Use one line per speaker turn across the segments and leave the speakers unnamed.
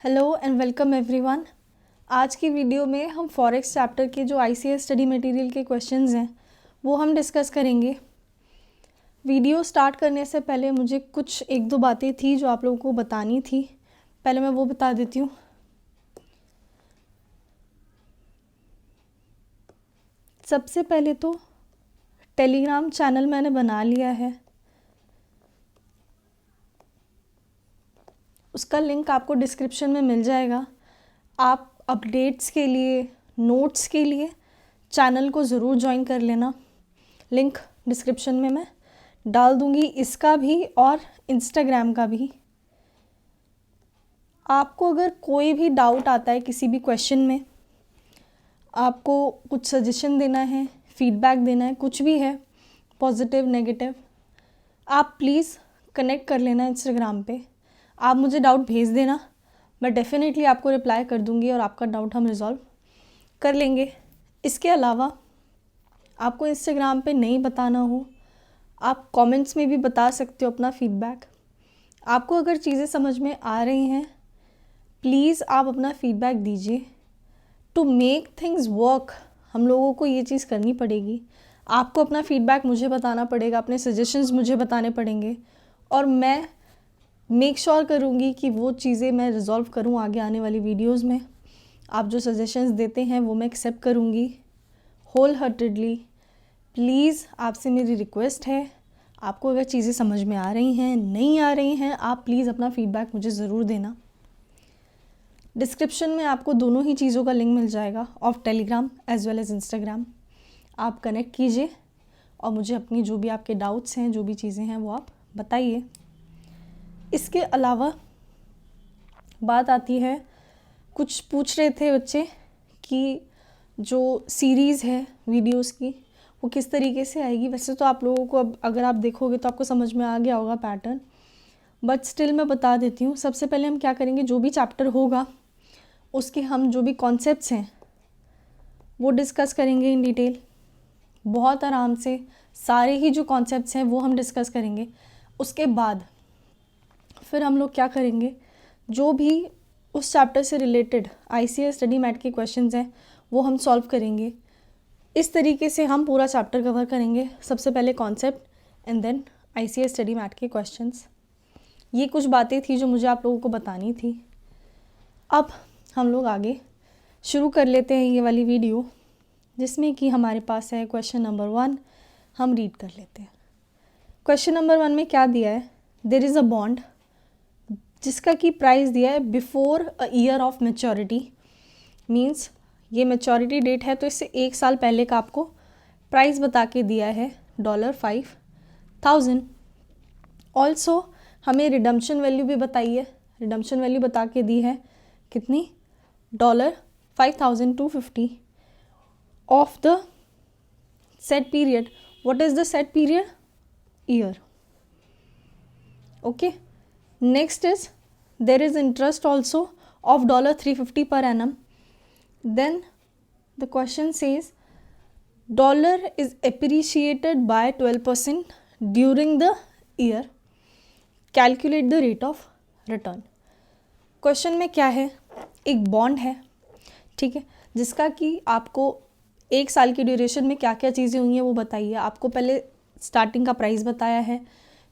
Hello and welcome everyone. आज की video में हम फॉरेक्स चैप्टर के जो आईसीएस स्टडी मटेरियल के क्वेश्चंस हैं वो हम डिस्कस करेंगे। वीडियो स्टार्ट करने से पहले मुझे कुछ एक दो बातें थी जो आप लोगों को बतानी थी, पहले मैं वो बता देती हूँ। सबसे पहले तो टेलीग्राम चैनल मैंने बना लिया है, उसका लिंक आपको डिस्क्रिप्शन में मिल जाएगा। आप अपडेट्स के लिए, नोट्स के लिए चैनल को ज़रूर ज्वाइन कर लेना। लिंक डिस्क्रिप्शन में मैं डाल दूँगी, इसका भी और इंस्टाग्राम का भी। आपको अगर कोई भी डाउट आता है किसी भी क्वेश्चन में, आपको कुछ सजेशन देना है, फीडबैक देना है, कुछ भी है पॉजिटिव नेगेटिव, आप प्लीज़ कनेक्ट कर लेना इंस्टाग्राम पे। आप मुझे डाउट भेज देना, मैं डेफिनेटली आपको रिप्लाई कर दूंगी और आपका डाउट हम रिजॉल्व कर लेंगे। इसके अलावा आपको इंस्टाग्राम पे नहीं बताना हो, आप कमेंट्स में भी बता सकते हो अपना फीडबैक। आपको अगर चीज़ें समझ में आ रही हैं, प्लीज़ आप अपना फीडबैक दीजिए। टू मेक थिंग्स वर्क हम लोगों को ये चीज़ करनी पड़ेगी। आपको अपना फीडबैक मुझे बताना पड़ेगा, अपने सजेशंस मुझे बताने पड़ेंगे और मैं मेक श्योर करूँगी कि वो चीज़ें मैं रिजॉल्व करूँ आगे आने वाली वीडियोस में। आप जो सजेशंस देते हैं वो मैं एक्सेप्ट करूँगी होल हार्टेडली। प्लीज़ आपसे मेरी रिक्वेस्ट है, आपको अगर चीज़ें समझ में आ रही हैं, नहीं आ रही हैं, आप प्लीज़ अपना फीडबैक मुझे ज़रूर देना। डिस्क्रिप्शन में आपको दोनों ही चीज़ों का लिंक मिल जाएगा, of Telegram as well as Instagram. आप कनेक्ट कीजिए और मुझे अपनी जो भी आपके डाउट्स हैं, जो भी चीज़ें हैं वो आप बताइए। इसके अलावा बात आती है, कुछ पूछ रहे थे बच्चे कि जो सीरीज़ है वीडियोस की वो किस तरीके से आएगी। वैसे तो आप लोगों को अब अगर आप देखोगे तो आपको समझ में आ गया होगा पैटर्न, बट स्टिल मैं बता देती हूँ। सबसे पहले हम क्या करेंगे, जो भी चैप्टर होगा उसके हम जो भी कॉन्सेप्ट्स हैं वो डिस्कस करेंगे इन डिटेल, बहुत आराम से। सारे ही जो कॉन्सेप्ट्स हैं वो हम डिस्कस करेंगे। उसके बाद फिर हम लोग क्या करेंगे, जो भी उस चैप्टर से रिलेटेड आईसीएस स्टडी मैट के क्वेश्चंस हैं वो हम सॉल्व करेंगे। इस तरीके से हम पूरा चैप्टर कवर करेंगे। सबसे पहले concept and then ICS study mat के क्वेश्चंस। ये कुछ बातें थी जो मुझे आप लोगों को बतानी थी। अब हम लोग आगे शुरू कर लेते हैं ये वाली वीडियो, जिसमें कि हमारे पास है क्वेश्चन नंबर 1। हम रीड कर लेते हैं। क्वेश्चन नंबर 1 में क्या दिया है, देयर इज़ अ बॉन्ड जिसका कि प्राइस दिया है before a year of maturity. Means ये मैच्योरिटी डेट है तो इससे 1 साल पहले का आपको प्राइस बता के दिया है $5,000। ऑल्सो हमें रिडम्पशन वैल्यू भी बताई है, रिडम्पशन वैल्यू बता के दी है कितनी, $5,250 of the set period. What is the set period, year. Okay, next is there is interest also of $350 per annum. Then the question says dollar is appreciated by 12% during the year. Calculate the rate of return. Question में क्या है, एक bond है, ठीक है, जिसका कि आपको 1 साल की ड्यूरेशन में क्या क्या चीज़ें हुई हैं वो बताइए। आपको पहले स्टार्टिंग का प्राइस बताया है,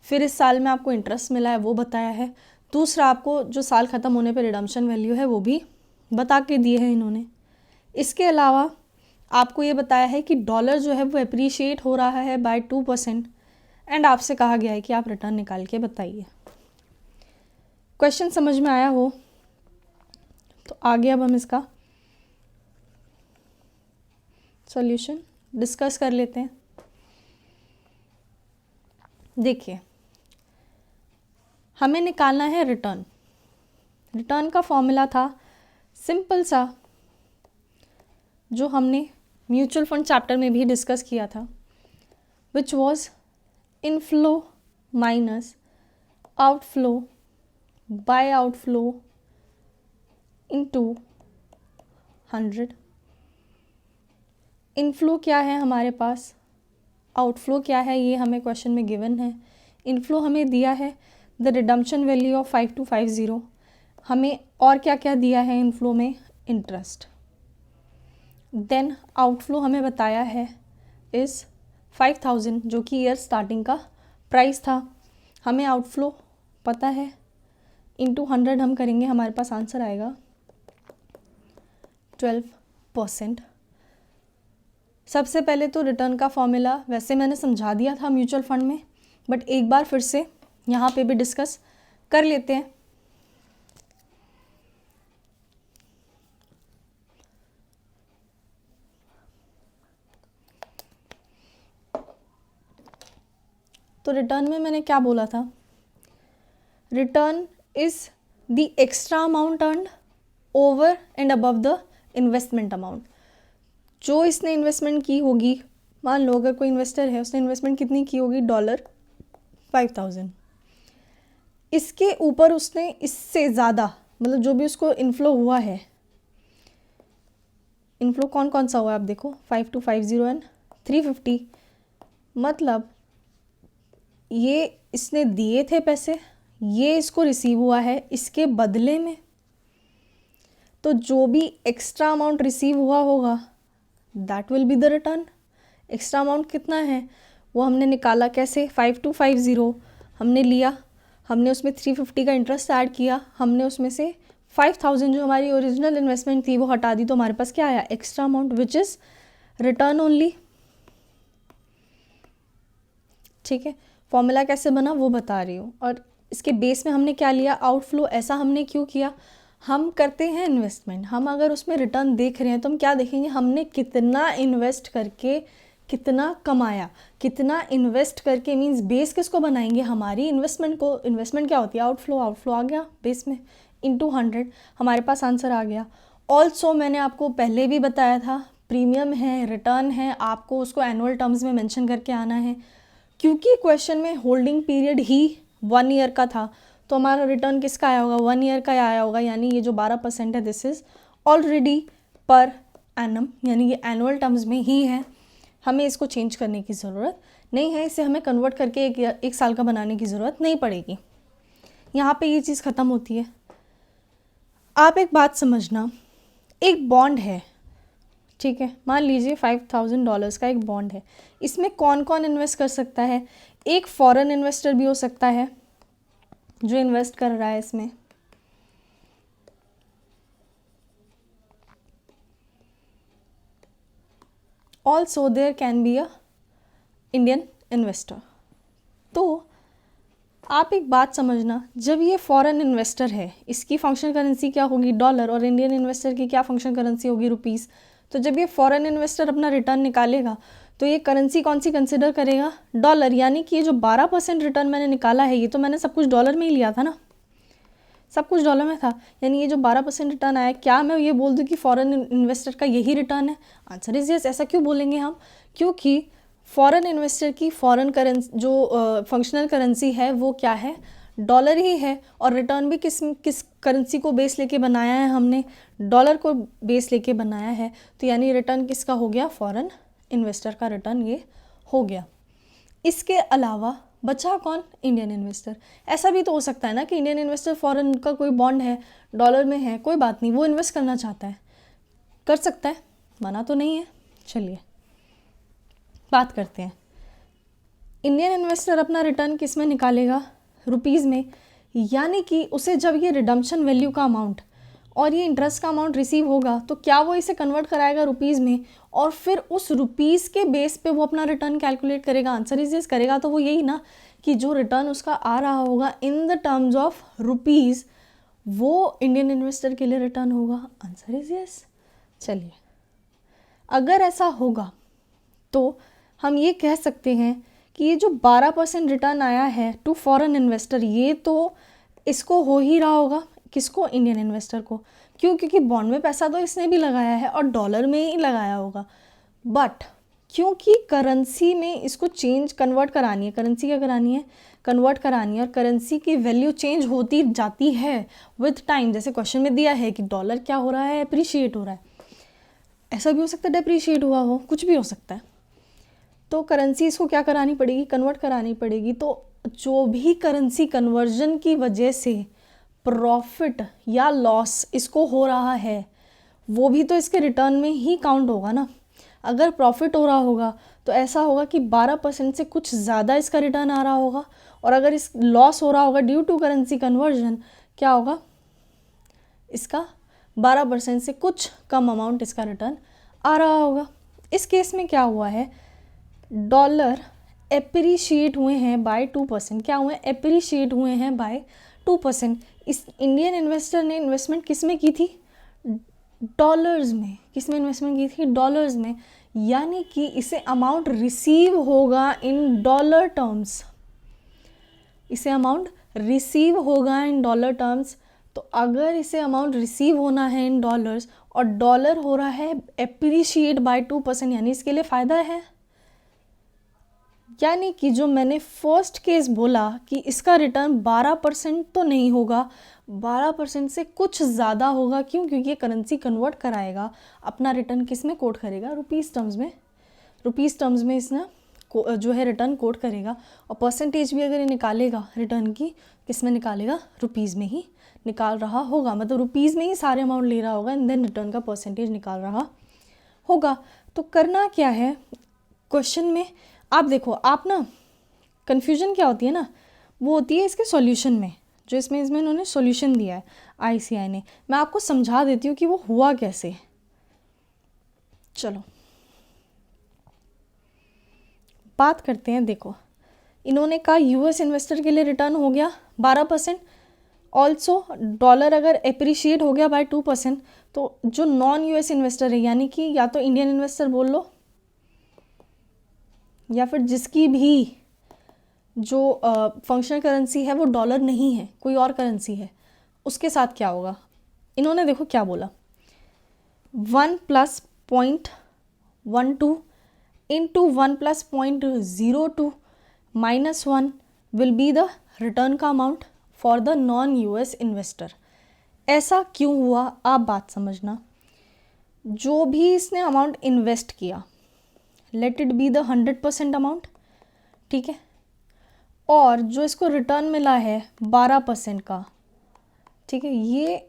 फिर इस साल में आपको इंटरेस्ट मिला है वो बताया है, दूसरा आपको जो साल ख़त्म होने पे रिडम्पशन वैल्यू है वो भी बता के दिए हैं इन्होंने। इसके अलावा आपको ये बताया है कि डॉलर जो है वो अप्रिशिएट हो रहा है बाय 2% एंड आपसे कहा गया है कि आप रिटर्न निकाल के बताइए। क्वेश्चन समझ में आया हो तो आगे अब हम इसका सॉल्यूशन डिस्कस कर लेते हैं। देखिए, हमें निकालना है रिटर्न। रिटर्न का फॉर्मूला था सिंपल सा, जो हमने म्यूचुअल फंड चैप्टर में भी डिस्कस किया था, which was inflow minus outflow by outflow into 100। इनफ्लो क्या है हमारे पास, आउटफ्लो क्या है, ये हमें क्वेश्चन में गिवन है। इनफ्लो हमें दिया है द रिडम्पशन वैल्यू ऑफ 5250 हमें और क्या क्या दिया है इनफ्लो में, इंटरेस्ट। देन आउटफ्लो हमें बताया है इस 5000 जो कि ईयर स्टार्टिंग का प्राइस था। हमें आउटफ्लो पता है, इंटू 100 हम करेंगे, हमारे पास आंसर आएगा 12%। सबसे पहले तो रिटर्न का फॉर्मूला वैसे मैंने समझा दिया था म्यूचुअल फंड में, बट एक बार फिर से यहाँ पे भी डिस्कस कर लेते हैं। तो रिटर्न में मैंने क्या बोला था, return is the extra amount earned over and above the investment amount. जो इसने इन्वेस्टमेंट की होगी, मान लो अगर कोई इन्वेस्टर है, उसने इन्वेस्टमेंट कितनी की होगी, $5000, इसके ऊपर उसने इससे ज़्यादा, मतलब जो भी उसको इनफ्लो हुआ है, इनफ्लो कौन कौन सा हुआ है आप देखो, 5250 एंड 350, मतलब ये इसने दिए थे पैसे, ये इसको रिसीव हुआ है इसके बदले में। तो जो भी एक्स्ट्रा अमाउंट रिसीव हुआ होगा that will be the return. Extra amount कितना है वो हमने निकाला कैसे, 5250 हमने लिया, हमने उसमें 350 का इंटरेस्ट ऐड किया, हमने उसमें से 5000 जो हमारी ओरिजिनल इन्वेस्टमेंट थी वो हटा दी, तो हमारे पास क्या आया, extra amount which is return only. ठीक है, फॉर्मूला कैसे बना वो बता रही हूँ। और इसके बेस में हमने क्या लिया, आउटफ्लो। ऐसा हमने क्यों किया, हम करते हैं इन्वेस्टमेंट, हम अगर उसमें रिटर्न देख रहे हैं तो हम क्या देखेंगे, हमने कितना इन्वेस्ट करके कितना कमाया, कितना इन्वेस्ट करके मींस बेस किसको बनाएंगे, हमारी इन्वेस्टमेंट को। इन्वेस्टमेंट क्या होती है, आउटफ्लो। आउटफ्लो आ गया बेस में, इंटू 100 हमारे पास आंसर आ गया। ऑल्सो मैंने आपको पहले भी बताया था, प्रीमियम है, रिटर्न है, आपको उसको एनुअल टर्म्स में मेंशन करके आना है, क्योंकि क्वेश्चन में होल्डिंग पीरियड ही 1 ईयर का था, तो हमारा रिटर्न किसका आया होगा, 1 ईयर का आया होगा। यानी ये जो 12% है this is already per annum, यानी ये एनुअल टर्म्स में ही है, हमें इसको चेंज करने की ज़रूरत नहीं है, इसे हमें कन्वर्ट करके एक साल का बनाने की ज़रूरत नहीं पड़ेगी। यहाँ पे ये चीज़ ख़त्म होती है। आप एक बात समझना, एक बॉन्ड है, ठीक है, मान लीजिए $5000 का एक बॉन्ड है, इसमें कौन कौन इन्वेस्ट कर सकता है, एक फॉरेन इन्वेस्टर भी हो सकता है जो इन्वेस्ट कर रहा है इसमें, also there can be a Indian investor. तो आप एक बात समझना, जब ये फॉरेन इन्वेस्टर है, इसकी फंक्शन करेंसी क्या होगी, डॉलर, और इंडियन इन्वेस्टर की क्या फंक्शन करेंसी होगी, रुपीज़। तो जब ये फॉरेन इन्वेस्टर अपना रिटर्न निकालेगा तो ये करेंसी कौन सी कंसिडर करेगा, डॉलर। यानी कि ये जो 12% रिटर्न मैंने निकाला है, ये तो मैंने सब कुछ डॉलर में ही लिया था ना, सब कुछ डॉलर में था। यानी ये जो 12% रिटर्न आया, क्या मैं ये बोल दूँ कि फॉरेन इन्वेस्टर का यही रिटर्न है, आंसर इज यस। ऐसा क्यों बोलेंगे हम, क्योंकि फॉरेन इन्वेस्टर की फॉरेन करेंसी जो फंक्शनल करेंसी है वो क्या है, डॉलर ही है, और रिटर्न भी किस करेंसी को बेस लेके बनाया है, हमने डॉलर को बेस लेके बनाया है। तो यानी रिटर्न किसका हो गया, फॉरेन इन्वेस्टर का रिटर्न ये हो गया। इसके अलावा बचा कौन, इंडियन इन्वेस्टर। ऐसा भी तो हो सकता है ना कि इंडियन इन्वेस्टर फॉरेन का कोई बॉन्ड है, डॉलर में है, कोई बात नहीं, वो इन्वेस्ट करना चाहता है, कर सकता है, मना तो नहीं है। चलिए बात करते हैं, इंडियन इन्वेस्टर अपना रिटर्न किस में निकालेगा, रुपीज़ में। यानी कि उसे जब ये रिडम्पशन वैल्यू का अमाउंट और ये इंटरेस्ट का अमाउंट रिसीव होगा तो क्या वो इसे कन्वर्ट कराएगा रुपीज़ में, और फिर उस रुपीज़ के बेस पे वो अपना रिटर्न कैलकुलेट करेगा। Answer is yes. करेगा तो वो यही ना कि जो रिटर्न उसका आ रहा होगा in the terms of rupees, वो इंडियन इन्वेस्टर के लिए रिटर्न होगा। Answer is yes. चलिए, अगर ऐसा होगा तो हम ये कह सकते हैं कि ये जो 12% रिटर्न आया है टू फॉरेन इन्वेस्टर, ये तो इसको हो ही रहा होगा, किसको, इंडियन इन्वेस्टर को। क्यों, क्योंकि बॉन्ड में पैसा तो इसने भी लगाया है और डॉलर में ही लगाया होगा, बट क्योंकि करेंसी में इसको चेंज कन्वर्ट करानी है, करेंसी क्या करानी है, कन्वर्ट करानी है, और करेंसी की वैल्यू चेंज होती जाती है विथ टाइम। जैसे क्वेश्चन में दिया है कि डॉलर क्या हो रहा है, अप्रिशिएट हो रहा है, ऐसा भी हो सकता है डेप्रिशिएट हुआ हो, कुछ भी हो सकता है। तो करेंसी इसको क्या करानी पड़ेगी, कन्वर्ट करानी पड़ेगी। तो जो भी करेंसी कन्वर्जन की वजह से प्रॉफिट या लॉस इसको हो रहा है वो भी तो इसके रिटर्न में ही काउंट होगा ना। अगर प्रॉफिट हो रहा होगा तो ऐसा होगा कि 12% से कुछ ज़्यादा इसका रिटर्न आ रहा होगा, और अगर इस लॉस हो रहा होगा ड्यू टू करेंसी कन्वर्जन, क्या होगा, इसका 12% से कुछ कम अमाउंट इसका रिटर्न आ रहा होगा। इस केस में क्या हुआ है, डॉलर एप्रिशिएट हुए हैं बाय 2%। क्या हुए, एप्रिशिएट हुए हैं बाय 2%। इस इंडियन इन्वेस्टर ने इन्वेस्टमेंट किस में की थी, डॉलर्स में। किस में इन्वेस्टमेंट की थी, डॉलर्स में, यानी कि इसे अमाउंट रिसीव होगा इन डॉलर टर्म्स। इसे अमाउंट रिसीव होगा इन डॉलर टर्म्स। तो अगर इसे अमाउंट रिसीव होना है इन डॉलर्स और डॉलर हो रहा है एप्रिशिएट बाय 2%, यानी इसके लिए फ़ायदा है। यानी कि जो मैंने फर्स्ट केस बोला कि इसका रिटर्न 12% तो नहीं होगा, 12% से कुछ ज़्यादा होगा। क्यों, क्योंकि ये करेंसी कन्वर्ट कराएगा, अपना रिटर्न किस में कोट करेगा, रुपीज़ टर्म्स में। रुपीज़ टर्म्स में इसने जो है रिटर्न कोट करेगा, और परसेंटेज भी अगर ये निकालेगा रिटर्न की, किस में निकालेगा, रुपीज़ में ही निकाल रहा होगा। मतलब रुपीज़ में ही सारे अमाउंट ले रहा होगा एंड देन रिटर्न का परसेंटेज निकाल रहा होगा। तो करना क्या है क्वेश्चन में, आप देखो, आप ना कन्फ्यूजन क्या होती है ना, वो होती है इसके सॉल्यूशन में, जो इसमें इन्होंने सॉल्यूशन दिया है आईसीआई ने। मैं आपको समझा देती हूँ कि वो हुआ कैसे। चलो बात करते हैं। देखो, इन्होंने कहा यूएस इन्वेस्टर के लिए रिटर्न हो गया 12%। ऑल्सो डॉलर अगर एप्रिशिएट हो गया बाय 2%, तो जो नॉन यूएस इन्वेस्टर है, यानी कि या तो इंडियन इन्वेस्टर बोल लो या फिर जिसकी भी जो फंक्शनल करेंसी है वो डॉलर नहीं है, कोई और करेंसी है, उसके साथ क्या होगा। इन्होंने देखो क्या बोला, 1 + 0.12 into 1 + 0.02 minus 1 will be the return का amount for the non US investor. ऐसा क्यों हुआ, आप बात समझना। जो भी इसने अमाउंट इन्वेस्ट किया, let it be the 100% amount, ठीक है, और जो इसको रिटर्न मिला है 12% का, ठीक है, ये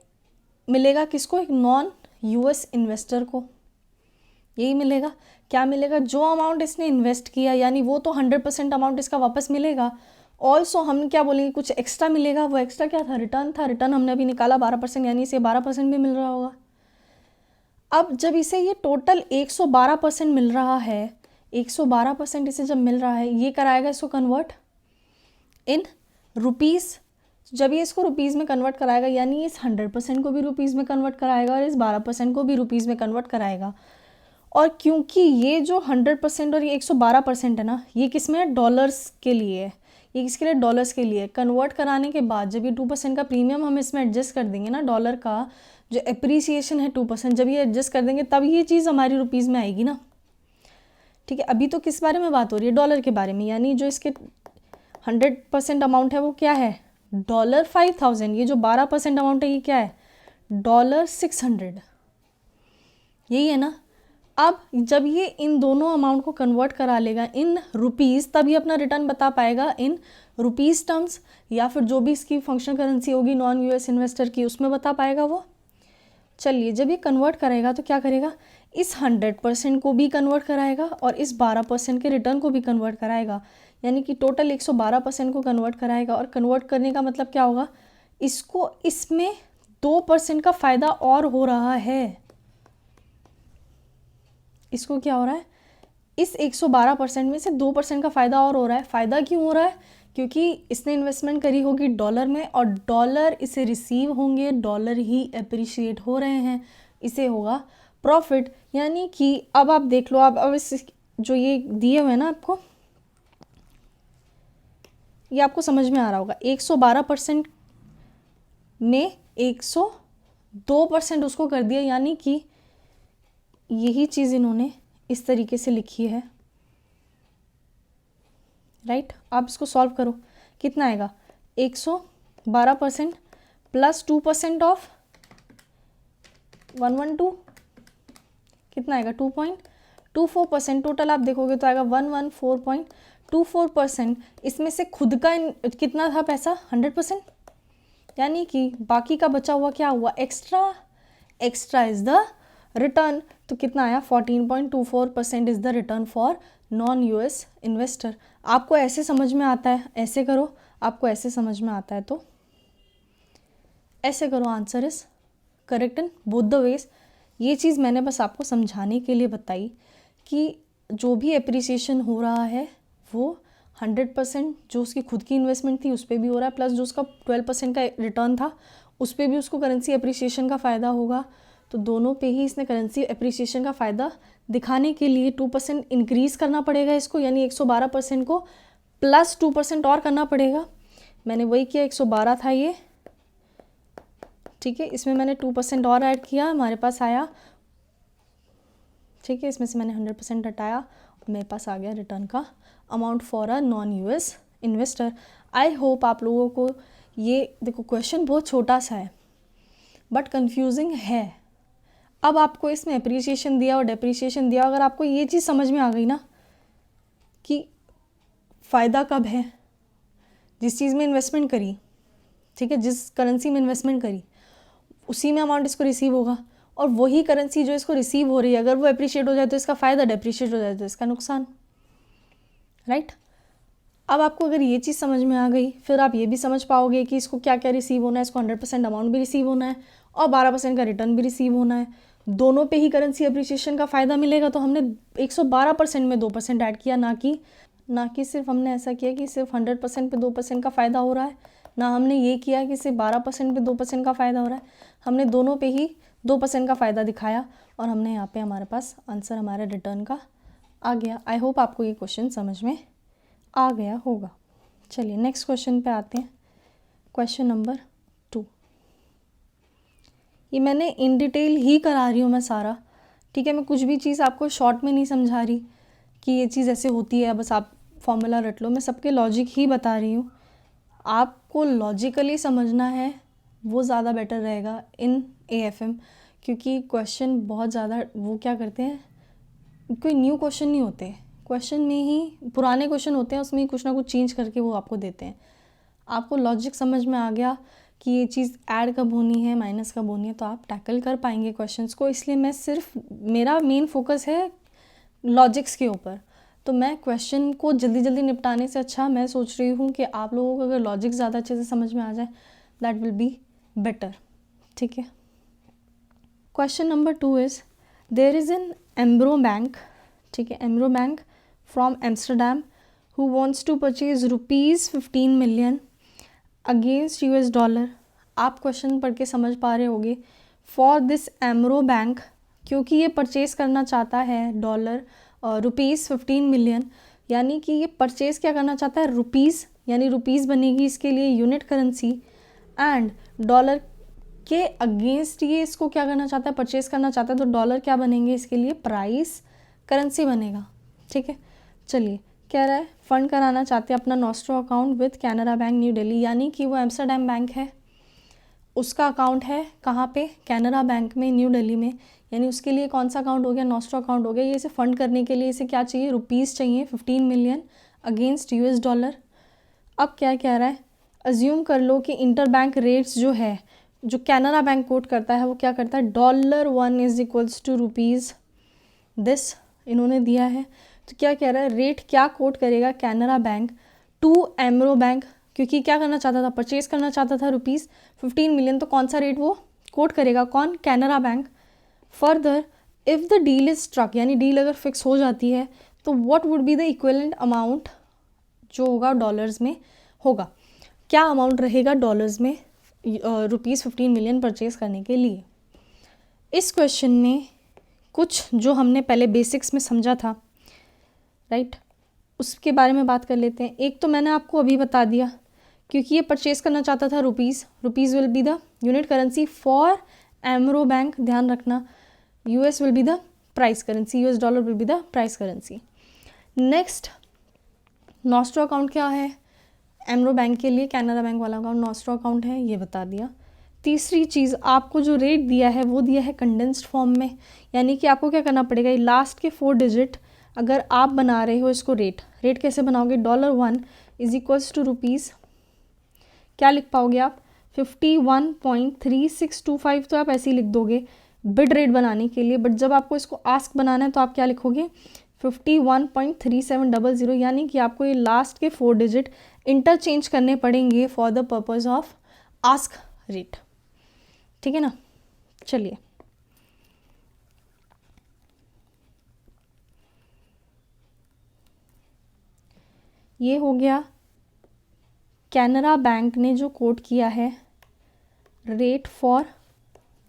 मिलेगा किसको, एक नॉन यूएस इन्वेस्टर को। यही मिलेगा। क्या मिलेगा, जो अमाउंट इसने इन्वेस्ट किया, यानी वो तो 100% अमाउंट इसका वापस मिलेगा। ऑल्सो हम क्या बोलेंगे, कुछ एक्स्ट्रा मिलेगा। वो एक्स्ट्रा क्या था, रिटर्न था। रिटर्न हमने अभी निकाला 12%, यानी इसे 12% भी मिल रहा होगा। अब जब इसे ये टोटल 112% मिल रहा है, 112% इसे जब मिल रहा है, ये कराएगा इसको कन्वर्ट इन रुपीज़। जब ये इसको रुपीज़ में कन्वर्ट कराएगा, यानी इस 100% को भी रुपीज़ में कन्वर्ट कराएगा और इस 12% को भी रुपीज़ में कन्वर्ट कराएगा। और क्योंकि ये जो 100% और ये 112% है ना, ये किस में है, डॉलर्स के लिए है। ये किसके लिए, डॉलर्स के लिए। कन्वर्ट कराने के बाद जब ये 2% का प्रीमियम हम इसमें एडजस्ट कर देंगे ना, डॉलर का जो एप्रिसिएशन है 2%, जब ये एडजस्ट कर देंगे तब ये चीज़ हमारी रुपीज़ में आएगी ना, ठीक है। अभी तो किस बारे में बात हो रही है, डॉलर के बारे में। यानी जो इसके 100% अमाउंट है वो क्या है, $5,000। ये जो 12% अमाउंट है ये क्या है, $600। यही है ना। अब जब ये इन दोनों अमाउंट को कन्वर्ट करा लेगा इन रुपीज़, तब ये अपना रिटर्न बता पाएगा इन रुपीज़ टर्म्स, या फिर जो भी इसकी फंक्शनल करेंसी होगी नॉन यूएस इन्वेस्टर की, उसमें बता पाएगा वो। चलिए, जब ये कन्वर्ट करेगा तो क्या करेगा, इस 100% को भी कन्वर्ट कराएगा और इस 12% के रिटर्न को भी कन्वर्ट कराएगा। यानी कि टोटल 112% को कन्वर्ट कराएगा। और कन्वर्ट करने का मतलब क्या होगा, इसको इसमें 2% का फ़ायदा और हो रहा है। इसको क्या हो रहा है, इस 112% में से 2% का फ़ायदा और हो रहा है। फ़ायदा क्यों हो रहा है, क्योंकि इसने इन्वेस्टमेंट करी होगी डॉलर में और डॉलर इसे रिसीव होंगे, डॉलर ही एप्रिशिएट हो रहे हैं, इसे होगा प्रॉफिट। यानी कि अब आप देख लो, आप अब इस जो ये दिए हुए हैं ना आपको, ये आपको समझ में आ रहा होगा। 112% में 102% उसको कर दिया, यानी कि यही चीज़ इन्होंने इस तरीके से लिखी है, राइट। आप इसको सॉल्व करो, कितना आएगा, 112% प्लस 2% ऑफ 112, कितना आएगा, 2.24%। टोटल आप देखोगे तो आएगा 114.24%। इसमें से खुद का कितना था पैसा, 100%, यानी कि बाकी का बचा हुआ क्या हुआ, extra, extra is the return. तो कितना आया, 14.24% is the return for non US investor. आपको ऐसे समझ में आता है, ऐसे करो, आपको ऐसे समझ में आता है तो ऐसे करो, answer is correct in both the ways. ये चीज़ मैंने बस आपको समझाने के लिए बताई कि जो भी एप्रिसिएशन हो रहा है वो 100% जो उसकी खुद की इन्वेस्टमेंट थी उस पर भी हो रहा है, प्लस जो उसका 12% का रिटर्न था उस पर भी उसको करेंसी एप्रिसिएशन का फ़ायदा होगा। तो दोनों पे ही इसने करेंसी एप्रिसिएशन का फ़ायदा दिखाने के लिए 2% इंक्रीज़ करना पड़ेगा इसको, यानी 112% को प्लस 2% और करना पड़ेगा। मैंने वही किया, 112 था ये, ठीक है, इसमें मैंने 2% और ऐड किया, हमारे पास आया, ठीक है, इसमें से मैंने 100% हटाया और मेरे पास आ गया रिटर्न का amount for a non US investor. I hope आप लोगों को ये, देखो क्वेश्चन बहुत छोटा सा है बट कंफ्यूजिंग है। अब आपको इसमें एप्रिसिएशन दिया और डेप्रिसिएशन दिया, अगर आपको ये चीज़ समझ में आ गई ना कि फ़ायदा कब है, जिस चीज़ में इन्वेस्टमेंट करी, ठीक है, जिस करेंसी में इन्वेस्टमेंट करी उसी में अमाउंट इसको रिसीव होगा, और वही करेंसी जो इसको रिसीव हो रही है अगर वो एप्रिशिएट हो जाए तो इसका फ़ायदा, डेप्रिशिएट हो जाए तो इसका नुकसान, राइट। अब आपको अगर ये चीज़ समझ में आ गई फिर आप ये भी समझ पाओगे कि इसको क्या क्या रिसीव होना है, इसको 100% अमाउंट भी रिसीव होना है और 12% का रिटर्न भी रिसीव होना है, दोनों पे ही करेंसी एप्रिसिएशन का फ़ायदा मिलेगा। तो हमने 112% में 2% ऐड किया, ना कि सिर्फ हमने ऐसा किया कि सिर्फ 100% पे 2% का फ़ायदा हो रहा है, ना हमने ये किया कि सिर्फ 12% पे 2% का फ़ायदा हो रहा है, हमने दोनों पे ही 2% का फ़ायदा दिखाया और हमने यहाँ पे हमारे पास आंसर हमारे रिटर्न का आ गया। आई होप आपको ये क्वेश्चन समझ में आ गया होगा। चलिए नेक्स्ट क्वेश्चन पे आते हैं, क्वेश्चन नंबर 2। ये मैंने इन डिटेल ही करा रही हूँ मैं सारा, ठीक है, मैं कुछ भी चीज़ आपको शॉर्ट में नहीं समझा रही कि ये चीज़ ऐसे होती है बस आप फॉर्मूला रट लो, मैं सबके लॉजिक ही बता रही हूँ। आपको लॉजिकली समझना है वो ज़्यादा बेटर रहेगा इन AFM, क्योंकि क्वेश्चन बहुत ज़्यादा वो क्या करते हैं, कोई न्यू क्वेश्चन नहीं होते, क्वेश्चन में ही पुराने क्वेश्चन होते हैं, उसमें ही कुछ ना कुछ चेंज करके वो आपको देते हैं। आपको लॉजिक समझ में आ गया कि ये चीज़ ऐड कब होनी है, माइनस कब होनी है, तो आप टैकल कर पाएंगे क्वेश्चंस को। इसलिए मैं सिर्फ, मेरा मेन फोकस है लॉजिक्स के ऊपर, तो मैं क्वेश्चन को जल्दी जल्दी निपटाने से अच्छा मैं सोच रही हूँ कि आप लोगों को अगर लॉजिक ज़्यादा अच्छे से समझ में आ जाए दैट विल बी बेटर, ठीक है। Question number 2 is, there is an Amro bank, ठीक है, Amro bank from Amsterdam who wants to purchase ₹15 million against $। आप क्वेश्चन पढ़ के समझ पा रहे होगे, फॉर दिस एम्ब्रो बैंक, क्योंकि ये परचेज़ करना चाहता है ₹15 million, यानी कि ये परचेज़ क्या करना चाहता है, रुपीज़, यानी रुपीज़ बनेगी इसके लिए यूनिट करेंसी, एंड डॉलर के अगेंस्ट ये इसको क्या करना चाहता है, परचेज़ करना चाहता है, तो डॉलर क्या बनेंगे इसके लिए, प्राइस करेंसी बनेगा, ठीक है। चलिए, कह रहा है फ़ंड कराना चाहते हैं अपना nostro account with Canara bank new Delhi, यानी कि वो एम्स्टरडैम बैंक है, उसका अकाउंट है कहाँ पे, कैनरा बैंक में न्यू दिल्ली में, यानी उसके लिए कौन सा अकाउंट हो गया, नॉस्ट्रो अकाउंट हो गया। ये इसे फ़ंड करने के लिए इसे क्या चाहिए, रुपीज़ चाहिए 15 million अगेंस्ट $। अब क्या कह रहा है, अज्यूम कर लो कि इंटर बैंक रेट्स जो है, जो कैनरा बैंक कोट करता है वो क्या करता है, $1 is equals to rupees this इन्होंने दिया है। तो क्या कह रहा है, रेट क्या कोट करेगा Canara bank to Amro bank, क्योंकि क्या करना चाहता था, परचेज करना चाहता था ₹15 million, तो कौन सा रेट वो कोट करेगा, कौन, Canara bank. Further if the deal is struck, यानी डील अगर फिक्स हो जाती है तो what would be the equivalent amount जो होगा डॉलर्स में होगा, क्या अमाउंट रहेगा डॉलर्स में ₹15 million परचेज़ करने के लिए। इस क्वेश्चन में कुछ जो हमने पहले बेसिक्स में समझा था, राइट, उसके बारे में बात कर लेते हैं। एक तो मैंने आपको अभी बता दिया, क्योंकि ये परचेज़ करना चाहता था rupees will be the unit currency for एम्ब्रो bank, ध्यान रखना, US will be the price currency, US dollar will be the price currency. Next, nostro account क्या है एम्ब्रो बैंक के लिए, कैनरा बैंक वाला अकाउंट नॉस्ट्रो अकाउंट है, ये बता दिया। तीसरी चीज़, आपको जो रेट दिया है वो दिया है कंडेंस्ड फॉर्म में, यानी कि आपको क्या करना पड़ेगा, लास्ट के 4 डिजिट अगर आप बना रहे हो इसको, रेट कैसे बनाओगे, $1 इज इक्वल्स टू रुपीज़, क्या लिख पाओगे आप, 51.3625 तो आप ऐसे ही लिख दोगे बिड रेट बनाने के लिए, बट जब आपको इसको आस्क बनाना है तो आप क्या लिखोगे 51.3700, यानी कि आपको ये लास्ट के 4 डिजिट इंटरचेंज करने पड़ेंगे for the purpose of ask rate. ठीक है ना। चलिए ये हो गया कैनरा बैंक ने जो कोट किया है रेट फॉर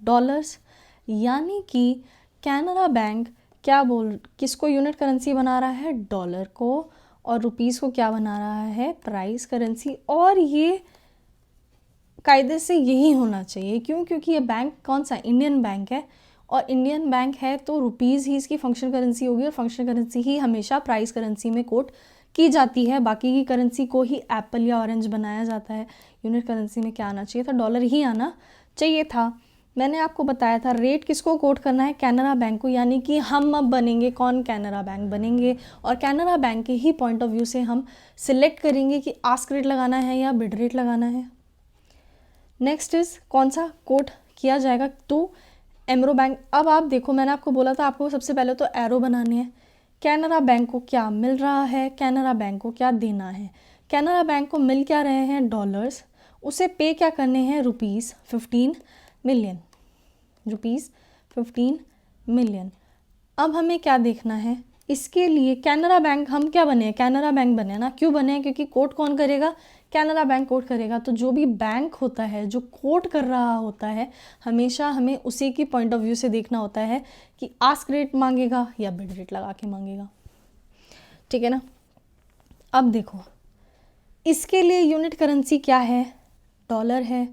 डॉलर्स, यानी कि कैनरा बैंक क्या किसको यूनिट करेंसी बना रहा है, डॉलर को, और रुपीस को क्या बना रहा है, प्राइस करेंसी। और ये कायदे से यही होना चाहिए, क्यों, क्योंकि ये बैंक कौन सा, इंडियन बैंक है, और इंडियन बैंक है तो रुपीज़ ही इसकी फंक्शन करेंसी होगी, और फंक्शन करेंसी ही हमेशा प्राइस करेंसी में कोट की जाती है। बाकी की करेंसी को ही एप्पल या ऑरेंज बनाया जाता है। यूनिट करेंसी में क्या आना चाहिए था, डॉलर ही आना चाहिए था। मैंने आपको बताया था रेट किसको कोट करना है, कैनरा बैंक को, यानी कि हम अब बनेंगे कौन, कैनरा बैंक बनेंगे, और कैनरा बैंक के ही पॉइंट ऑफ व्यू से हम सिलेक्ट करेंगे कि आस्क रेट लगाना है या बिड रेट लगाना है। नेक्स्ट इज कौन सा कोट किया जाएगा, तो एमरो बैंक। अब आप देखो, मैंने आपको बोला था आपको सबसे पहले तो एरो बनाने हैं। कैनरा बैंक को क्या मिल रहा है, कैनरा बैंक को क्या देना है, कैनरा बैंक को मिल क्या रहे हैं, डॉलर्स, उसे पे क्या करने हैं, रुपीज़ 15 मिलियन, रुपीज़ 15 मिलियन। अब हमें क्या देखना है, इसके लिए कैनरा बैंक हम क्या बने हैं, कैनरा बैंक बने ना, क्यों बने हैं, क्योंकि कोट कौन करेगा, कैनरा बैंक कोट करेगा। तो जो भी बैंक होता है जो कोट कर रहा होता है, हमेशा हमें उसी की पॉइंट ऑफ व्यू से देखना होता है कि आस्क रेट मांगेगा या बिड रेट लगा के मांगेगा। ठीक है ना। अब देखो इसके लिए यूनिट करेंसी क्या है, डॉलर है।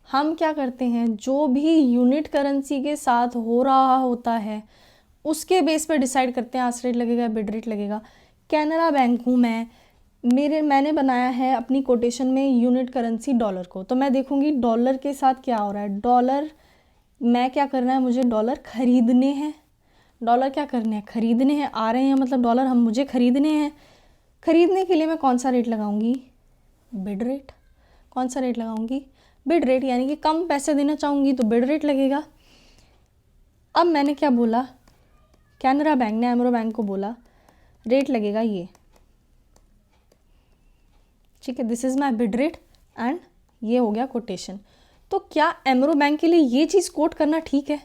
हम क्या करते हैं, जो भी यूनिट करेंसी के साथ हो रहा होता है उसके बेस पर डिसाइड करते हैं आस्क रेट लगेगा, बिड रेट लगेगा। कैनरा बैंक हूँ मैंने बनाया है अपनी कोटेशन में यूनिट करेंसी डॉलर को, तो मैं देखूंगी डॉलर के साथ क्या हो रहा है। डॉलर मैं क्या करना है, मुझे डॉलर खरीदने हैं, डॉलर क्या करने हैं, खरीदने हैं, आ रहे हैं मतलब डॉलर हम मुझे खरीदने हैं। खरीदने के लिए मैं कौन सा रेट लगाऊंगी, बिड रेट। कौन सा रेट लगाऊंगी, बिड रेट, यानी कि कम पैसे देना चाहूँगी तो बिड रेट लगेगा। अब मैंने क्या बोला, कैनरा बैंक ने एमरो बैंक को बोला रेट लगेगा ये, ठीक है, this is my bid rate and ये हो गया कोटेशन। तो क्या एमरो बैंक के लिए ये चीज़ कोट करना ठीक है।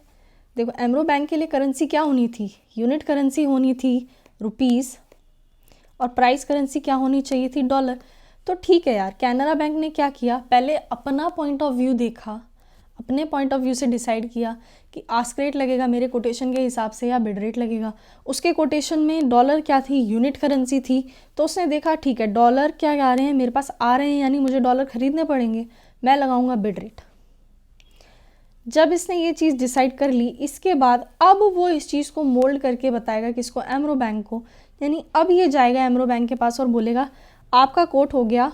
देखो एमरो बैंक के लिए करेंसी क्या होनी थी, यूनिट करेंसी होनी थी रुपीज़, और प्राइस करेंसी क्या होनी चाहिए थी, डॉलर। तो ठीक है यार, कैनरा बैंक ने क्या किया, पहले अपना पॉइंट ऑफ व्यू देखा, अपने पॉइंट ऑफ व्यू से डिसाइड किया कि आस्क रेट लगेगा मेरे कोटेशन के हिसाब से या बिड रेट लगेगा। उसके कोटेशन में डॉलर क्या थी, यूनिट करेंसी थी, तो उसने देखा ठीक है डॉलर क्या आ रहे हैं मेरे पास, आ रहे हैं यानी मुझे डॉलर खरीदने पड़ेंगे, मैं लगाऊंगा बिड रेट। जब इसने ये चीज़ डिसाइड कर ली, इसके बाद अब वो इस चीज़ को मोल्ड करके बताएगा किसको, एमरो बैंक को। यानी अब ये जाएगा एमरो बैंक के पास और बोलेगा आपका कोट हो गया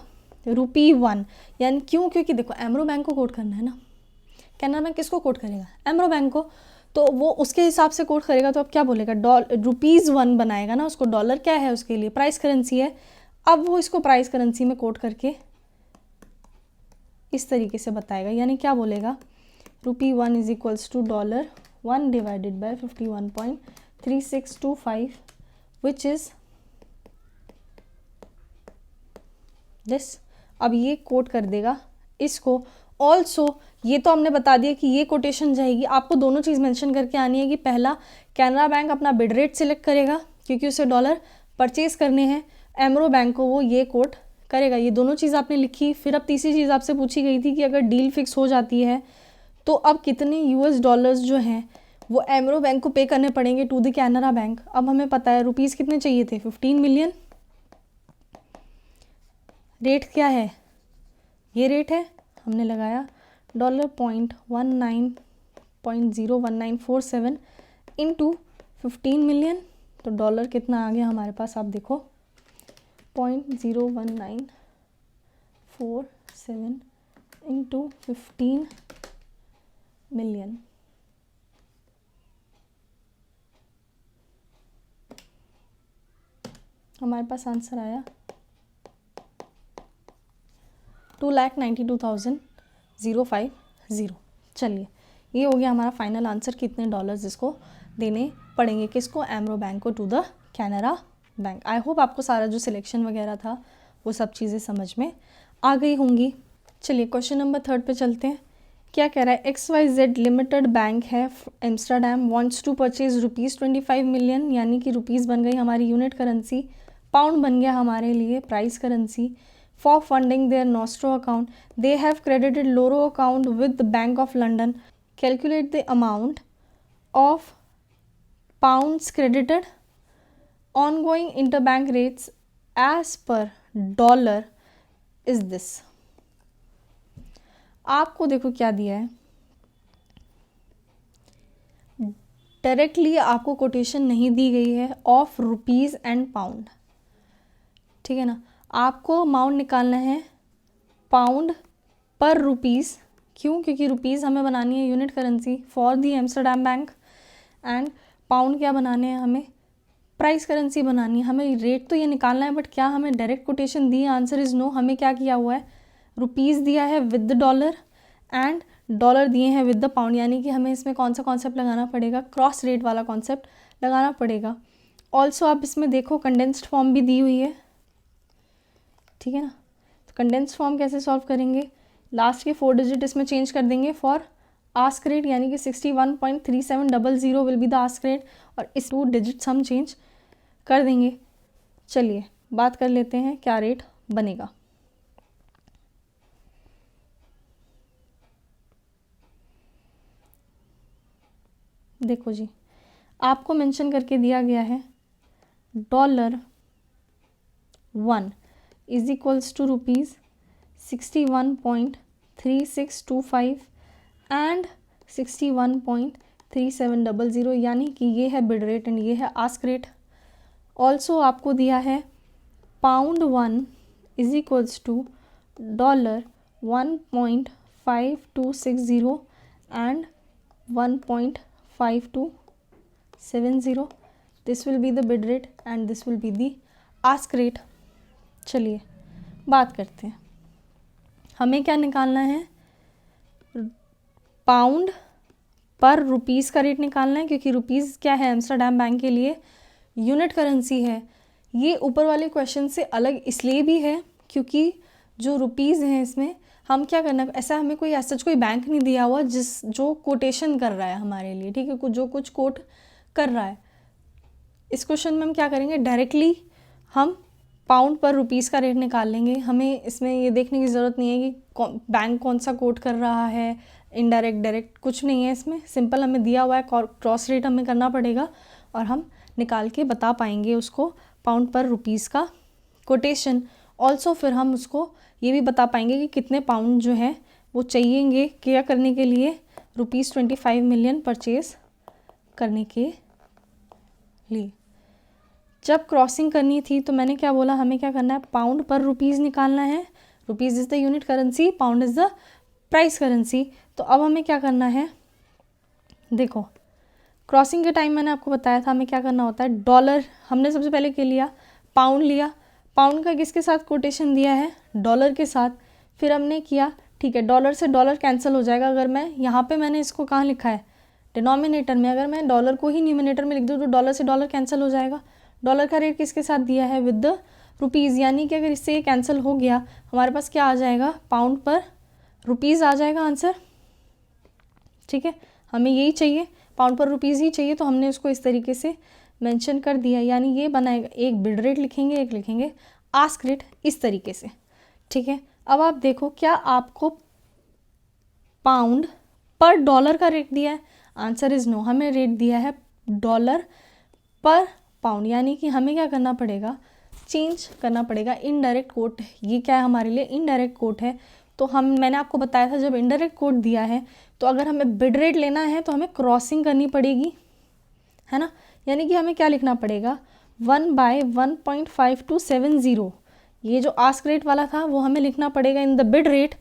₹1, यानी क्यों, क्योंकि देखो एमरो बैंक को कोट करना है ना, कैनरा बैंक किसको कोट करेगा, एमरो बैंक को, तो वो उसके हिसाब से कोट करेगा। तो अब क्या बोलेगा, ₹1 बनाएगा ना उसको, डॉलर क्या है उसके लिए, प्राइस करेंसी है। अब वो इसको प्राइस करेंसी में कोट करके इस तरीके से बताएगा, यानी क्या बोलेगा, ₹1 is equals to $1 divided by 51.3625 which is this. अब ये कोट कर देगा इसको। ऑल्सो ये तो हमने बता दिया कि ये कोटेशन जाएगी, आपको दोनों चीज़ मेंशन करके आनी है कि पहला कैनरा बैंक अपना बिड रेट सिलेक्ट करेगा क्योंकि उसे डॉलर परचेज करने हैं, एमरो बैंक को वो ये कोट करेगा। ये दोनों चीज़ आपने लिखी। फिर अब तीसरी चीज़ आपसे पूछी गई थी कि अगर डील फिक्स हो जाती है तो अब कितने US डॉलर्स जो हैं वो एमरो बैंक को पे करने पड़ेंगे टू द कैनरा बैंक। अब हमें पता है रुपीज़ कितने चाहिए थे, 15 मिलियन। रेट क्या है, ये रेट है, हमने लगाया $0.1947 इंटू 15 मिलियन। तो डॉलर कितना आ गया हमारे पास, आप देखो 0.1947 इंटू 15 मिलियन। हमारे पास आंसर आया 2,92,000 050। चलिए, ये हो गया हमारा फाइनल आंसर, कितने डॉलर्स इसको देने पड़ेंगे, किसको, एमरो बैंक को, to the Canara bank. I hope आपको सारा जो सिलेक्शन वगैरह था वो सब चीज़ें समझ में आ गई होंगी। चलिए क्वेश्चन नंबर 3 पे चलते हैं। क्या कह रहा है, XYZ लिमिटेड बैंक है Amsterdam, wants to purchase ₹25 million, यानी कि रुपीज़ बन गई हमारी यूनिट करेंसी, पाउंड बन गया हमारे लिए price currency, for funding their nostro account they have credited loro account with the bank of London, calculate the amount of pounds credited, ongoing interbank rates as per dollar is this। आपको देखो क्या दिया है, directly आपको quotation नहीं दी गई है of rupees and pound, ठीक है ना। आपको अमाउंट निकालना है पाउंड पर रुपीज़, क्यों, क्योंकि रुपीज़ हमें बनानी है unit currency for the Amsterdam bank, and pound क्या बनाने हैं, हमें प्राइस करेंसी बनानी है। हमें रेट तो ये निकालना है, बट क्या हमें डायरेक्ट कोटेशन दी है, आंसर इज़ नो। हमें क्या किया हुआ है, रुपीज़ दिया है with the dollar and dollar दिए हैं विद द पाउंड, यानी कि हमें इसमें कौन सा कॉन्सेप्ट लगाना पड़ेगा, क्रॉस रेट वाला कॉन्सेप्ट लगाना पड़ेगा। ऑल्सो आप इसमें देखो कंडेंस्ड फॉर्म भी दी हुई है, ठीक है ना। तो कंडेंस्ड फॉर्म कैसे सॉल्व करेंगे, लास्ट के 4 डिजिट इसमें चेंज कर देंगे फॉर आस्क रेट, यानी कि 61.3700 will be the ask rate, और इस 2 डिजिट्स हम चेंज कर देंगे। चलिए बात कर लेते हैं क्या रेट बनेगा। देखो जी, आपको मेंशन करके दिया गया है $1 इज इक्वल्स टू ₹61.3625 एंड 61.3700, यानी कि ये है बिड रेट एंड ये है आस्क रेट। ऑल्सो आपको दिया है £1 is equals to $1.5260 and 1.5270। This will be the bid rate and this will be the ask rate. चलिए बात करते हैं, हमें क्या निकालना है, पाउंड पर रुपीज़ का रेट निकालना है, क्योंकि रुपीज़ क्या है एम्स्टरडैम बैंक के लिए यूनिट करेंसी है। ये ऊपर वाले क्वेश्चन से अलग इसलिए भी है क्योंकि जो रुपीज़ हैं इसमें हम क्या करना है, ऐसा हमें कोई ऐसा कोई बैंक नहीं दिया हुआ जो कोटेशन कर रहा है हमारे लिए, ठीक है, जो कुछ कोट कर रहा है। इस क्वेश्चन में हम क्या करेंगे, डायरेक्टली हम पाउंड पर रुपीज़ का रेट निकाल लेंगे। हमें इसमें ये देखने की ज़रूरत नहीं है कि बैंक कौन सा कोट कर रहा है, इनडायरेक्ट डायरेक्ट कुछ नहीं है इसमें, सिंपल हमें दिया हुआ है क्रॉस रेट हमें करना पड़ेगा और हम निकाल के बता पाएंगे उसको पाउंड पर रुपीज़ का कोटेशन। ऑल्सो फिर हम उसको ये भी बता पाएंगे कि कितने पाउंड जो है वो चाहिएंगे क्या करने के लिए, ₹25 मिलियन परचेज़ करने के लिए। जब क्रॉसिंग करनी थी तो मैंने क्या बोला, हमें क्या करना है, पाउंड पर रुपीज़ निकालना है। Rupees is the unit currency, pound is the price currency. तो अब हमें क्या करना है, देखो क्रॉसिंग के टाइम मैंने आपको बताया था हमें क्या करना होता है, डॉलर हमने सबसे पहले क्या लिया, पाउंड लिया। पाउंड का किसके साथ कोटेशन दिया है, डॉलर के साथ। फिर हमने किया, ठीक है, डॉलर से डॉलर कैंसिल हो जाएगा। अगर मैं यहाँ पे मैंने इसको कहाँ लिखा है, डिनोमिनेटर में, अगर मैं डॉलर को ही न्यूमिनेटर में लिख दूँ तो डॉलर से डॉलर कैंसिल हो जाएगा। डॉलर का रेट किसके साथ दिया है, विद द रुपीज़, यानी कि अगर इससे ये कैंसिल हो गया हमारे पास क्या आ जाएगा, पाउंड पर रुपीज़ आ जाएगा आंसर। ठीक है, हमें यही चाहिए, पाउंड पर रुपीज़ ही चाहिए, तो हमने उसको इस तरीके से मेंशन कर दिया। यानी ये बनाएगा, एक बिड रेट लिखेंगे, एक लिखेंगे आस्क रेट, इस तरीके से। ठीक है, अब आप देखो क्या आपको पाउंड पर डॉलर का रेट दिया है, आंसर इज़ नो। हमें रेट दिया है डॉलर पर पाउंड, यानी कि हमें क्या करना पड़ेगा, चेंज करना पड़ेगा। इनडायरेक्ट कोट, ये क्या है हमारे लिए, इनडायरेक्ट कोट है। तो मैंने आपको बताया था जब इनडायरेक्ट कोट दिया है तो अगर हमें बिड रेट लेना है तो हमें क्रॉसिंग करनी पड़ेगी, है ना। यानी कि हमें क्या लिखना पड़ेगा, 1/1.5270, ये जो आस्क रेट वाला था वो हमें लिखना पड़ेगा in the bid rate,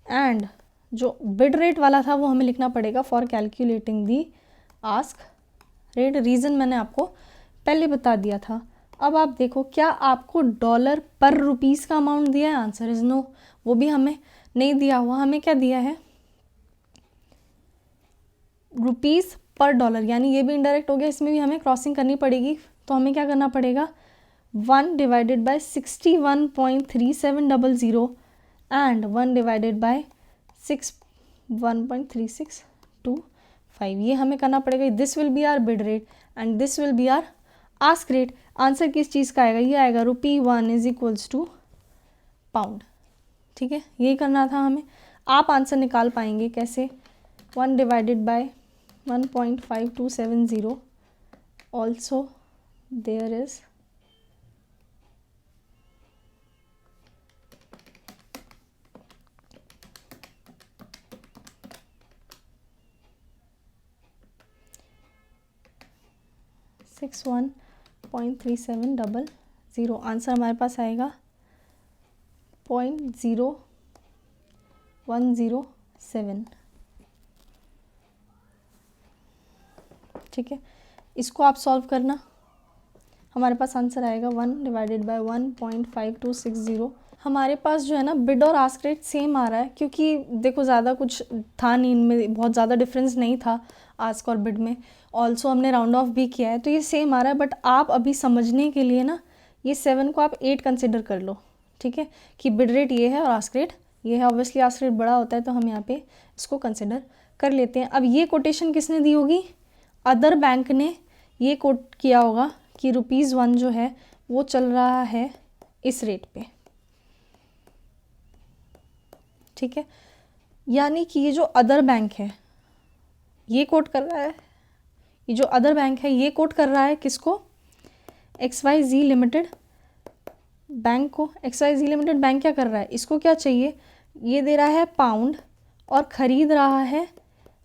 and जो बिड रेट वाला था वो हमें लिखना पड़ेगा for calculating the ask rate. Reason मैंने आपको पहले बता दिया था। अब आप देखो क्या आपको डॉलर पर रुपीज़ का अमाउंट दिया है, आंसर इज़ नो। वो भी हमें नहीं दिया हुआ, हमें क्या दिया है रुपीज़ पर डॉलर, यानी ये भी इनडायरेक्ट हो गया, इसमें भी हमें क्रॉसिंग करनी पड़ेगी। तो हमें क्या करना पड़ेगा 1 divided by 61.3700 and 1 divided by 1.3625, ये हमें करना पड़ेगा। This will be our bid rate and this will be our ask rate. Answer किस चीज़ का आएगा, ये आएगा ₹1 इज इक्वल्स टू पाउंड। ठीक है, यही करना था हमें। आप आंसर निकाल पाएंगे कैसे, 1 divided by 1.5270 also there is 61.3700। Answer हमारे पास आएगा 0.0107। ठीक है, इसको आप सॉल्व करना, हमारे पास आंसर आएगा 1 डिवाइडेड बाय 1.5260। हमारे पास जो है ना बिड और आस्क रेट सेम आ रहा है, क्योंकि देखो ज़्यादा कुछ था नहीं इनमें, बहुत ज़्यादा डिफरेंस नहीं था आस्क और बिड में। ऑल्सो हमने राउंड ऑफ भी किया है, तो ये सेम आ रहा है। बट आप अभी समझने के लिए ना ये 7 को आप 8 कंसिडर कर लो। ठीक है, कि बिड रेट ये है और आस्क रेट ये है। ऑब्वियसली आस्क रेट बड़ा होता है, तो हम यहाँ पे इसको कंसिडर कर लेते हैं। अब ये कोटेशन किसने दी होगी, अदर बैंक ने ये कोट किया होगा कि ₹1 जो है वो चल रहा है इस रेट पे। ठीक है, यानी कि ये जो अदर बैंक है ये कोट कर रहा है, ये जो अदर बैंक है ये कोट कर रहा है किसको, XYZ लिमिटेड बैंक को। XYZ लिमिटेड बैंक क्या कर रहा है, इसको क्या चाहिए, ये दे रहा है पाउंड और ख़रीद रहा है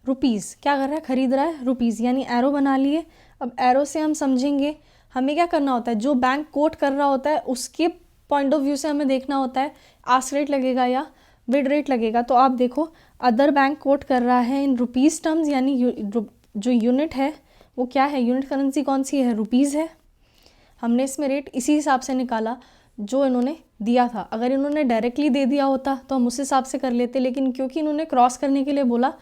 रुपीज़। क्या कर रहा है, ख़रीद रहा है रुपीज़, यानी एरो बना लिए। अब एरो से हम समझेंगे हमें क्या करना होता है, जो बैंक कोट कर रहा होता है उसके पॉइंट ऑफ व्यू से हमें देखना होता है आस्क रेट लगेगा या बिड रेट लगेगा। तो आप देखो अदर बैंक कोट कर रहा है इन रुपीज़ टर्म्स, यानी जो यूनिट है वो क्या है, यूनिट करेंसी कौन सी है, रुपीज़ है। हमने इसमें रेट इसी हिसाब से निकाला जो इन्होंने दिया था। अगर इन्होंने डायरेक्टली दे दिया होता तो हम उस हिसाब से कर लेते, लेकिन क्योंकि इन्होंने क्रॉस करने के लिए बोला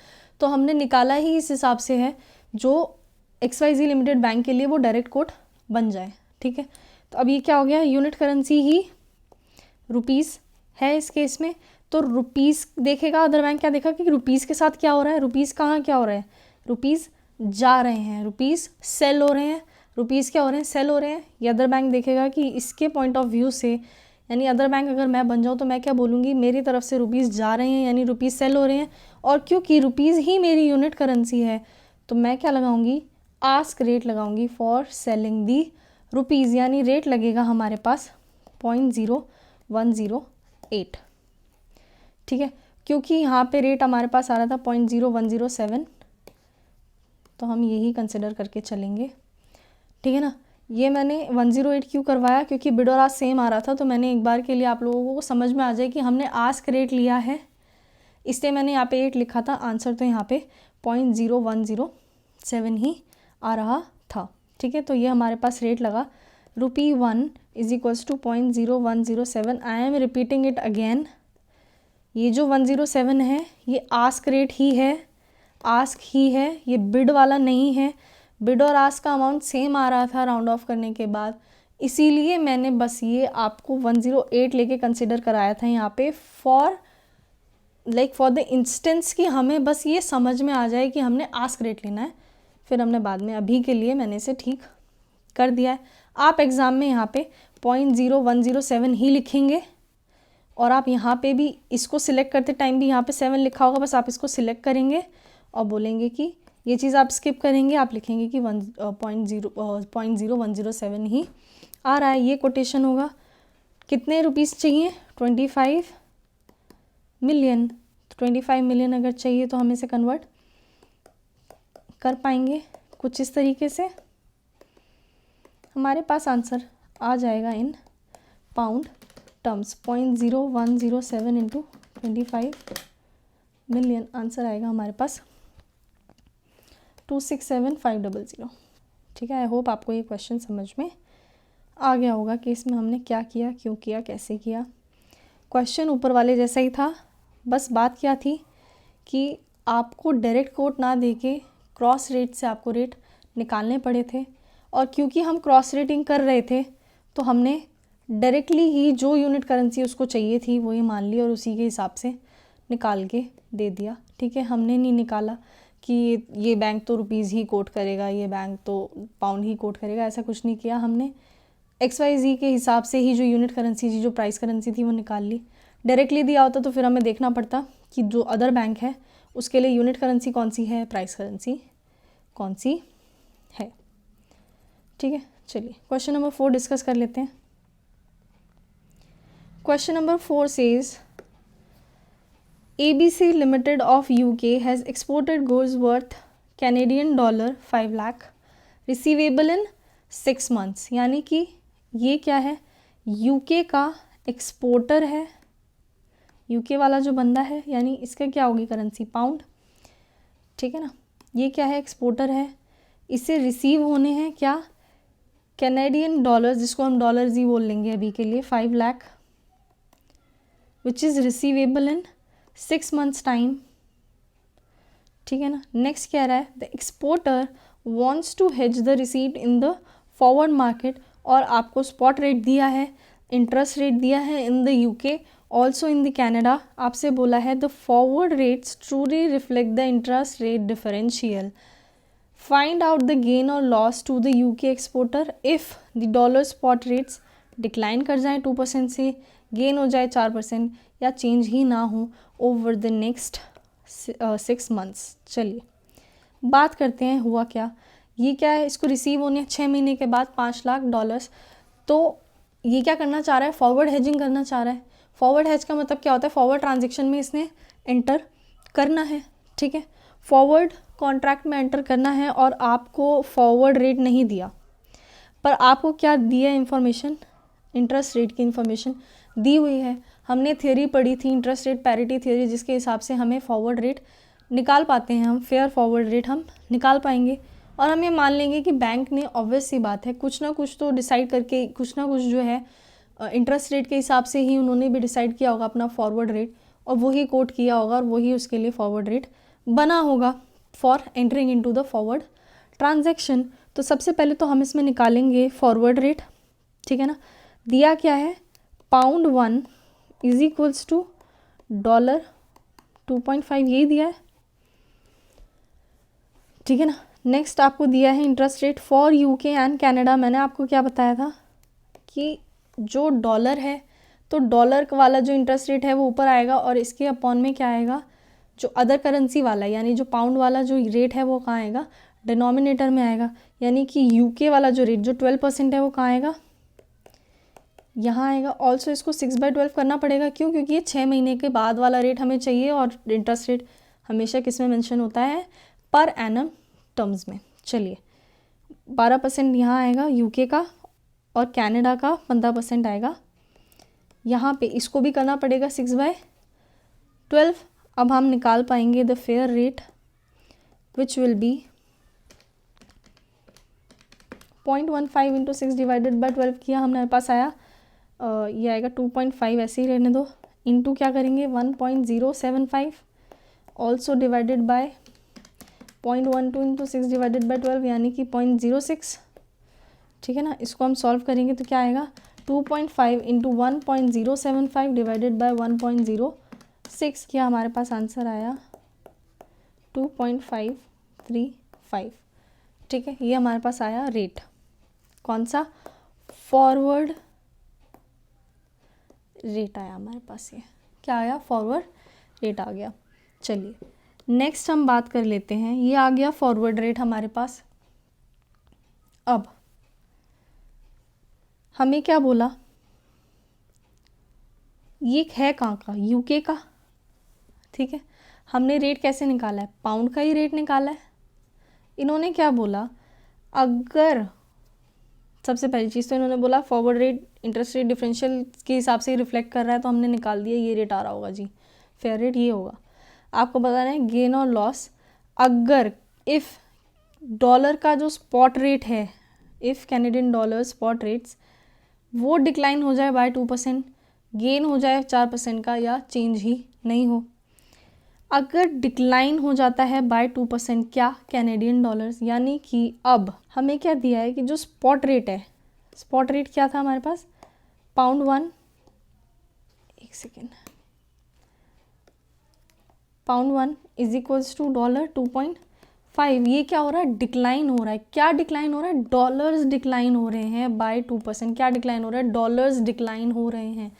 तो हमने निकाला ही इस हिसाब से है जो XYZ लिमिटेड बैंक के लिए वो डायरेक्ट कोट बन जाए। ठीक है, तो अब ये क्या हो गया, यूनिट करेंसी ही रुपीज़ है इस केस में। तो रुपीज़ देखेगा अदर बैंक, क्या देखा कि रुपीज़ के साथ क्या हो रहा है, रुपीज़ कहाँ क्या हो रहा है, रुपीज़ जा रहे हैं, रुपीज़ सेल हो रहे हैं, रुपीज़ क्या हो रहे हैं, सेल हो रहे हैं। ये अदर बैंक देखेगा कि इसके पॉइंट ऑफ व्यू से, यानी अदर बैंक अगर मैं बन जाऊँ तो मैं क्या बोलूँगी, मेरी तरफ से रुपीज़ जा रहे हैं यानी रुपीज़ सेल हो रहे हैं। और क्योंकि रुपीज़ ही मेरी यूनिट करेंसी है तो मैं क्या लगाऊंगी, आस्क रेट लगाऊंगी फॉर सेलिंग दी रुपीज़, यानी रेट लगेगा हमारे पास 0.0108। ठीक है, क्योंकि यहाँ पे रेट हमारे पास आ रहा था 0.0107, तो हम यही कंसिडर करके चलेंगे। ठीक है ना, ये मैंने 108 क्यों करवाया, क्योंकि बिड और आस्क सेम आ रहा था, तो मैंने एक बार के लिए आप लोगों को समझ में आ जाए कि हमने आस्क रेट लिया है, इसलिए मैंने यहाँ पे 8 लिखा था। आंसर तो यहाँ पे 0.0107 ही आ रहा था। ठीक है, तो ये हमारे पास रेट लगा ₹1 is equals to 0.0107। I am repeating it again, ये जो 107 है ये आस्क रेट ही है, आस्क ही है, ये बिड वाला नहीं है। बिड और आस्क का अमाउंट सेम आ रहा था राउंड ऑफ करने के बाद, इसीलिए मैंने बस ये आपको 108 लेके कंसिडर कराया था यहाँ पे, फॉर द इंस्टेंस कि हमें बस ये समझ में आ जाए कि हमने आस्क रेट लेना है। फिर हमने बाद में, अभी के लिए मैंने इसे ठीक कर दिया है। आप एग्ज़ाम में यहाँ पे 0.0107 ही लिखेंगे, और आप यहाँ पे भी इसको सिलेक्ट करते टाइम भी यहाँ पे 7 लिखा होगा, बस आप इसको सिलेक्ट करेंगे और बोलेंगे कि ये चीज़ आप स्किप करेंगे, आप लिखेंगे कि 0.0107 ही आ रहा है। ये कोटेशन होगा। कितने रुपीज़ चाहिए, 25 मिलियन। 25 मिलियन अगर चाहिए तो हम इसे कन्वर्ट कर पाएंगे कुछ इस तरीके से। हमारे पास आंसर आ जाएगा in pound terms, 0.0107 into 25 million. Answer आएगा हमारे पास 267,500। ठीक है, आई होप आपको ये क्वेश्चन समझ में आ गया होगा कि इसमें हमने क्या किया, क्यों किया, कैसे किया। क्वेश्चन ऊपर वाले जैसा ही था, बस बात क्या थी कि आपको डायरेक्ट कोट ना देके क्रॉस रेट से आपको रेट निकालने पड़े थे, और क्योंकि हम क्रॉस रेटिंग कर रहे थे तो हमने डायरेक्टली ही जो यूनिट करेंसी उसको चाहिए थी वही मान ली और उसी के हिसाब से निकाल के दे दिया। ठीक है, हमने नहीं निकाला कि ये बैंक तो रुपीज़ ही कोट करेगा, ये बैंक तो पाउंड ही कोट करेगा, ऐसा कुछ नहीं किया। हमने XYZ के हिसाब से ही जो यूनिट करेंसी थी, जो प्राइस करेंसी थी, वो निकाल ली। डायरेक्टली दिया होता तो फिर हमें देखना पड़ता कि जो अदर बैंक है उसके लिए यूनिट करेंसी कौन सी है, प्राइस करेंसी कौन सी है। ठीक है, चलिए क्वेश्चन नंबर 4 डिस्कस कर लेते हैं। Question number 4 says ABC Limited of UK has exported goods worth Canadian dollar 5 lakh receivable in 6 months। यानी कि ये क्या है, UK का एक्सपोर्टर है, UK वाला जो बंदा है, यानी इसका क्या होगी करेंसी, पाउंड। ठीक है ना, ये क्या है, एक्सपोर्टर है, इसे रिसीव होने हैं क्या, कैनेडियन डॉलर्स, जिसको हम डॉलर्स ही बोल लेंगे अभी के लिए, 5 lakh which is receivable in 6 months time. ठीक है ना, नेक्स्ट कह रहा है the exporter wants to hedge the receipt in the forward market, और आपको स्पॉट रेट दिया है, इंटरेस्ट रेट दिया है in the UK, also in the Canada. आपसे बोला है the forward rates truly reflect the interest rate differential, find out the gain और loss to the UK exporter if the dollar spot rates decline कर जाए 2% से, gain हो जाए 4% या चेंज ही ना हो ओवर द नेक्स्ट 6 months। चलिए बात करते हैं हुआ क्या। ये क्या है, इसको रिसीव होने 6 महीने के बाद 5 लाख डॉलर्स। तो ये क्या करना चाह रहा है, फॉरवर्ड हेजिंग करना चाह रहा है। फॉरवर्ड हेज का मतलब क्या होता है, फॉरवर्ड ट्रांजेक्शन में इसने एंटर करना है। ठीक है, फॉरवर्ड कॉन्ट्रैक्ट में एंटर करना है और आपको फॉरवर्ड रेट नहीं दिया, पर आपको क्या दिया इन्फॉर्मेशन, इंटरेस्ट रेट की इन्फॉर्मेशन दी हुई है। हमने थ्योरी पढ़ी थी, इंटरेस्ट रेट पैरिटी थ्योरी, जिसके हिसाब से हमें फॉरवर्ड रेट निकाल पाते हैं, हम फेयर फॉरवर्ड रेट हम निकाल पाएंगे। और हम ये मान लेंगे कि बैंक ने, ऑब्वियस सी बात है, कुछ ना कुछ तो डिसाइड करके, कुछ ना कुछ जो है इंटरेस्ट रेट के हिसाब से ही उन्होंने भी डिसाइड किया होगा अपना फॉरवर्ड रेट, और वही कोट किया होगा और वही उसके लिए फॉरवर्ड रेट बना होगा for entering into the forward transaction. तो सबसे पहले तो हम इसमें निकालेंगे फॉरवर्ड रेट। ठीक है ना, दिया क्या है, pound 1 is equals to dollar 2.5, यही दिया है। ठीक है ना, नेक्स्ट आपको दिया है interest rate for UK and Canada. मैंने आपको क्या बताया था कि जो डॉलर है तो डॉलर वाला जो इंटरेस्ट रेट है वो ऊपर आएगा, और इसके अपॉन में क्या आएगा, जो अदर करेंसी वाला यानी जो पाउंड वाला जो रेट है वो कहाँ आएगा, डिनोमिनेटर में आएगा। यानी कि UK वाला जो रेट जो 12% है वो कहाँ आएगा, यहाँ आएगा। ऑल्सो इसको 6/12 करना पड़ेगा, क्यों, क्योंकि ये 6 महीने के बाद वाला रेट हमें चाहिए, और इंटरेस्ट रेट हमेशा किस में मेंशन होता है, पर एनम टर्म्स में। चलिए 12% यहाँ आएगा UK का, और कनाडा का 15% आएगा यहाँ पे। इसको भी करना पड़ेगा 6/12। अब हम निकाल पाएंगे the fair rate which will be 0.15 into 6 divided by 12 किया, हमारे पास आया ये आएगा 2.5, ऐसे ही रहने दो, इंटू क्या करेंगे 1.075, also divided by 0.12 into 6 divided by 12 यानी कि 0.06। ठीक है ना, इसको हम सॉल्व करेंगे तो क्या आएगा, 2.5 इंटू 1.075 डिवाइडेड बाई 1.06 किया, हमारे पास आंसर आया 2.535। ठीक है, ये हमारे पास आया रेट, कौन सा, फॉरवर्ड रेट आया हमारे पास। ये क्या आया, फॉरवर्ड रेट आ गया। चलिए नेक्स्ट हम बात कर लेते हैं, ये आ गया फॉरवर्ड रेट हमारे पास। अब हमें क्या बोला, ये है कहाँ का, UK का। ठीक है, हमने रेट कैसे निकाला है, पाउंड का ही रेट निकाला है। इन्होंने क्या बोला, अगर सबसे पहली चीज़ तो इन्होंने बोला forward rate interest rate differential के हिसाब से रिफ्लेक्ट कर रहा है, तो हमने निकाल दिया ये रेट आ रहा होगा जी, फेयर रेट ये होगा। आपको बताना है गेन और लॉस, अगर इफ़ डॉलर का जो स्पॉट रेट है, if Canadian dollar spot rates वो डिक्लाइन हो जाए बाय 2%, गेन हो जाए 4% का, या चेंज ही नहीं हो, अगर डिक्लाइन हो जाता है बाय 2%, क्या, कैनेडियन डॉलर्स, यानी कि अब हमें क्या दिया है कि जो स्पॉट रेट है, स्पॉट रेट क्या था हमारे पास, पाउंड 1, एक second, pound 1 is equals to dollar 2.5, ये क्या हो रहा है, डिक्लाइन हो रहा है। क्या डिक्लाइन हो रहा है, डॉलर्स डिक्लाइन हो रहे हैं बाय 2%। क्या डिक्लाइन हो रहा है, डॉलर्स डिक्लाइन हो रहे हैं,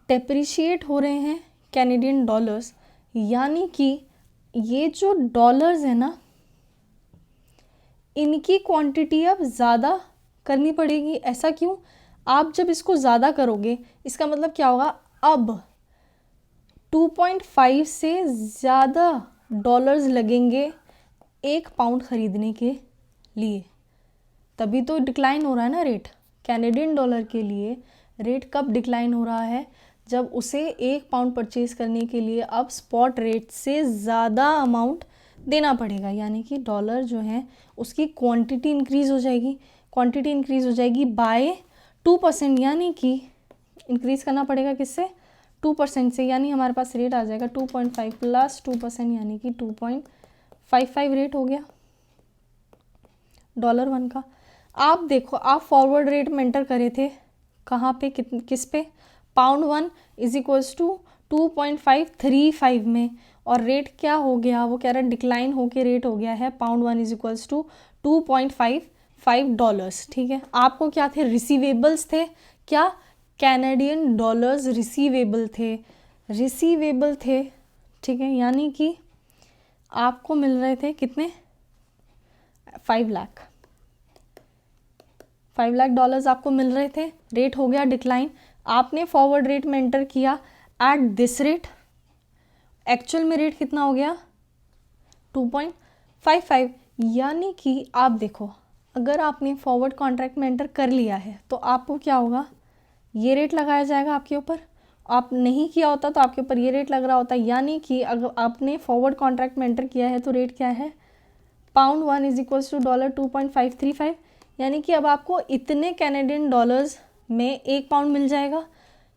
डेप्रिशिएट हो रहे हैं कैनेडियन डॉलर्स, यानी कि ये जो डॉलर्स है ना, इनकी क्वांटिटी अब ज़्यादा करनी पड़ेगी। ऐसा क्यों, आप जब इसको ज़्यादा करोगे इसका मतलब क्या होगा, अब 2.5 से ज़्यादा डॉलर्स लगेंगे 1 पाउंड ख़रीदने के लिए, तभी तो डिक्लाइन हो रहा है ना रेट। कैनेडियन डॉलर के लिए रेट कब डिक्लाइन हो रहा है, जब उसे 1 पाउंड परचेज़ करने के लिए अब स्पॉट रेट से ज़्यादा अमाउंट देना पड़ेगा, यानी कि डॉलर जो है उसकी क्वांटिटी इंक्रीज़ हो जाएगी। क्वांटिटी इंक्रीज़ हो जाएगी बाय 2%, यानी कि इंक्रीज़ करना पड़ेगा किससे, 2% से, यानी हमारे पास रेट आ जाएगा 2.5 प्लस 2%, यानी कि 2.55 रेट हो गया $1 का। आप देखो, आप फॉरवर्ड रेट में एंटर करे थे कहाँ पे, किस पे, पाउंड 1 इज इक्वल्स टू 2.535 में, और रेट क्या हो गया, वो कह रहा है डिक्लाइन होके रेट हो गया है पाउंड 1 इज इक्वल्स टू $2.55। ठीक है, आपको क्या थे, रिसीवेबल्स थे, क्या, कैनेडियन डॉलर्स रिसीवेबल थे, रिसीवेबल थे। ठीक है, यानी कि आपको मिल रहे थे कितने, 5 लाख डॉलर्स आपको मिल रहे थे। रेट हो गया डिक्लाइन, आपने फॉरवर्ड रेट में एंटर किया एट दिस रेट, एक्चुअल में रेट कितना हो गया 2.55, यानी कि आप देखो, अगर आपने फॉरवर्ड कॉन्ट्रैक्ट में एंटर कर लिया है तो आपको क्या होगा, ये रेट लगाया जाएगा आपके ऊपर। आप नहीं किया होता तो आपके ऊपर ये रेट लग रहा होता, यानी कि अगर आपने फॉरवर्ड कॉन्ट्रैक्ट में एंटर किया है तो रेट क्या है, पाउंड 1 इज इक्वल्स टू $2.535, यानी कि अब आपको इतने कैनेडियन डॉलर्स में 1 पाउंड मिल जाएगा।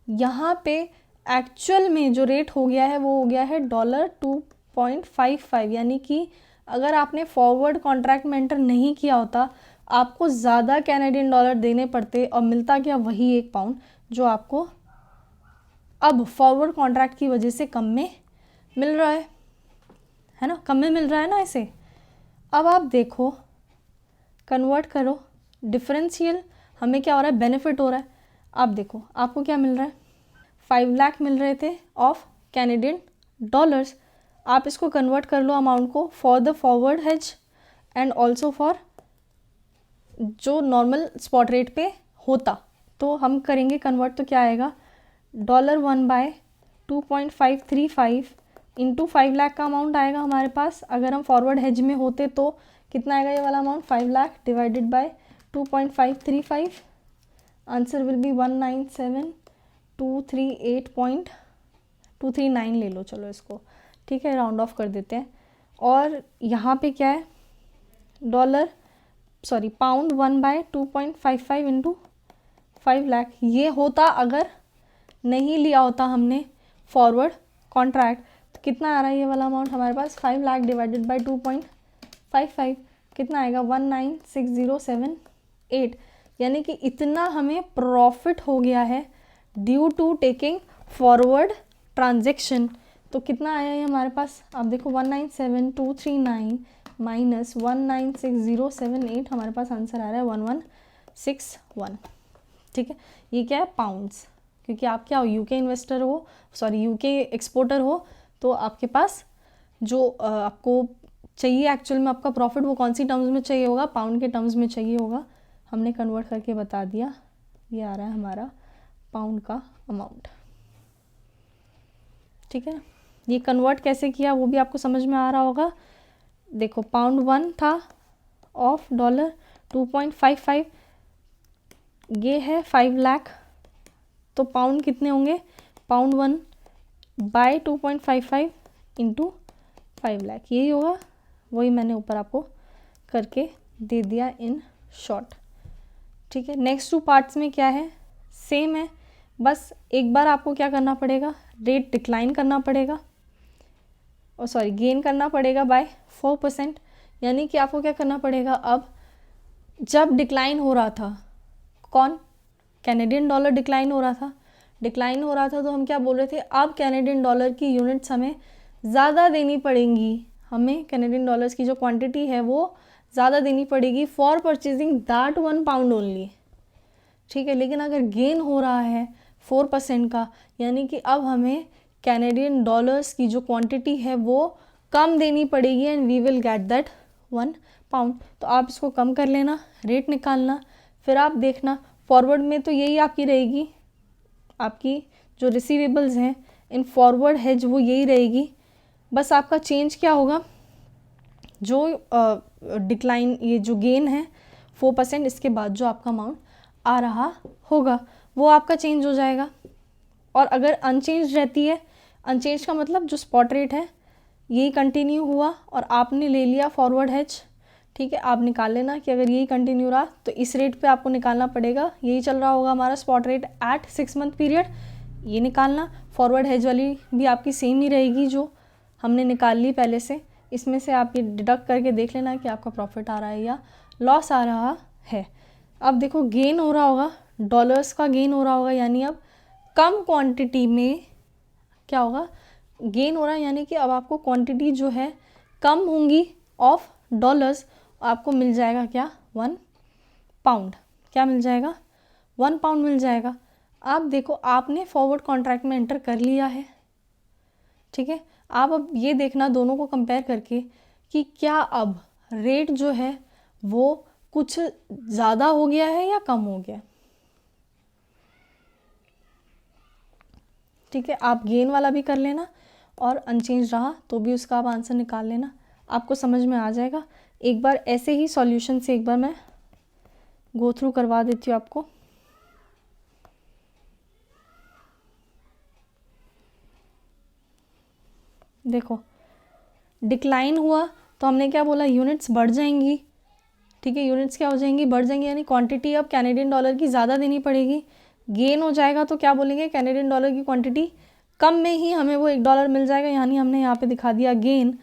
यहाँ पे एक्चुअल में जो रेट हो गया है वो हो गया है $2.55, यानी कि अगर आपने फॉरवर्ड कॉन्ट्रैक्ट में एंटर नहीं किया होता आपको ज़्यादा कैनेडियन डॉलर देने पड़ते और मिलता क्या, वही 1 पाउंड जो आपको अब फॉरवर्ड कॉन्ट्रैक्ट की वजह से कम में मिल रहा है ना, कम में मिल रहा है ना ऐसे। अब आप देखो, कन्वर्ट करो, डिफरेंशियल हमें क्या हो रहा है, बेनिफिट हो रहा है। आप देखो आपको क्या मिल रहा है, 5 लाख मिल रहे थे ऑफ कैनेडियन डॉलर्स। आप इसको कन्वर्ट कर लो अमाउंट को for the forward hedge and also for जो नॉर्मल स्पॉट रेट पे होता, तो हम करेंगे कन्वर्ट, तो क्या आएगा, $1 बाय 2.535 इंटू 5 लाख का अमाउंट आएगा हमारे पास। अगर हम फॉरवर्ड हेज में होते तो कितना आएगा ये वाला amount, 5 lakh divided by 2.535, answer will be 197,238.239 ले लो, चलो इसको, ठीक है, राउंड ऑफ कर देते हैं। और यहाँ पे क्या है, पाउंड 1 बाय 2.55 इंटू 5 लाख, ये होता अगर नहीं लिया होता हमने फॉरवर्ड कॉन्ट्रैक्ट, तो कितना आ रहा है ये वाला अमाउंट हमारे पास, 5 लाख डिवाइडेड बाय 2.55, कितना आएगा 196,078, यानी कि इतना हमें प्रॉफिट हो गया है due to taking forward transaction. तो कितना आया है हमारे पास, आप देखो 197,239 माइनस 196,078, हमारे पास आंसर आ रहा है 1161। ठीक है, ये क्या है, पाउंड्स, क्योंकि आप क्या हो, यूके इन्वेस्टर हो, यूके एक्सपोर्टर हो, तो आपके पास जो आपको चाहिए एक्चुअल में आपका प्रॉफिट वो कौन सी टर्म्स में चाहिए होगा, पाउंड के टर्म्स में चाहिए होगा। हमने कन्वर्ट करके बता दिया, ये आ रहा है हमारा पाउंड का अमाउंट। ठीक है, ये कन्वर्ट कैसे किया वो भी आपको समझ में आ रहा होगा। देखो पाउंड 1 था ऑफ $2.55, ये है 5 लाख, तो पाउंड कितने होंगे, पाउंड 1 बाय 2.55 इंटू 5 लाख, यही होगा, वही मैंने ऊपर आपको करके दे दिया इन शॉर्ट। ठीक है, नेक्स्ट 2 पार्ट्स में क्या है, सेम है, बस एक बार आपको क्या करना पड़ेगा, रेट डिक्लाइन करना पड़ेगा, और सॉरी गेन करना पड़ेगा बाय 4%। यानी कि आपको क्या करना पड़ेगा, अब जब डिक्लाइन हो रहा था, कौन, कैनेडियन डॉलर डिक्लाइन हो रहा था, तो हम क्या बोल रहे थे, अब कैनेडियन डॉलर की यूनिट्स हमें ज़्यादा देनी पड़ेंगी, हमें कैनेडियन डॉलर्स की जो क्वांटिटी है वो ज़्यादा देनी पड़ेगी for purchasing that 1 pound only, ठीक है। लेकिन अगर गेन हो रहा है 4% का, यानी कि अब हमें कैनेडियन डॉलर्स की जो क्वांटिटी है वो कम देनी पड़ेगी and we will get that 1 pound. तो आप इसको कम कर लेना, रेट निकालना, फिर आप देखना फॉरवर्ड में तो यही आपकी रहेगी, आपकी जो रिसीवेबल्स हैं इन फॉरवर्ड हेज वो यही रहेगी। बस आपका चेंज क्या होगा, जो डिक्लाइन, ये जो गेन है 4%, इसके बाद जो आपका अमाउंट आ रहा होगा वो आपका चेंज हो जाएगा। और अगर अनचेंज रहती है, अनचेंज का मतलब जो स्पॉट रेट है यही कंटिन्यू हुआ और आपने ले लिया फॉरवर्ड हेज, ठीक है, आप निकाल लेना कि अगर यही कंटिन्यू रहा तो इस रेट पे आपको निकालना पड़ेगा, यही चल रहा होगा हमारा spot rate at 6 month period, ये निकालना। फॉरवर्ड हेज वाली भी आपकी सेम ही रहेगी जो हमने निकाल ली पहले से, इसमें से आप ये डिडक्ट करके देख लेना कि आपका प्रॉफिट आ रहा है या लॉस आ रहा है। अब देखो गेन हो रहा होगा, डॉलर्स का गेन हो रहा होगा, यानी अब कम क्वांटिटी में क्या होगा, गेन हो रहा है, यानी कि अब आपको क्वांटिटी जो है कम होंगी ऑफ डॉलर्स, आपको मिल जाएगा क्या, 1 पाउंड। क्या मिल जाएगा, 1 पाउंड मिल जाएगा। आप देखो आपने फॉरवर्ड कॉन्ट्रैक्ट में एंटर कर लिया है, ठीक है। आप अब ये देखना दोनों को कंपेयर करके कि क्या अब रेट जो है वो कुछ ज़्यादा हो गया है या कम हो गया, ठीक है। आप गेन वाला भी कर लेना और अनचेंज रहा तो भी उसका आप आंसर निकाल लेना, आपको समझ में आ जाएगा। एक बार ऐसे ही सॉल्यूशन से एक बार मैं गो थ्रू करवा देती हूँ आपको। देखो डिक्लाइन हुआ तो हमने क्या बोला, यूनिट्स बढ़ जाएंगी, ठीक है, यूनिट्स क्या हो जाएंगी, बढ़ जाएंगी, यानी क्वांटिटी अब कैनेडियन डॉलर की ज़्यादा देनी पड़ेगी। गेन हो जाएगा तो क्या बोलेंगे, कैनेडियन डॉलर की क्वांटिटी कम में ही हमें वो $1 मिल जाएगा, यानी हमने यहाँ पे दिखा दिया गेन।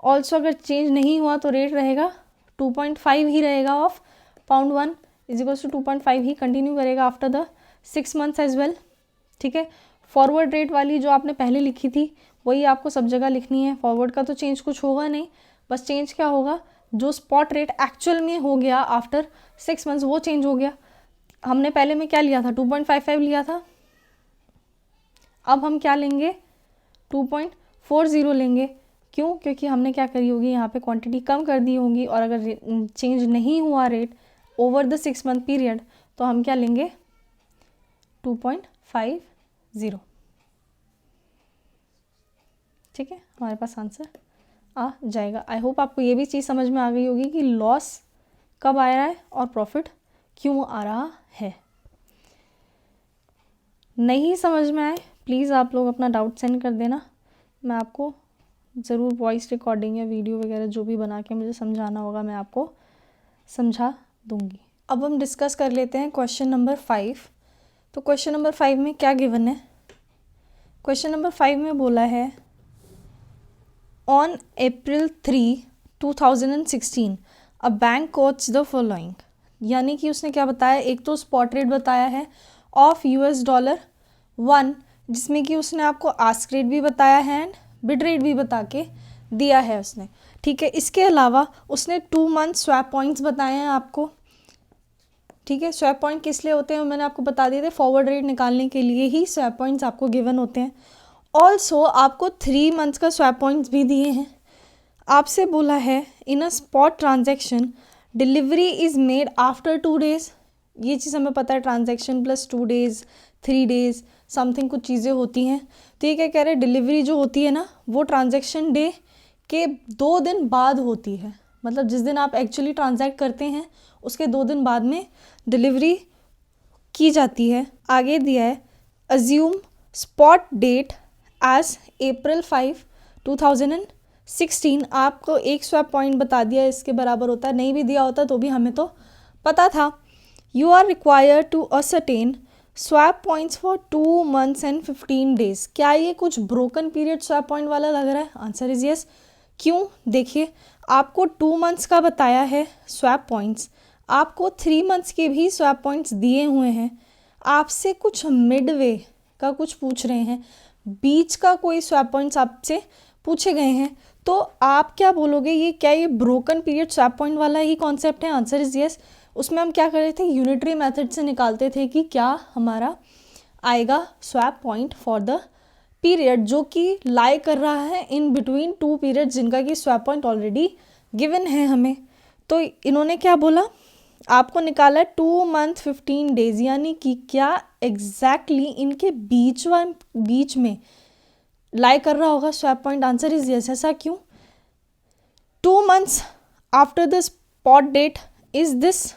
ऑल्सो अगर चेंज नहीं हुआ तो रेट रहेगा 2.5 ही रहेगा ऑफ पाउंड 1 इज टू 2.5 ही कंटिन्यू करेगा after the 6 months as well, ठीक है। फॉरवर्ड रेट वाली जो आपने पहले लिखी थी वही आपको सब जगह लिखनी है, फॉरवर्ड का तो चेंज कुछ होगा नहीं, बस चेंज क्या होगा, जो स्पॉट रेट एक्चुअल में हो गया आफ्टर 6 मंथ्स वो चेंज हो गया। हमने पहले में क्या लिया था, 2.55 लिया था, अब हम क्या लेंगे, 2.40 लेंगे। क्यों, क्योंकि हमने क्या करी होगी, यहाँ पे क्वांटिटी कम कर दी होगी, और अगर चेंज नहीं हुआ rate over the 6 month period तो हम क्या लेंगे, 2.50, ठीक है, हमारे पास आंसर आ जाएगा। आई होप आपको ये भी चीज़ समझ में आ गई होगी कि लॉस कब आ रहा है और प्रॉफिट क्यों आ रहा है। नहीं समझ में आए प्लीज़ आप लोग अपना डाउट सेंड कर देना, मैं आपको ज़रूर वॉइस रिकॉर्डिंग या वीडियो वगैरह जो भी बना के मुझे समझाना होगा मैं आपको समझा दूंगी। अब हम डिस्कस कर लेते हैं क्वेश्चन नंबर 5। तो क्वेश्चन नंबर 5 में क्या गिवन है, क्वेश्चन नंबर 5 में बोला है on April 3, 2016 a bank quotes the following, यानी कि उसने क्या बताया, एक तो स्पॉट रेट बताया है ऑफ $1 जिसमें कि उसने आपको आस्क रेट भी बताया है एंड बिड रेट भी बता के दिया है उसने, ठीक है। इसके अलावा उसने 2 मंथ स्वैप पॉइंट्स बताए हैं आपको, ठीक है। स्वैप पॉइंट किस लिए होते हैं मैंने आपको बता दिए थे, फॉरवर्ड रेट निकालने के लिए ही स्वैप पॉइंट्स आपको गिवन होते हैं। ऑल्सो आपको 3 मंथ्स का स्वैप पॉइंट्स भी दिए हैं। आपसे बोला है in a spot transaction delivery is made after 2 days, ये चीज़ हमें पता है, transaction plus 2 days 3 days something कुछ चीज़ें होती हैं। तो ये क्या कह रहे हैं, डिलीवरी जो होती है ना वो ट्रांजैक्शन डे के 2 दिन बाद होती है, मतलब जिस दिन आप एक्चुअली ट्रांजैक्ट करते हैं उसके 2 दिन बाद में डिलीवरी की जाती है। आगे दिया है assume spot date as April 5, 2016, आपको एक स्वैप पॉइंट बता दिया इसके बराबर होता है, नहीं भी दिया होता तो भी हमें तो पता था। You are required to ascertain swap points for 2 months and 15 days। क्या ये कुछ ब्रोकन पीरियड स्वैप पॉइंट वाला लग रहा है? Answer is yes. क्यों? देखिए, आपको 2 months का बताया है स्वैप पॉइंट्स, आपको 3 months के भी स्वैप पॉइंट्स दिए हुए हैं, आपसे कुछ मिडवे का कुछ पूछ रहे हैं, बीच का कोई स्वैप पॉइंट्स आपसे पूछे गए हैं, तो आप क्या बोलोगे? ये क्या ये ब्रोकन पीरियड स्वैप पॉइंट वाला ही कॉन्सेप्ट है? Answer is yes. उसमें हम क्या कर रहे थे? यूनिटरी मेथड से निकालते थे कि क्या हमारा आएगा swap point for the period जो कि लाई कर रहा है इन बिटवीन 2 पीरियड, जिनका कि स्वैप पॉइंट ऑलरेडी गिवन है हमें। तो इन्होंने क्या बोला? आपको निकाला है 2 months 15 days, यानी कि क्या एग्जैक्टली इनके बीच में लाई कर रहा होगा swap point? Answer is yes. ऐसा क्यों? 2 months after the spot date is this,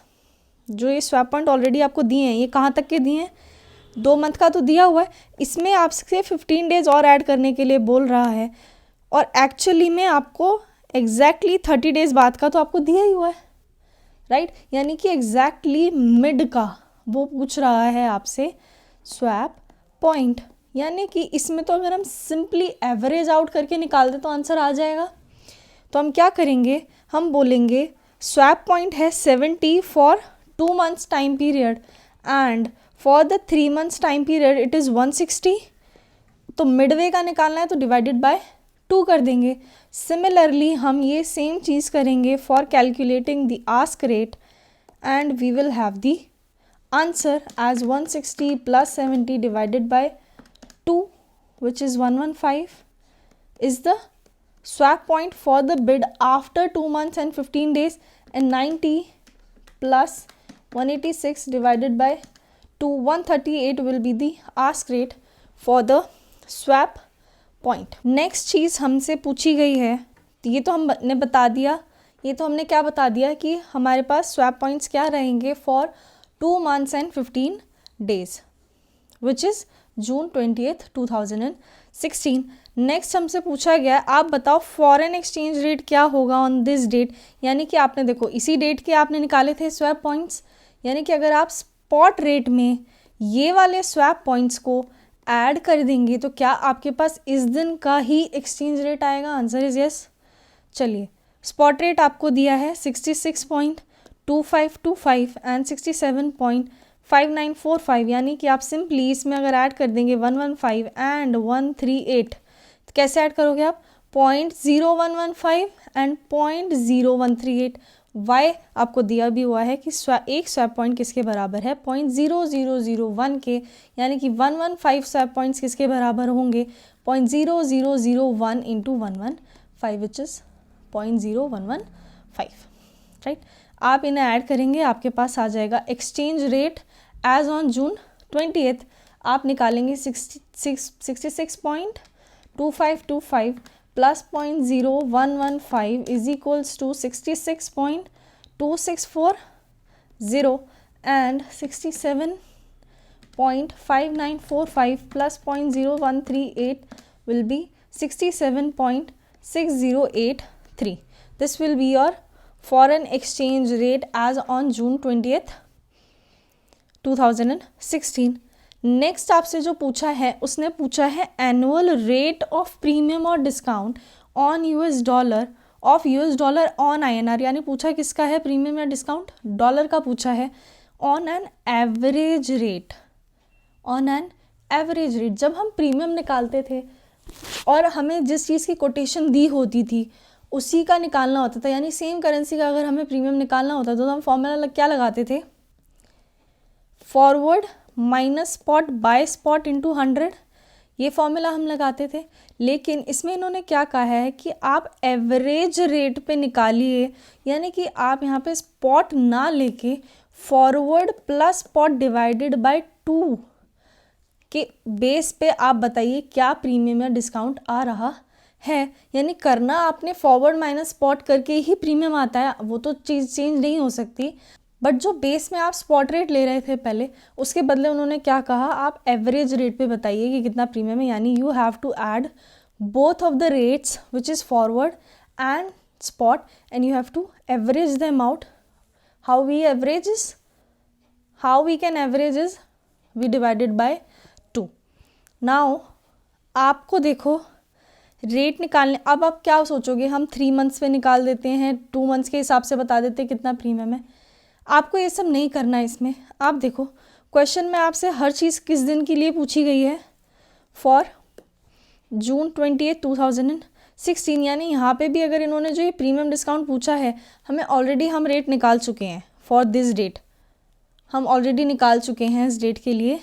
जो ये स्वैप पॉइंट ऑलरेडी आपको दिए हैं, ये कहाँ तक के दिए हैं? 2 month का तो दिया हुआ है, इसमें आपसे 15 days और ऐड करने के लिए बोल रहा है, और एक्चुअली में आपको एग्जैक्टली 30 days बाद का तो आपको दिया ही हुआ है, राइट? यानी कि एग्जैक्टली मिड का वो पूछ रहा है आपसे स्वैप पॉइंट, यानी कि इसमें तो अगर हम सिंपली एवरेज आउट करके निकाल दे तो आंसर आ जाएगा। तो हम क्या करेंगे? हम बोलेंगे स्वैप पॉइंट है 70 for 2 months time period and for the 3 months time period it is 160। तो मिडवे का निकालना है तो डिवाइडेड बाय 2 कर देंगे। सिमिलरली हम ये सेम चीज़ करेंगे for calculating the ask rate and we will have the answer as 160 + 70 divided by 2 which is 115 is the swap point for the bid after 2 months and 15 days, and 90 plus 186 divided by 2 138 will be the ask rate for the swap point। Next चीज़ हमसे पूछी गई है, ये तो हमने बता दिया, ये तो हमने क्या बता दिया कि हमारे पास स्वैप पॉइंट्स क्या रहेंगे for 2 months and 15 days which is June 20th 2016। Next हमसे पूछा गया आप बताओ फॉरेन एक्सचेंज रेट क्या होगा ऑन दिस डेट, यानी कि आपने देखो इसी डेट के आपने निकाले थे स्वैप पॉइंट्स, यानी कि अगर आप स्पॉट रेट में ये वाले स्वैप पॉइंट्स को ऐड कर देंगे तो क्या आपके पास इस दिन का ही एक्सचेंज रेट आएगा? Answer is yes. चलिए, स्पॉट रेट आपको दिया है 66.2525 एंड 67.5945, यानी कि आप सिंपली इसमें अगर ऐड कर देंगे 115 एंड 138, तो कैसे ऐड करोगे आप? 0.0115 एंड 0.0138। वाई आपको दिया भी हुआ है कि एक स्वैप पॉइंट किसके बराबर है? 0.0001 के, यानी कि 115 स्वैप पॉइंट्स किसके बराबर होंगे? 0.0001 इंटू 115 विच इज़ 0.0115, राइट? आप इन्हें ऐड करेंगे, आपके पास आ जाएगा exchange rate as on June 20th। आप निकालेंगे 66.2525 plus 0.0115 is equals to 66.2640 and 67.5945 plus 0.0138 will be 67.6083। This will be your foreign exchange rate as on June 20th 2016। Next आपसे जो पूछा है उसने पूछा है एनुअल रेट ऑफ प्रीमियम और discount on US dollar of US dollar on INR, यानी पूछा किसका है प्रीमियम या डिस्काउंट? डॉलर का पूछा है। On an average rate, on an average rate, जब हम प्रीमियम निकालते थे और हमें जिस चीज़ की कोटेशन दी होती थी उसी का निकालना होता था, यानी सेम करेंसी का अगर हमें प्रीमियम निकालना होता था तो हम फॉर्मूला क्या लगाते थे? Forward minus spot by spot into 100, ये फॉर्मूला हम लगाते थे। लेकिन इसमें इन्होंने क्या कहा है कि आप एवरेज रेट पे निकालिए, यानी कि आप यहाँ पे स्पॉट ना लेके forward plus spot divided by 2 के बेस पे आप बताइए क्या प्रीमियम या डिस्काउंट आ रहा है। यानी करना आपने फॉरवर्ड माइनस स्पॉट करके ही प्रीमियम आता है, वो तो चीज़ चेंज नहीं हो सकती, बट जो बेस में आप स्पॉट रेट ले रहे थे पहले, उसके बदले उन्होंने क्या कहा? आप एवरेज रेट पे बताइए कि कितना प्रीमियम है, यानी you have to add both of the rates which is forward and spot and you have to average them out. How we can average is we divided by 2। Now आपको देखो rate निकालने, अब आप क्या सोचोगे, हम 3 मंथ्स पे निकाल देते हैं, 2 मंथ्स के हिसाब से बता देते हैं कितना प्रीमियम है। आपको ये सब नहीं करना है इसमें। आप देखो क्वेश्चन में आपसे हर चीज़ किस दिन के लिए पूछी गई है, फॉर जून 28, 2016, यानी यहाँ पे भी अगर इन्होंने जो ये प्रीमियम डिस्काउंट पूछा है, हमें ऑलरेडी हम रेट निकाल चुके हैं फॉर दिस डेट, हम ऑलरेडी निकाल चुके हैं इस डेट के लिए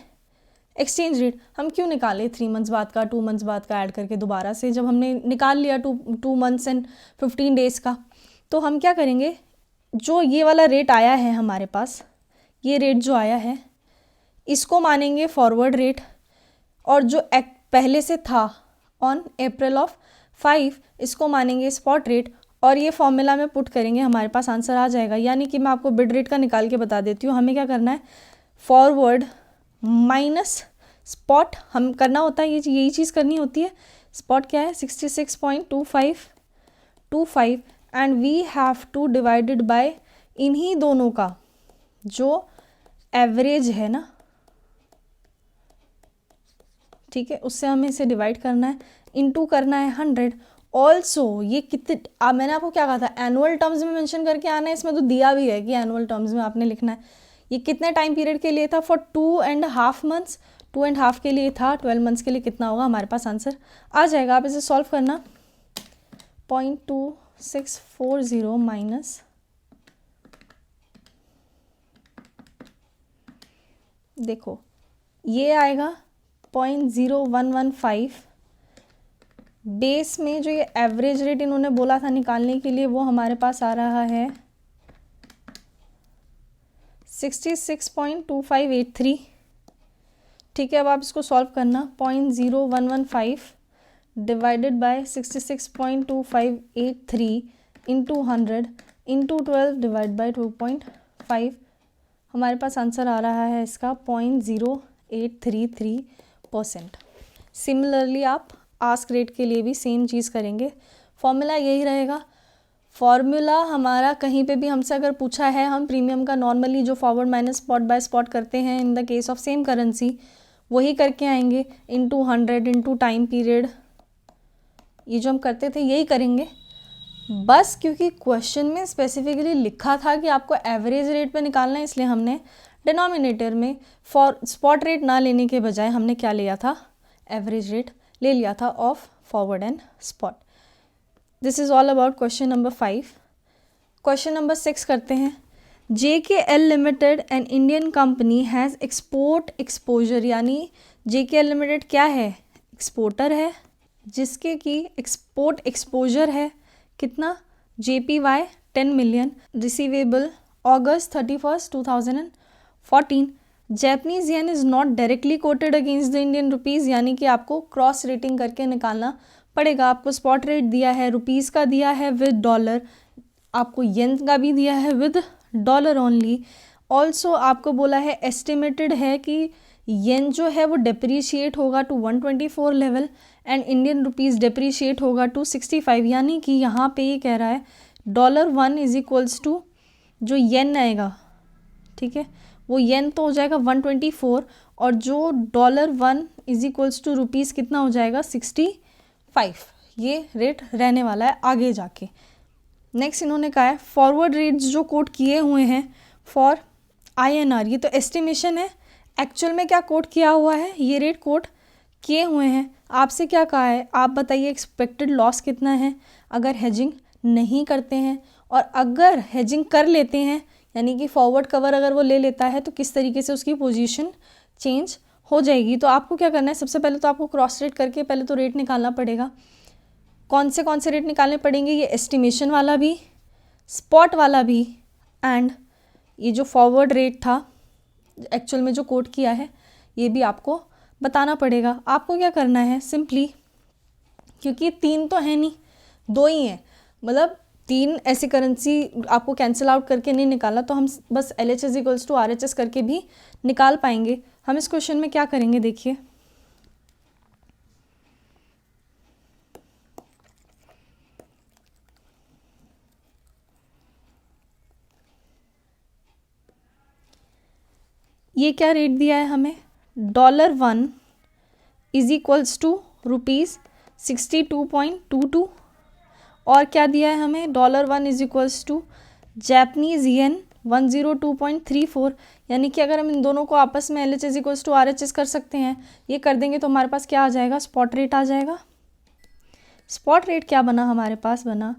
एक्सचेंज रेट। हम क्यों निकाले 3 मंथ्स बाद का, 2 मंथ्स बाद का ऐड करके दोबारा से, जब हमने निकाल लिया 2 मंथ्स एंड 15 डेज़ का। तो हम क्या करेंगे, जो ये वाला रेट आया है हमारे पास, ये रेट जो आया है इसको मानेंगे फॉरवर्ड रेट, और जो पहले से था ऑन अप्रैल ऑफ 5 इसको मानेंगे स्पॉट रेट, और ये फॉर्मूला में पुट करेंगे, हमारे पास आंसर आ जाएगा। यानी कि मैं आपको बिड रेट का निकाल के बता देती हूँ। हमें क्या करना है, फॉरवर्ड माइनस स्पॉट हम करना होता है, यही चीज़ करनी होती है। स्पॉट क्या है 66.25 and we have to divided by इन्हीं दोनों का जो एवरेज है ना, ठीक है, उससे हमें इसे डिवाइड करना है, इनटू करना है 100। ऑल्सो ये कितने, मैंने आपको क्या कहा था, एनुअल टर्म्स में मेंशन करके आना है, इसमें तो दिया भी है कि एनुअल टर्म्स में आपने लिखना है। ये कितने टाइम पीरियड के लिए था, फॉर 2.5 मंथ्स, 2.5 के लिए था, 12 मंथ्स के लिए कितना होगा, हमारे पास आंसर आ जाएगा। आप इसे सॉल्व करना, 0.2640 माइनस, देखो ये आएगा 0.0115, बेस में जो ये एवरेज रेट इन्होंने बोला था निकालने के लिए, वो हमारे पास आ रहा है 66.2583। ठीक है, अब आप इसको सॉल्व करना, 0.0115 divided by 66.2583 into 100 into 12 divide by 2.5, हमारे पास आंसर आ रहा है इसका 0.0833%। सिमिलरली आप आस्क रेट के लिए भी सेम चीज़ करेंगे, फॉर्मूला यही रहेगा। फॉर्मूला हमारा कहीं पे भी हमसे अगर पूछा है, हम प्रीमियम का नॉर्मली जो forward minus spot by spot करते हैं in the case of same currency, वही करके आएंगे, इंटू 100 इंटू टाइम पीरियड, ये जो हम करते थे यही करेंगे। बस क्योंकि क्वेश्चन में स्पेसिफिकली लिखा था कि आपको एवरेज रेट पे निकालना है, इसलिए हमने डिनोमिनेटर में फॉर स्पॉट रेट ना लेने के बजाय हमने क्या लिया था, एवरेज रेट ले लिया था of forward and spot. This is all about question number 5। Question number 6 करते हैं। JKL limited an Indian company has export exposure, यानी JKL लिमिटेड क्या है, एक्सपोर्टर है, जिसके की एक्सपोर्ट एक्सपोजर है कितना, JPY 10 million, receivable August 31, 2014। Japanese yen is not directly coated against the Indian rupees, यानी कि आपको क्रॉस रेटिंग करके निकालना पड़ेगा। आपको स्पॉट रेट दिया है, रुपीज़ का दिया है विद डॉलर, आपको येन का भी दिया है विद डॉलर ओनली। ऑल्सो आपको बोला है एस्टिमेटेड है कि येन जो है वो डेप्रीशिएट होगा to 124 level and Indian rupees depreciate होगा टू 65, यानी कि यहाँ पे ये कह रहा है $1 इज इक्वल्स टू जो येन आएगा, ठीक है, वो येन तो हो जाएगा 124, और जो $1 इज इक्वल्स टू रुपीज़ कितना हो जाएगा 65। ये रेट रहने वाला है आगे जाके। नेक्स्ट इन्होंने कहा है फॉरवर्ड रेट्स जो कोट किए हुए हैं फॉर INR, ये तो एस्टिमेशन है, एक्चुअल में क्या कोट किया हुआ है, ये रेट कोट किए हुए हैं। आपसे क्या कहा है, आप बताइए एक्सपेक्टेड लॉस कितना है अगर हेजिंग नहीं करते हैं, और अगर हेजिंग कर लेते हैं यानी कि फॉरवर्ड कवर अगर वो ले लेता है तो किस तरीके से उसकी पोजीशन चेंज हो जाएगी। तो आपको क्या करना है, सबसे पहले तो आपको क्रॉस रेट करके पहले तो रेट निकालना पड़ेगा। कौन से रेट निकालने पड़ेंगे, ये एस्टिमेशन वाला भी, स्पॉट वाला भी, एंड ये जो फॉरवर्ड रेट था एक्चुअल में जो कोट किया है ये भी आपको बताना पड़ेगा। आपको क्या करना है, सिंपली क्योंकि 3 तो है नहीं, 2 ही हैं, मतलब 3 ऐसी करेंसी आपको कैंसिल आउट करके नहीं निकाला, तो हम बस LHS इक्वल्स टू RHS करके भी निकाल पाएंगे। हम इस क्वेश्चन में क्या करेंगे, देखिए ये क्या रेट दिया है हमें $1 इज इक्वल्स टू ₹62.22 और क्या दिया है हमें, $1 is equals to Japanese yen 102.34, यानी कि अगर हम इन दोनों को आपस में LHS इक्वल्स टू RHS कर सकते हैं, ये कर देंगे तो हमारे पास क्या आ जाएगा, स्पॉट रेट आ जाएगा। स्पॉट रेट क्या बना, हमारे पास बना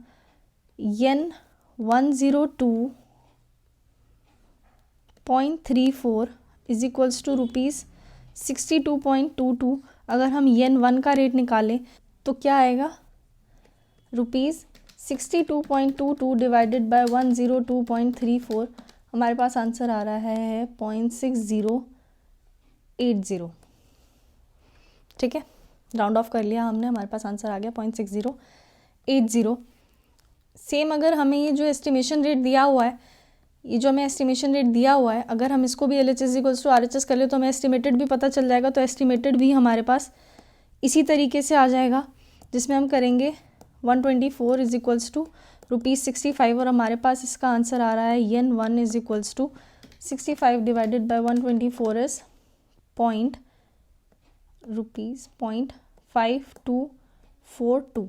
येन 102.34 इज इक्वल्स टू ₹62.22। अगर हम येन 1 का रेट निकालें तो क्या आएगा, ₹62.22 डिवाइडेड बाय 102.34, हमारे पास आंसर आ रहा है 0.6080। ठीक है, राउंड ऑफ कर लिया हमने, हमारे पास आंसर आ गया 0.6080। सेम अगर हमें ये जो एस्टिमेशन रेट दिया हुआ है, अगर हम इसको भी LHS इक्वल्स टू RHS कर ले तो हमें एस्टिमेटेड भी पता चल जाएगा। तो एस्टिमेटेड भी हमारे पास इसी तरीके से आ जाएगा, जिसमें हम करेंगे 124 इज इक्वल्स टू ₹65 और हमारे पास इसका आंसर आ रहा है yen 1 is equals to 65 divided by 124 is ₹0.5242।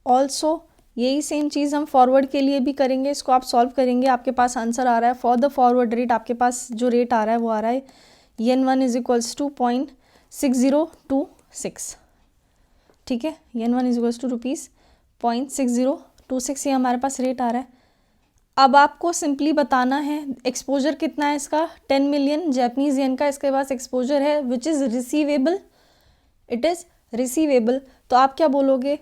Also यही सेम चीज़ हम फॉरवर्ड के लिए भी करेंगे। इसको आप सॉल्व करेंगे, आपके पास आंसर आ रहा है फॉर द फॉरवर्ड रेट, आपके पास जो रेट आ रहा है वो आ रहा है येन 1 इज इक्वल्स टू 0.6026। ठीक है, येन 1 इज इक्वल्स टू ₹0.6026, ये हमारे पास रेट आ रहा है। अब आपको सिंपली बताना है एक्सपोजर कितना है इसका, 10 मिलियन जापानीज येन का इसके पास एक्सपोजर है, विच is receivable, it is receivable. तो आप क्या बोलोगे,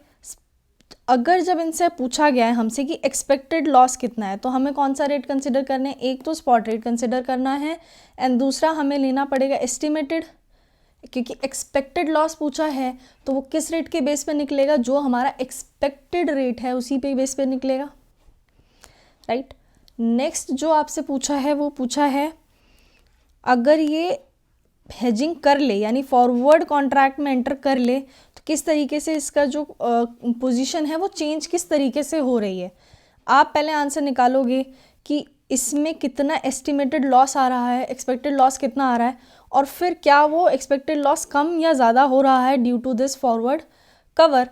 अगर जब इनसे पूछा गया है हमसे कि एक्सपेक्टेड लॉस कितना है, तो हमें कौन सा रेट कंसिडर करना है, एक तो स्पॉट रेट कंसिडर करना है एंड दूसरा हमें लेना पड़ेगा एस्टिमेटेड, क्योंकि एक्सपेक्टेड लॉस पूछा है तो वो किस रेट के बेस पे निकलेगा, जो हमारा एक्सपेक्टेड रेट है उसी पे बेस पे निकलेगा, राइट। नेक्स्ट जो आपसे पूछा है वो पूछा है अगर ये हेजिंग कर ले, यानी फॉरवर्ड कॉन्ट्रैक्ट में एंटर कर ले, तो किस तरीके से इसका जो पोजीशन है वो चेंज किस तरीके से हो रही है। आप पहले आंसर निकालोगे कि इसमें कितना एस्टिमेटेड लॉस आ रहा है, एक्सपेक्टेड लॉस कितना आ रहा है, और फिर क्या वो एक्सपेक्टेड लॉस कम या ज़्यादा हो रहा है due to this forward cover.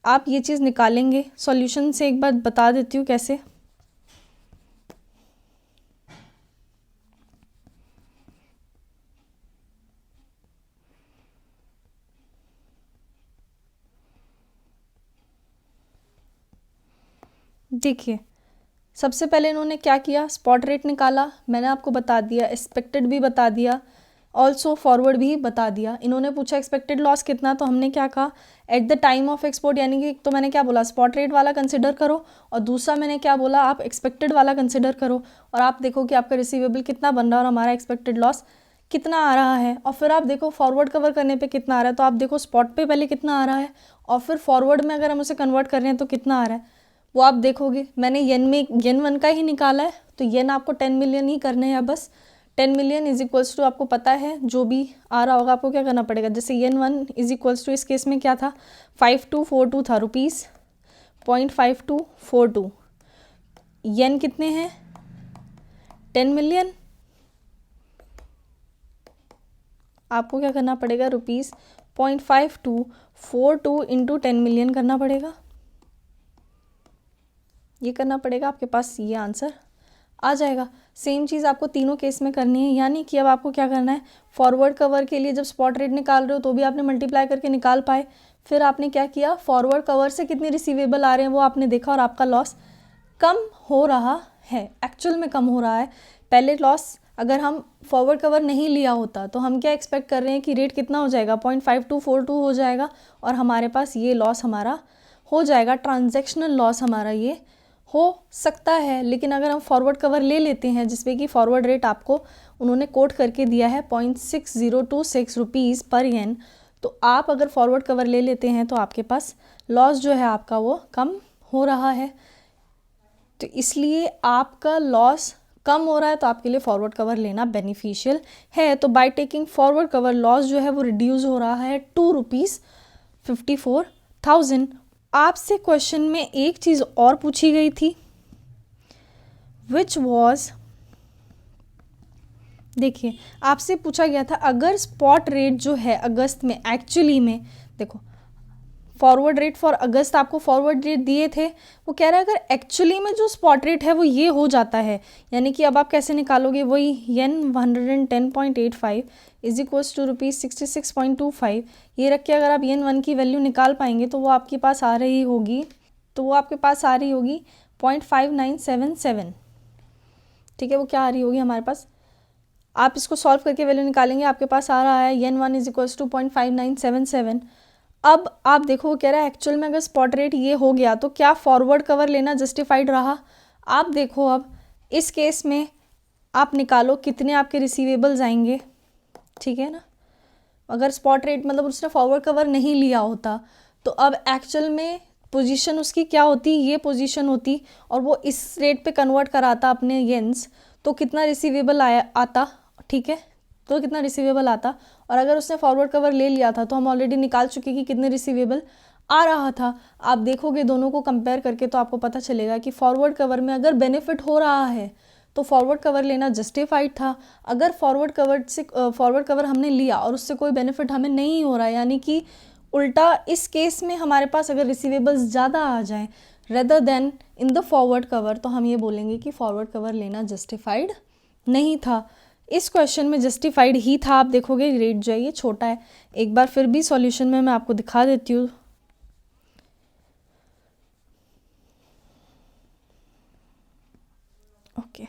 आप ये चीज़ निकालेंगे। सॉल्यूशन से एक बार बता देती हूँ कैसे। देखिए, सबसे पहले इन्होंने क्या किया, स्पॉट रेट निकाला, मैंने आपको बता दिया, एक्सपेक्टेड भी बता दिया, ऑल्सो फॉरवर्ड भी बता दिया। इन्होंने पूछा एक्सपेक्टेड लॉस कितना, तो हमने क्या कहा eight the time of export, यानी कि तो मैंने क्या बोला स्पॉट रेट वाला कंसिडर करो, और दूसरा मैंने क्या बोला आप एक्सपेक्टेड वाला कंसिडर करो, और आप देखो कि आपका रिसीवेबल कितना बन रहा है और हमारा एक्सपेक्टेड लॉस कितना आ रहा है, और फिर आप देखो फॉरवर्ड कवर करने पे कितना आ रहा है, तो आप देखो स्पॉट पे पहले कितना आ रहा है और फिर फॉरवर्ड में अगर हम उसे कन्वर्ट कर रहे हैं तो कितना आ रहा है वो आप देखोगे। मैंने येन 1 का ही निकाला है, तो येन आपको 10 मिलियन ही करने हैं बस। 10 मिलियन इज इक्वल्स टू, आपको पता है जो भी आ रहा होगा आपको क्या करना पड़ेगा, जैसे येन 1 इज इक्वल्स टू इस केस में क्या था 5242 था, ₹0.5242। येन कितने हैं 10 मिलियन, आपको क्या करना पड़ेगा ₹0.5242 इंटू 10 मिलियन करना पड़ेगा, ये करना पड़ेगा, आपके पास ये आंसर आ जाएगा। सेम चीज़ आपको तीनों केस में करनी है, यानी कि अब आपको क्या करना है फॉरवर्ड कवर के लिए जब स्पॉट रेट निकाल रहे हो तो भी आपने मल्टीप्लाई करके निकाल पाए, फिर आपने क्या किया फॉरवर्ड कवर से कितने रिसीवेबल आ रहे हैं वो आपने देखा और आपका लॉस कम हो रहा है, एक्चुअल में कम हो रहा है। पहले लॉस अगर हम फॉरवर्ड कवर नहीं लिया होता तो हम क्या एक्सपेक्ट कर रहे हैं कि रेट कितना हो जाएगा 0.5242 हो जाएगा, और हमारे पास ये लॉस हमारा हो जाएगा, ट्रांजैक्शनल लॉस हमारा ये हो सकता है। लेकिन अगर हम फॉरवर्ड कवर ले लेते हैं जिसपे कि फॉरवर्ड रेट आपको उन्होंने कोट करके दिया है 0.6026 रुपीज़ पर येन, तो आप अगर फॉरवर्ड कवर ले लेते हैं तो आपके पास लॉस जो है आपका वो कम हो रहा है। तो इसलिए आपका लॉस कम हो रहा है तो आपके लिए फॉरवर्ड कवर लेना बेनिफिशियल है। तो by taking forward cover loss जो है वो रिड्यूस हो रहा है ₹254,000 आपसे क्वेश्चन में एक चीज़ और पूछी गई थी, विच वॉज, देखिए आपसे पूछा गया था अगर स्पॉट रेट जो है अगस्त में एक्चुअली में, देखो फॉरवर्ड रेट फॉर अगस्त आपको फॉरवर्ड रेट दिए थे, वो कह रहा है अगर एक्चुअली में जो स्पॉट रेट है वो ये हो जाता है, यानी कि अब आप कैसे निकालोगे, वही यन 110.85 इज इक्वल्स टू ₹66.25, ये रख के अगर आप यन 1 की वैल्यू निकाल पाएंगे तो वो आपके पास आ रही होगी 0.5977। ठीक है, वो क्या आ रही होगी हमारे पास, आप इसको सॉल्व करके वैल्यू निकालेंगे, आपके पास आ रहा है यन 1 इज इक्वल्स टू 0.5977। अब आप देखो वो कह रहा है एक्चुअल में अगर स्पॉट रेट ये हो गया तो क्या फॉरवर्ड कवर लेना जस्टिफाइड रहा। आप देखो अब इस केस में आप निकालो कितने आपके रिसीवेबल्स आएंगे, ठीक है ना। अगर स्पॉट रेट मतलब उसने फॉरवर्ड कवर नहीं लिया होता तो अब एक्चुअल में पोजीशन उसकी क्या होती, ये पोजीशन होती, और वो इस रेट पे कन्वर्ट कराता अपने येंस, तो कितना रिसीवेबल आता, ठीक है, तो कितना रिसीवेबल आता। और अगर उसने फॉरवर्ड कवर ले लिया था तो हम ऑलरेडी निकाल चुके कि कितने रिसीवेबल आ रहा था। आप देखोगे दोनों को कंपेयर करके तो आपको पता चलेगा कि फॉरवर्ड कवर में अगर बेनिफिट हो रहा है तो फॉरवर्ड कवर लेना जस्टिफाइड था। अगर फॉरवर्ड कवर हमने लिया और उससे कोई बेनिफिट हमें नहीं हो रहा है, यानी कि उल्टा इस केस में हमारे पास अगर रिसीवेबल्स ज़्यादा आ जाएं rather then in the forward cover, तो हम ये बोलेंगे कि फॉरवर्ड कवर लेना जस्टिफाइड नहीं था। इस क्वेश्चन में जस्टिफाइड ही था। आप देखोगे रेट जो है ये छोटा है। एक बार फिर भी सॉल्यूशन में मैं आपको दिखा देती हूँ। Okay,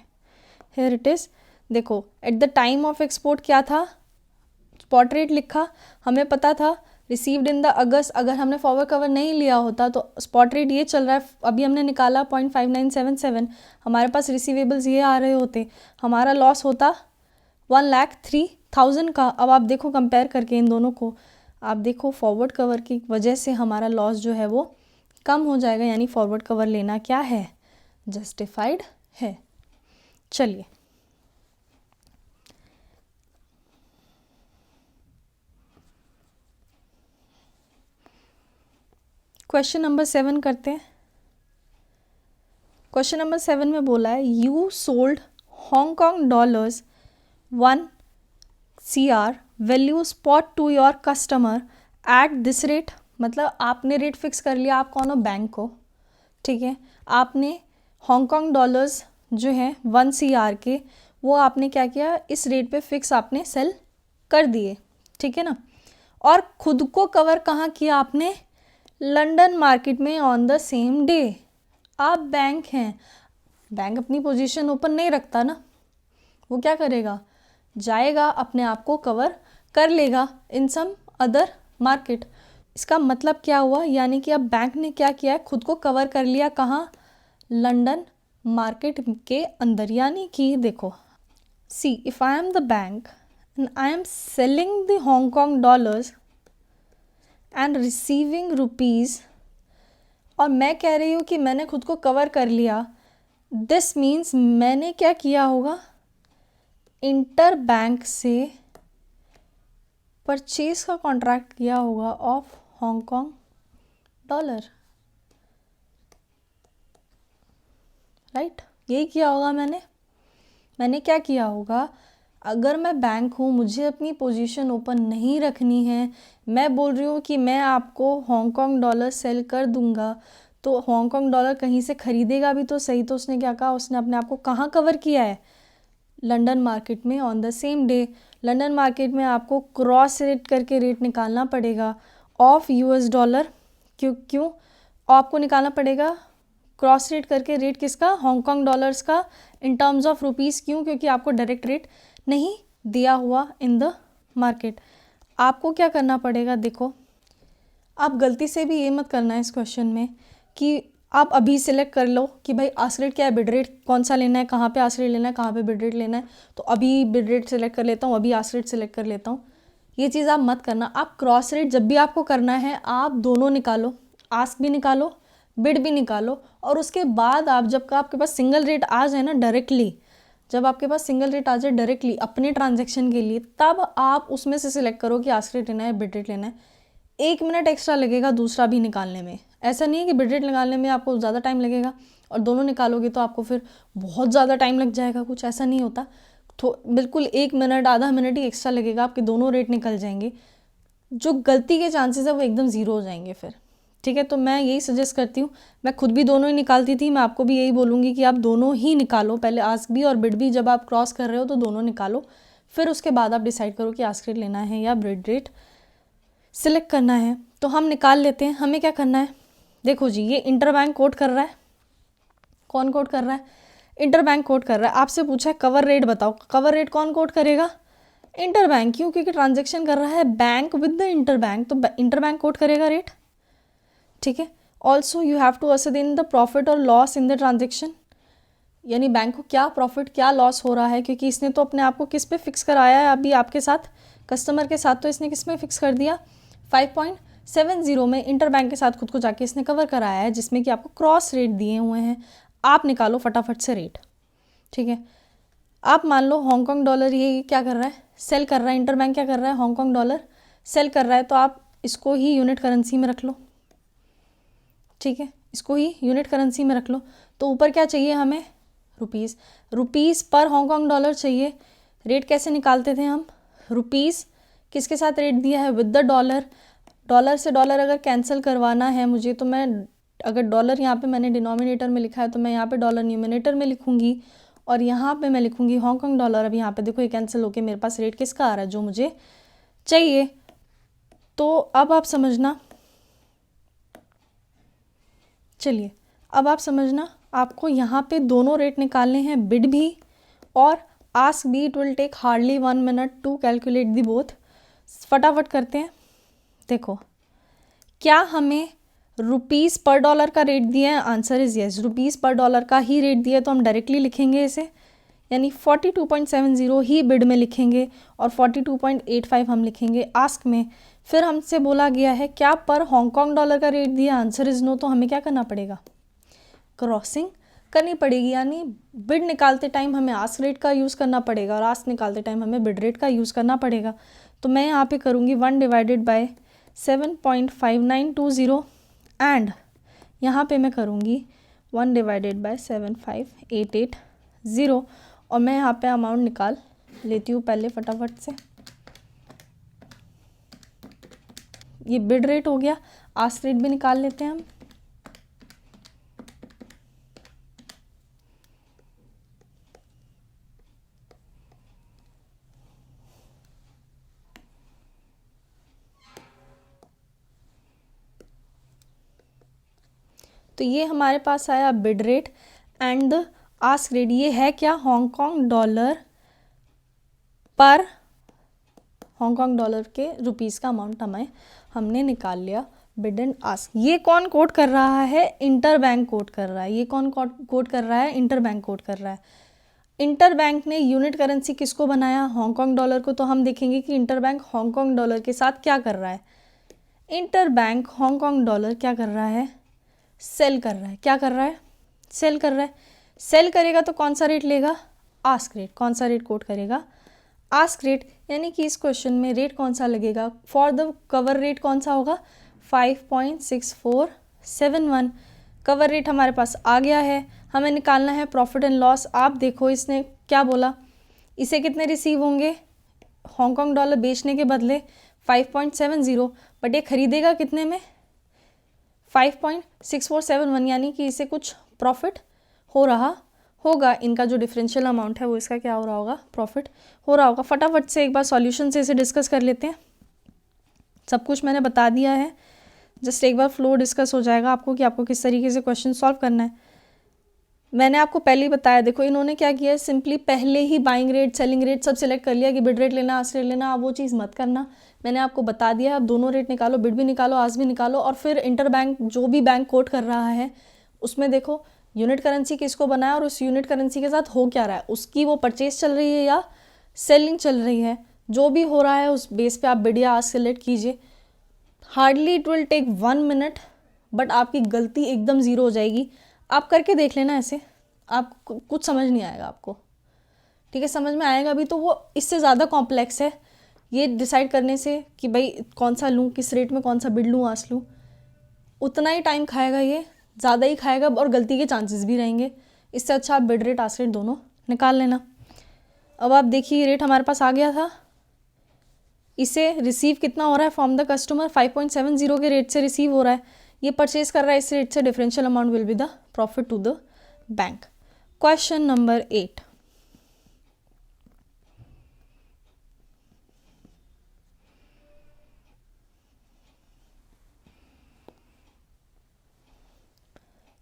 here it is. देखो at the time of export क्या था, स्पॉट रेट लिखा, हमें पता था रिसीव्ड इन द अगस्त, अगर हमने फॉरवर्ड कवर नहीं लिया होता तो स्पॉट रेट ये चल रहा है, अभी हमने निकाला 0.5977, हमारे पास रिसीवेबल्स ये आ रहे होते, हमारा लॉस होता 1,03,000 का। अब आप देखो कंपेयर करके इन दोनों को, आप देखो फॉरवर्ड कवर की वजह से हमारा लॉस जो है वो कम हो जाएगा, यानी फॉरवर्ड कवर लेना क्या है, जस्टिफाइड है। चलिए क्वेश्चन नंबर 7 करते हैं। क्वेश्चन नंबर 7 में बोला है you sold Hong Kong dollars 1 CR value spot to your customer at this rate, मतलब आपने रेट फिक्स कर लिया, आप कौन हो, बैंक हो, ठीक है। आपने हांगकांग डॉलर्स जो है 1 CR के, वो आपने क्या किया, इस रेट पे फिक्स आपने सेल कर दिए, ठीक है ना। और खुद को कवर कहाँ किया आपने, लंदन मार्केट में ऑन द सेम डे। आप बैंक हैं, बैंक अपनी पोजीशन ओपन नहीं रखता ना, वो क्या करेगा, जाएगा अपने आप को कवर कर लेगा इन सम अदर मार्केट। इसका मतलब क्या हुआ, यानी कि अब बैंक ने क्या किया, खुद को कवर कर लिया, कहाँ, लंदन मार्केट के अंदर। यानी कि देखो see if I am the bank and I am selling the Hong Kong dollars and receiving rupees, और मैं कह रही हूँ कि मैंने खुद को कवर कर लिया, दिस मीन्स मैंने क्या किया होगा, इंटर बैंक से परचेज का कॉन्ट्रैक्ट किया होगा ऑफ हांगकांग डॉलर, राइट, यही किया होगा मैंने क्या किया होगा, अगर मैं बैंक हूँ, मुझे अपनी पोजीशन ओपन नहीं रखनी है, मैं बोल रही हूँ कि मैं आपको हांगकांग डॉलर सेल कर दूंगा, तो हांगकांग डॉलर कहीं से ख़रीदेगा भी तो सही, तो उसने क्या कहा, उसने अपने आप को कहाँ कवर किया है, लंदन मार्केट में on the same day. London market में आपको क्रॉस रेट करके रेट निकालना पड़ेगा ऑफ US डॉलर, क्यों आपको निकालना पड़ेगा क्रॉस रेट करके रेट किसका, हांगकांग डॉलर्स का इन टर्म्स ऑफ रुपीज़, क्योंकि आपको डायरेक्ट रेट नहीं दिया हुआ इन द मार्केट। आपको क्या करना पड़ेगा, देखो आप गलती से भी ये मत करना है इस क्वेश्चन में कि आप अभी सिलेक्ट कर लो कि भाई आस्क रेट क्या है, बिड रेट कौन सा लेना है, कहाँ पे आस्क रेट लेना है, कहाँ पे बिड रेट लेना है, तो अभी बिड रेट सेलेक्ट कर लेता हूँ, अभी आस्क रेट सेलेक्ट कर लेता हूँ। ये चीज़ आप मत करना। आप क्रॉस रेट जब भी आपको करना है आप दोनों निकालो, आस्क भी निकालो, बिड भी निकालो, और उसके बाद आप जब का आपके पास सिंगल रेट आ जाए ना डायरेक्टली, जब आपके पास सिंगल रेट आ जाए डायरेक्टली अपने ट्रांजैक्शन के लिए, तब आप उसमें से सिलेक्ट करो कि आस्क रेट लेना है, बिड रेट लेना है। 1 मिनट एक्स्ट्रा लगेगा दूसरा भी निकालने में, ऐसा नहीं है कि बिड रेट निकालने में आपको ज़्यादा टाइम लगेगा और दोनों निकालोगे तो आपको फिर बहुत ज़्यादा टाइम लग जाएगा, कुछ ऐसा नहीं होता। तो बिल्कुल 1 मिनट आधा मिनट ही एक्स्ट्रा लगेगा, आपके दोनों रेट निकल जाएंगे। जो गलती के चांसेस है वो एकदम ज़ीरो हो जाएंगे फिर, ठीक है। तो मैं यही सजेस्ट करती हूँ, मैं खुद भी दोनों ही निकालती थी, मैं आपको भी यही बोलूँगी कि आप दोनों ही निकालो, पहले आस्क भी और बिड भी जब आप क्रॉस कर रहे हो तो दोनों निकालो, फिर उसके बाद आप डिसाइड करो कि आस्क रेट लेना है या बिड रेट सिलेक्ट करना है। तो हम निकाल लेते हैं, हमें क्या करना है। देखो जी, ये इंटरबैंक कोट कर रहा है, कौन कोट कर रहा है, इंटरबैंक कोट कर रहा है। आपसे पूछा है कवर रेट बताओ, कवर रेट कौन कोट करेगा, इंटरबैंक, क्यों, क्योंकि ट्रांजेक्शन कर रहा है बैंक विद द इंटरबैंक, तो इंटरबैंक कोट करेगा रेट, ठीक है। Also you have to ascertain the profit और लॉस इन द ट्रांजेक्शन, यानी बैंक को क्या प्रॉफिट क्या लॉस हो रहा है, क्योंकि इसने तो अपने आप को किस पे फिक्स कराया है अभी आपके साथ, कस्टमर के साथ, तो इसने किस में फिक्स कर दिया 5.70 में, इंटरबैंक के साथ खुद को जाके इसने कवर कराया है, जिसमें कि आपको क्रॉस रेट दिए हुए हैं। आप निकालो फटाफट से रेट, ठीक है। आप मान लो हांगकांग डॉलर ये क्या कर रहा है, सेल कर रहा है, इंटरबैंक क्या कर रहा है, हांगकांग डॉलर सेल कर रहा है, तो आप इसको ही यूनिट करेंसी में रख लो, ठीक है, इसको ही यूनिट करेंसी में रख लो। तो ऊपर क्या चाहिए हमें, रुपीज़ पर हांगकांग डॉलर चाहिए। रेट कैसे निकालते थे हम, रुपीज़ किसके साथ रेट दिया है, विद द डॉलर, डॉलर से डॉलर अगर कैंसिल करवाना है मुझे, तो मैं अगर डॉलर यहाँ पे मैंने डिनोमिनेटर में लिखा है तो मैं यहाँ पे डॉलर न्यूमिनेटर में लिखूंगी और यहाँ पे मैं लिखूंगी हांगकांग डॉलर। अब यहाँ पे देखो ये कैंसिल होके मेरे पास रेट किसका आ रहा है, जो मुझे चाहिए। तो अब आप समझना, चलिए अब आप समझना, आपको यहाँ पे दोनों रेट निकालने हैं, बिड भी और आस्क भी। It will take hardly 1 minute to calculate the both. फटाफट करते हैं। देखो, क्या हमें रुपीज़ पर डॉलर का रेट दिया है, आंसर इज़ यस, रुपीज़ पर डॉलर का ही रेट दिया है, तो हम डायरेक्टली लिखेंगे इसे, यानी 42.70 ही बिड में लिखेंगे और 42.85 हम लिखेंगे आस्क में। फिर हमसे बोला गया है क्या पर हांगकांग डॉलर का रेट दिया, आंसर इज़ नो, तो हमें क्या करना पड़ेगा, क्रॉसिंग करनी पड़ेगी, यानी बिड निकालते टाइम हमें आस्क रेट का यूज़ करना पड़ेगा और आस्क निकालते टाइम हमें बिड रेट का यूज़ करना पड़ेगा। तो मैं यहाँ पे करूँगी 1 डिवाइडेड बाय 7.5920 एंड यहाँ पे मैं करूँगी 1 डिवाइडेड बाय 75880 और मैं यहाँ पे अमाउंट निकाल लेती हूँ पहले फटाफट से। ये बिड रेट हो गया, आस्क रेट भी निकाल लेते हैं हम। तो ये हमारे पास आया bid rate and ask rate. ये है क्या, हांगकांग डॉलर पर हांगकांग डॉलर के रुपीज़ का अमाउंट हमने निकाल लिया, बिड एंड आस्क। ये कौन कोट कर रहा है, इंटरबैंक कोट कर रहा है। ये कौन कोट कर रहा है, इंटरबैंक कोट कर रहा है। इंटरबैंक ने यूनिट करेंसी किसको बनाया, हांगकांग डॉलर को। तो हम देखेंगे कि इंटरबैंक हांगकांग डॉलर के साथ क्या कर रहा है। इंटरबैंक हांगकांग डॉलर क्या कर रहा है, सेल कर रहा है। क्या कर रहा है, सेल कर रहा है। सेल करेगा तो कौन सा रेट लेगा, आस्क रेट। कौन सा रेट कोट करेगा, आस्क रेट। यानी कि इस क्वेश्चन में रेट कौन सा लगेगा, फॉर द कवर रेट कौन सा होगा, 5.6471। कवर रेट हमारे पास आ गया है। हमें निकालना है प्रॉफिट एंड लॉस। आप देखो इसने क्या बोला, इसे कितने रिसीव होंगे, हांगकांग डॉलर बेचने के बदले 5.70, बट ये खरीदेगा कितने में, 5.6471, यानी कि इसे कुछ प्रॉफिट हो रहा होगा। इनका जो डिफरेंशियल अमाउंट है वो इसका क्या हो रहा होगा, प्रॉफिट हो रहा होगा। फटाफट से एक बार सॉल्यूशन से इसे डिस्कस कर लेते हैं। सब कुछ मैंने बता दिया है, जस्ट एक बार फ्लो डिस्कस हो जाएगा आपको कि आपको किस तरीके से क्वेश्चन सॉल्व करना है। मैंने आपको पहले ही बताया, देखो इन्होंने क्या किया है, सिंपली पहले ही बाइंग रेट सेलिंग रेट सब सिलेक्ट कर लिया कि बिड रेट लेना आस्क रेट लेना। आप वो चीज़ मत करना, मैंने आपको बता दिया। आप दोनों रेट निकालो, बिड भी निकालो, आस्क भी निकालो, और फिर इंटरबैंक जो भी बैंक कोट कर रहा है उसमें देखो यूनिट करेंसी किसको बनाया और उस यूनिट करेंसी के साथ हो क्या रहा है, उसकी वो परचेज चल रही है या सेलिंग चल रही है। जो भी हो रहा है उस बेस पे आप बिड या आस्क सेलेक्ट कीजिए। Hardly it will take 1 minute, but आपकी गलती एकदम ज़ीरो हो जाएगी। आप करके देख लेना ऐसे, आपको कुछ समझ नहीं आएगा आपको, ठीक है। समझ में आएगा भी तो वो इससे ज़्यादा कॉम्प्लेक्स है ये डिसाइड करने से कि भाई कौन सा लूँ, किस रेट में कौन सा बिड लूँ, आस्क लूँ। उतना ही टाइम खाएगा, ये ज़्यादा ही खाएगा और गलती के चांसेस भी रहेंगे। इससे अच्छा आप बिड रेट आस्क रेट दोनों निकाल लेना। अब आप देखिए रेट हमारे पास आ गया था, इसे रिसीव कितना हो रहा है फ्रॉम द कस्टमर, 5.70 के रेट से रिसीव हो रहा है, ये परचेज कर रहा है इस रेट से, differential amount will be the profit to the bank. Question number 8,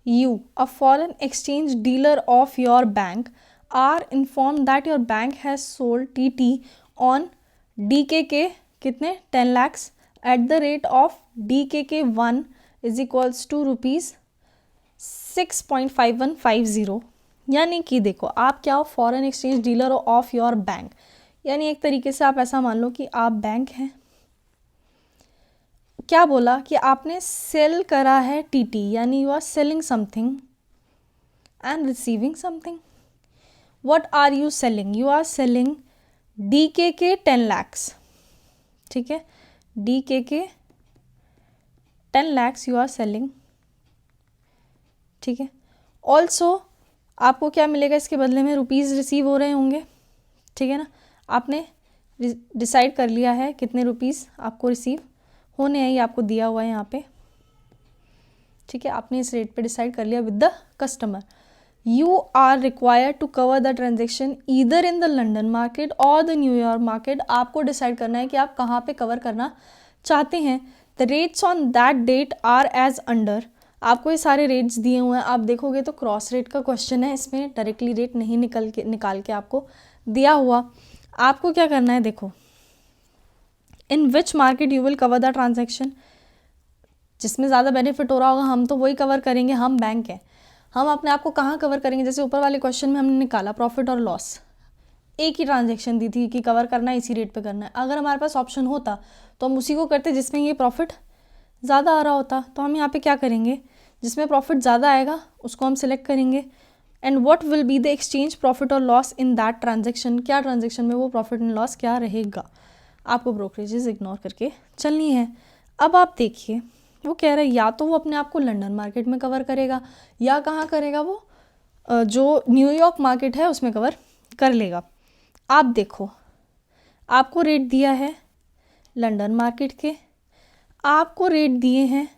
you, a foreign exchange dealer of your bank, are informed that your bank has sold TT on DKK कितने 10 lakhs at the rate of DKK1 is equals to rupees 6.5150। यानी कि देखो आप क्या हो, foreign exchange dealer of your bank, यानी एक तरीके से आप ऐसा मान लो कि आप बैंक हैं। क्या बोला कि आपने सेल करा है टीटी, यानी you are selling something and receiving something. What are you selling? You are selling DKK 10 lakhs, ठीक है, DKK 10 lakhs you are selling, ठीक है। ऑल्सो आपको क्या मिलेगा इसके बदले में, रुपीज़ रिसीव हो रहे होंगे, ठीक है ना। आपने डिसाइड कर लिया है कितने रुपीज़ आपको रिसीव होने हैं, ये आपको दिया हुआ है यहाँ पे, ठीक है। आपने इस रेट पे डिसाइड कर लिया with the customer. You are required to cover the transaction either in the London market or the New York market. आपको डिसाइड करना है कि आप कहाँ पे कवर करना चाहते हैं। The rates on that date are as under. आपको ये सारे रेट्स दिए हुए हैं, आप देखोगे तो क्रॉस रेट का क्वेश्चन है, इसमें डायरेक्टली रेट नहीं निकाल के आपको दिया हुआ। आपको क्या करना है, देखो, in which market you will cover the transaction, जिसमें ज़्यादा बेनिफिट हो रहा होगा हम तो वही कवर करेंगे, हम बैंक हैं, हम अपने आप को कहाँ कवर करेंगे। जैसे ऊपर वाले क्वेश्चन में हमने निकाला प्रॉफिट और लॉस, एक ही ट्रांजेक्शन दी थी कि कवर करना है, इसी रेट पे करना है। अगर हमारे पास ऑप्शन होता तो हम उसी को करते जिसमें ये प्रॉफिट ज़्यादा आ रहा होता। तो हम यहाँ पे क्या करेंगे, जिसमें प्रॉफिट ज़्यादा आएगा उसको हम सिलेक्ट करेंगे। And what will be the exchange profit और लॉस इन दैट ट्रांजेक्शन, क्या ट्रांजेक्शन में वो प्रॉफिट एंड लॉस क्या रहेगा। आपको ब्रोकरेजेस इग्नोर करके चलनी है। अब आप देखिए वो कह रहा है या तो वो अपने आप को लंदन मार्केट में कवर करेगा या कहाँ करेगा, वो जो न्यूयॉर्क मार्केट है उसमें कवर कर लेगा। आप देखो आपको रेट दिया है लंदन मार्केट के, आपको रेट दिए हैं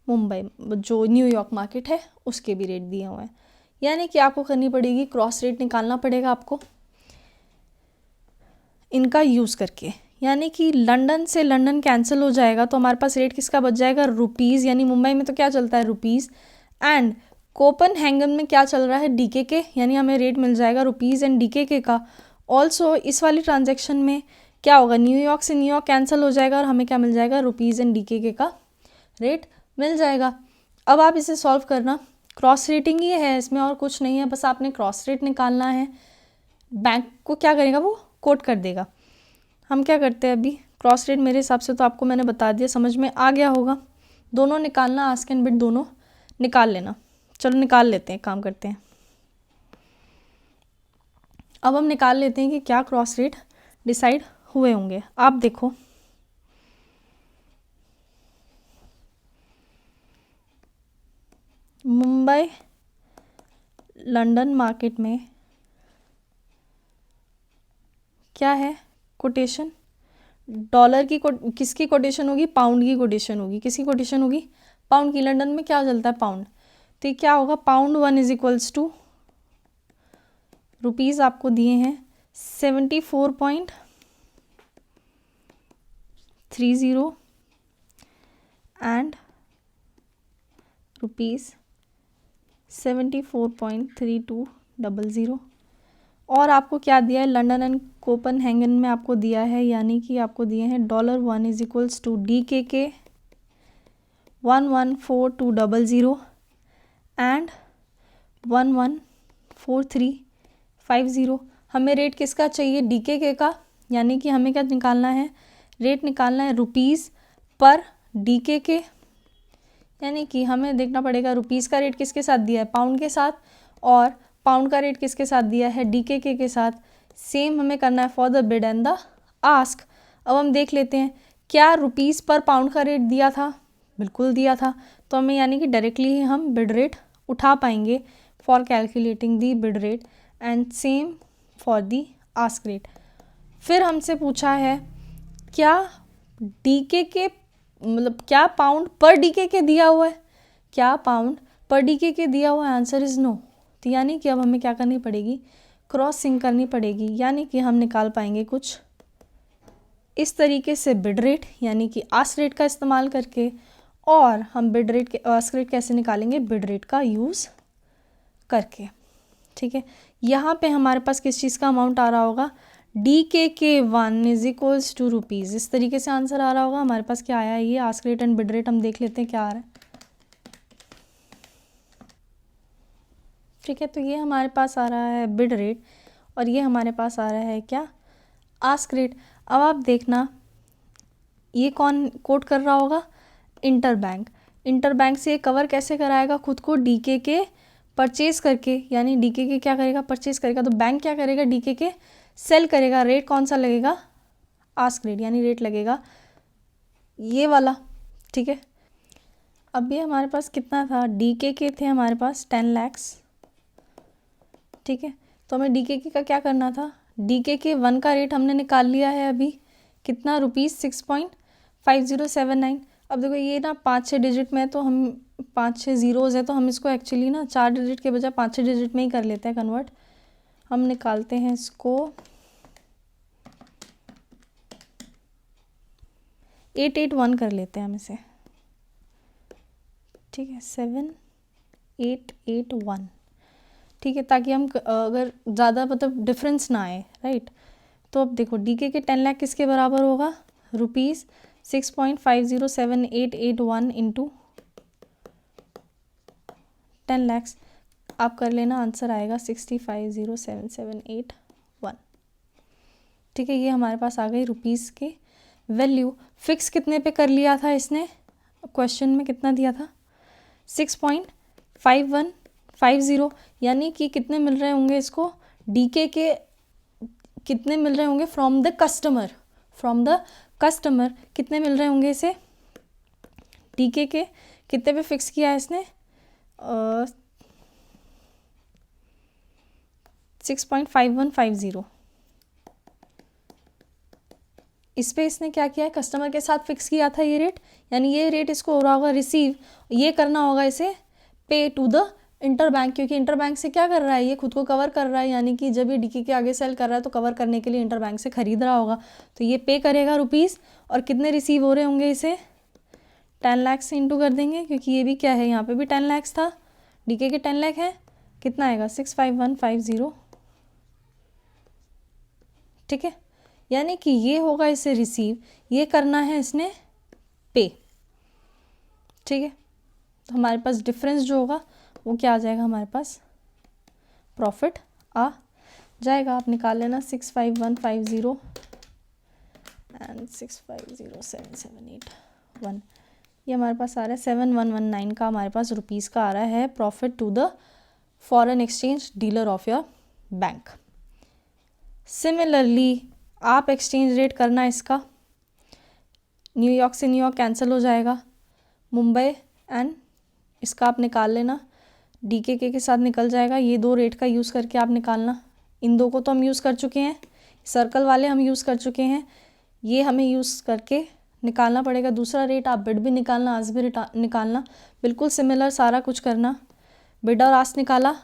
मुंबई जो न्यूयॉर्क मार्केट है उसके भी रेट दिए हुए हैं। यानी कि आपको करनी पड़ेगी क्रॉस रेट निकालना पड़ेगा आपको इनका यूज़ करके। यानी कि लंदन से लंदन कैंसिल हो जाएगा तो हमारे पास रेट किसका बच जाएगा, रुपीज़। यानी मुंबई में तो क्या चलता है, रुपीज़। एंड कोपनहेगन में क्या चल रहा है, DKK, यानी हमें रेट मिल जाएगा रुपीज़ एंड DKK का। ऑल्सो इस वाली ट्रांजेक्शन में क्या होगा, न्यूयॉर्क से न्यूयॉर्क कैंसिल हो जाएगा और हमें क्या मिल जाएगा, रुपीज़ एंड DKK का रेट मिल जाएगा। अब आप इसे सॉल्व करना, क्रॉस रेटिंग ही है इसमें और कुछ नहीं है, बस आपने क्रॉस रेट निकालना है। बैंक को क्या करेगा, वो कोट कर देगा। हम क्या करते हैं अभी, क्रॉस रेट मेरे हिसाब से तो आपको मैंने बता दिया, समझ में आ गया होगा। दोनों निकालना, आस्क एंड बिड दोनों निकाल लेना। चलो निकाल लेते हैं, काम करते हैं। अब हम निकाल लेते हैं कि क्या क्रॉस रेट डिसाइड हुए होंगे। आप देखो मुंबई लंदन मार्केट में क्या है कोटेशन, डॉलर की किसकी कोटेशन होगी, पाउंड की कोटेशन होगी। किसकी कोटेशन होगी, पाउंड की। लंदन में क्या चलता है, पाउंड। तो क्या होगा, pound 1 is equals to rupees आपको दिए हैं 74.30 एंड रुपीज़ 74.3200। और आपको क्या दिया है, लंदन एंड कोपनहेगन में आपको दिया है, यानी कि आपको दिए हैं $1 is equals to DKK 114200 and 114350। हमें रेट किसका चाहिए, DKK का। यानी कि हमें क्या निकालना है, रेट निकालना है रुपीज़ पर DKK। यानी कि हमें देखना पड़ेगा रुपीज़ का रेट किसके साथ दिया है, पाउंड के साथ, और पाउंड का रेट किसके साथ दिया है, DKK के साथ। सेम हमें करना है for the bid and the ask. अब हम देख लेते हैं क्या रुपीज़ पर पाउंड का रेट दिया था, बिल्कुल दिया था, तो हमें यानी कि डायरेक्टली ही हम बिड रेट उठा पाएंगे for calculating the bid rate and same for the ask rate. फिर हमसे पूछा है क्या डीके के मतलब क्या पाउंड पर डीके के दिया हुआ है, क्या पाउंड पर डीके के दिया हुआ है, आंसर इज़ नो। तो यानी कि अब हमें क्या करनी पड़ेगी, क्रॉस सिंक करनी पड़ेगी, यानी कि हम निकाल पाएंगे कुछ इस तरीके से बिड रेट यानी कि आस्क रेट का इस्तेमाल करके, और हम बिड रेट के आस्क रेट कैसे निकालेंगे, बिड रेट का यूज़ करके। ठीक है, यहाँ पे हमारे पास किस चीज़ का अमाउंट आ रहा होगा, DKK1 is equals to rupees, इस तरीके से आंसर आ रहा होगा। हमारे पास क्या आया है, ये ask rate and bid rate हम देख लेते हैं क्या आ रहा है। ठीक है, तो ये हमारे पास आ रहा है बिड रेट और ये हमारे पास आ रहा है क्या, आस्क रेट। अब आप देखना ये कौन कोट कर रहा होगा, इंटरबैंक। इंटरबैंक से ये कवर कैसे कराएगा खुद को, डीके के परचेज करके, यानी डीके के क्या करेगा, परचेज करेगा, तो बैंक क्या करेगा, डीके के सेल करेगा। रेट कौन सा लगेगा, आस्क रेट, यानी रेट लगेगा ये वाला। ठीक है, अब ये हमारे पास कितना था, डीके के थे हमारे पास 10 लाख। ठीक है, तो हमें डीके के का क्या करना था, DKK1 का रेट हमने निकाल लिया है अभी, कितना, ₹6.5079। अब देखो ये ना 5-6 डिजिट में है, तो हम 5-6 ज़ीरोज़ है, तो हम इसको एक्चुअली ना 4 डिजिट के बजाय 5-6 डिजिट में ही कर लेते हैं कन्वर्ट। हम निकालते हैं इसको 881 कर लेते हैं हम इसे। ठीक है, 7881। ठीक है, ताकि हम अगर ज़्यादा मतलब डिफरेंस ना आए, राइट। तो अब देखो डीके के 10 लाख किसके बराबर होगा, ₹6.507881 इंटू 10 लाख। आप कर लेना, आंसर आएगा 650778 ठीक है, ये हमारे पास आ गई रुपीज़ के वैल्यू। फिक्स कितने पे कर लिया था इसने, क्वेश्चन में कितना दिया था, 6.5150, यानी कि कितने मिल रहे होंगे इसको, डीके के कितने मिल रहे होंगे फ्रॉम द कस्टमर, कितने मिल रहे होंगे इसे, डीके के कितने पे फिक्स किया है इसने, 6.5150। इस पे इसने क्या किया है, कस्टमर के साथ फिक्स किया था ये रेट, यानी ये रेट इसको हो रहा होगा रिसीव, ये करना होगा इसे पे टू द इंटरबैंक, क्योंकि इंटरबैंक से क्या कर रहा है, ये खुद को कवर कर रहा है, यानी कि जब ये डीके के आगे सेल कर रहा है तो कवर करने के लिए इंटरबैंक से खरीद रहा होगा, तो ये पे करेगा रुपीज़, और कितने रिसीव हो रहे होंगे इसे, 10 लाख से इंटू कर देंगे, क्योंकि ये भी क्या है, यहाँ पे भी 10 लाख था, डीके के 10 लाख है, कितना आएगा 65150। ठीक है, यानी कि ये होगा इसे रिसीव, ये करना है इसने पे। ठीक है, तो हमारे पास डिफरेंस जो होगा वो क्या आ जाएगा, हमारे पास प्रॉफिट आ जाएगा। आप निकाल लेना 65150 एंड 6507781, ये हमारे पास आ रहा है 7119 का, हमारे पास रुपीज़ का आ रहा है profit to the foreign exchange dealer of your bank. Similarly आप एक्सचेंज रेट करना इसका, न्यूयॉर्क से न्यूयॉर्क कैंसिल हो जाएगा, मुंबई एंड इसका आप निकाल लेना, डीके के साथ निकल जाएगा, ये दो रेट का यूज़ करके आप निकालना। इन दो को तो हम यूज़ कर चुके हैं, सर्कल वाले हम यूज़ कर चुके हैं, ये हमें यूज़ करके निकालना पड़ेगा दूसरा रेट। आप बिड भी निकालना, आस्क भी निकालना, बिल्कुल सिमिलर सारा कुछ करना। बिड और आस्क निकाला,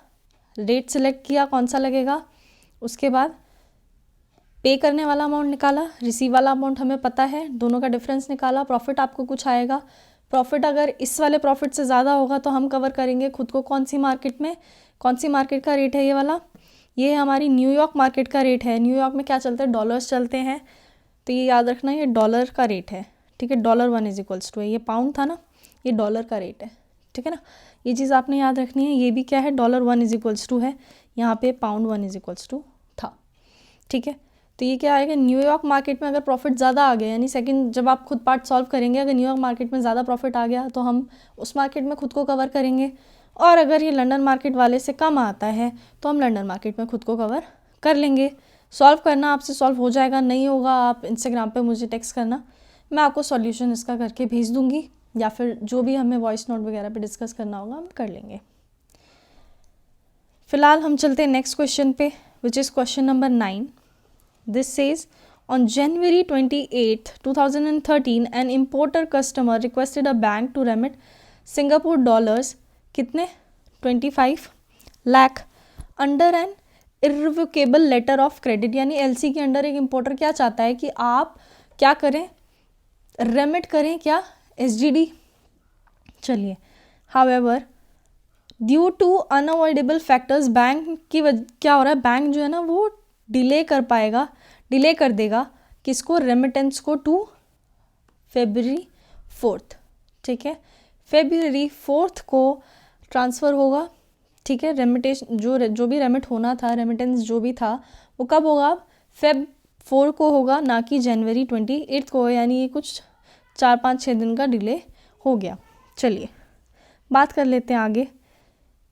रेट सिलेक्ट किया कौन सा लगेगा, उसके बाद पे करने वाला अमाउंट निकाला, रिसीव वाला अमाउंट हमें पता है, दोनों का डिफरेंस निकाला, प्रॉफिट आपको कुछ आएगा। प्रॉफिट अगर इस वाले प्रॉफिट से ज़्यादा होगा तो हम कवर करेंगे खुद को कौन सी मार्केट में, कौन सी मार्केट का रेट है ये वाला, ये हमारी न्यूयॉर्क मार्केट का रेट है। न्यूयॉर्क में क्या चलता है, डॉलर्स चलते हैं, तो ये याद रखना ये डॉलर का रेट है। ठीक है, $1 इज इक्वल्स टू है, ये पाउंड था ना, ये डॉलर का रेट है। ठीक है ना, ये चीज़ आपने याद रखनी है। ये भी क्या है, $1 इज इक्वल्स टू है, यहाँ पे पाउंड 1 इज इक्वल्स टू था। ठीक है, तो ये क्या आएगा, न्यूयॉर्क मार्केट में अगर प्रॉफिट ज़्यादा आ गया, यानी सेकंड जब आप खुद पार्ट सॉल्व करेंगे, अगर न्यूयॉर्क मार्केट में ज़्यादा प्रॉफिट आ गया तो हम उस मार्केट में खुद को कवर करेंगे, और अगर ये लंदन मार्केट वाले से कम आता है तो हम लंदन मार्केट में खुद को कवर कर लेंगे। सॉल्व करना आपसे सॉल्व हो जाएगा, नहीं होगा आप इंस्टाग्राम पे मुझे टेक्स्ट करना, मैं आपको सॉल्यूशन इसका करके भेज दूँगी। या फिर जो भी हमें वॉइस नोट वगैरह पे डिस्कस करना होगा हम कर लेंगे। फिलहाल हम चलते हैं नेक्स्ट क्वेश्चन पे, which is question number 9। This says on January 28, 2013 an importer customer requested a bank to remit Singapore dollars कितने 25 lakh under an irrevocable letter of credit. यानी एलसी के अंडर एक इम्पोर्टर क्या चाहता है कि आप क्या करें, रेमिट करें क्या, एसजीडी। चलिए, however due to unavoidable factors bank की क्या हो रहा है, बैंक जो है ना वो डिले कर देगा किसको, रेमिटेंस को टू February 4। ठीक है, February 4 को ट्रांसफ़र होगा। ठीक है, रेमिटेशन जो भी रेमिट होना था, रेमिटेंस जो भी था वो कब होगा, Feb 4 को होगा, ना कि January 28 को। यानी ये कुछ 4-5-6 दिन का डिले हो गया। चलिए बात कर लेते हैं आगे,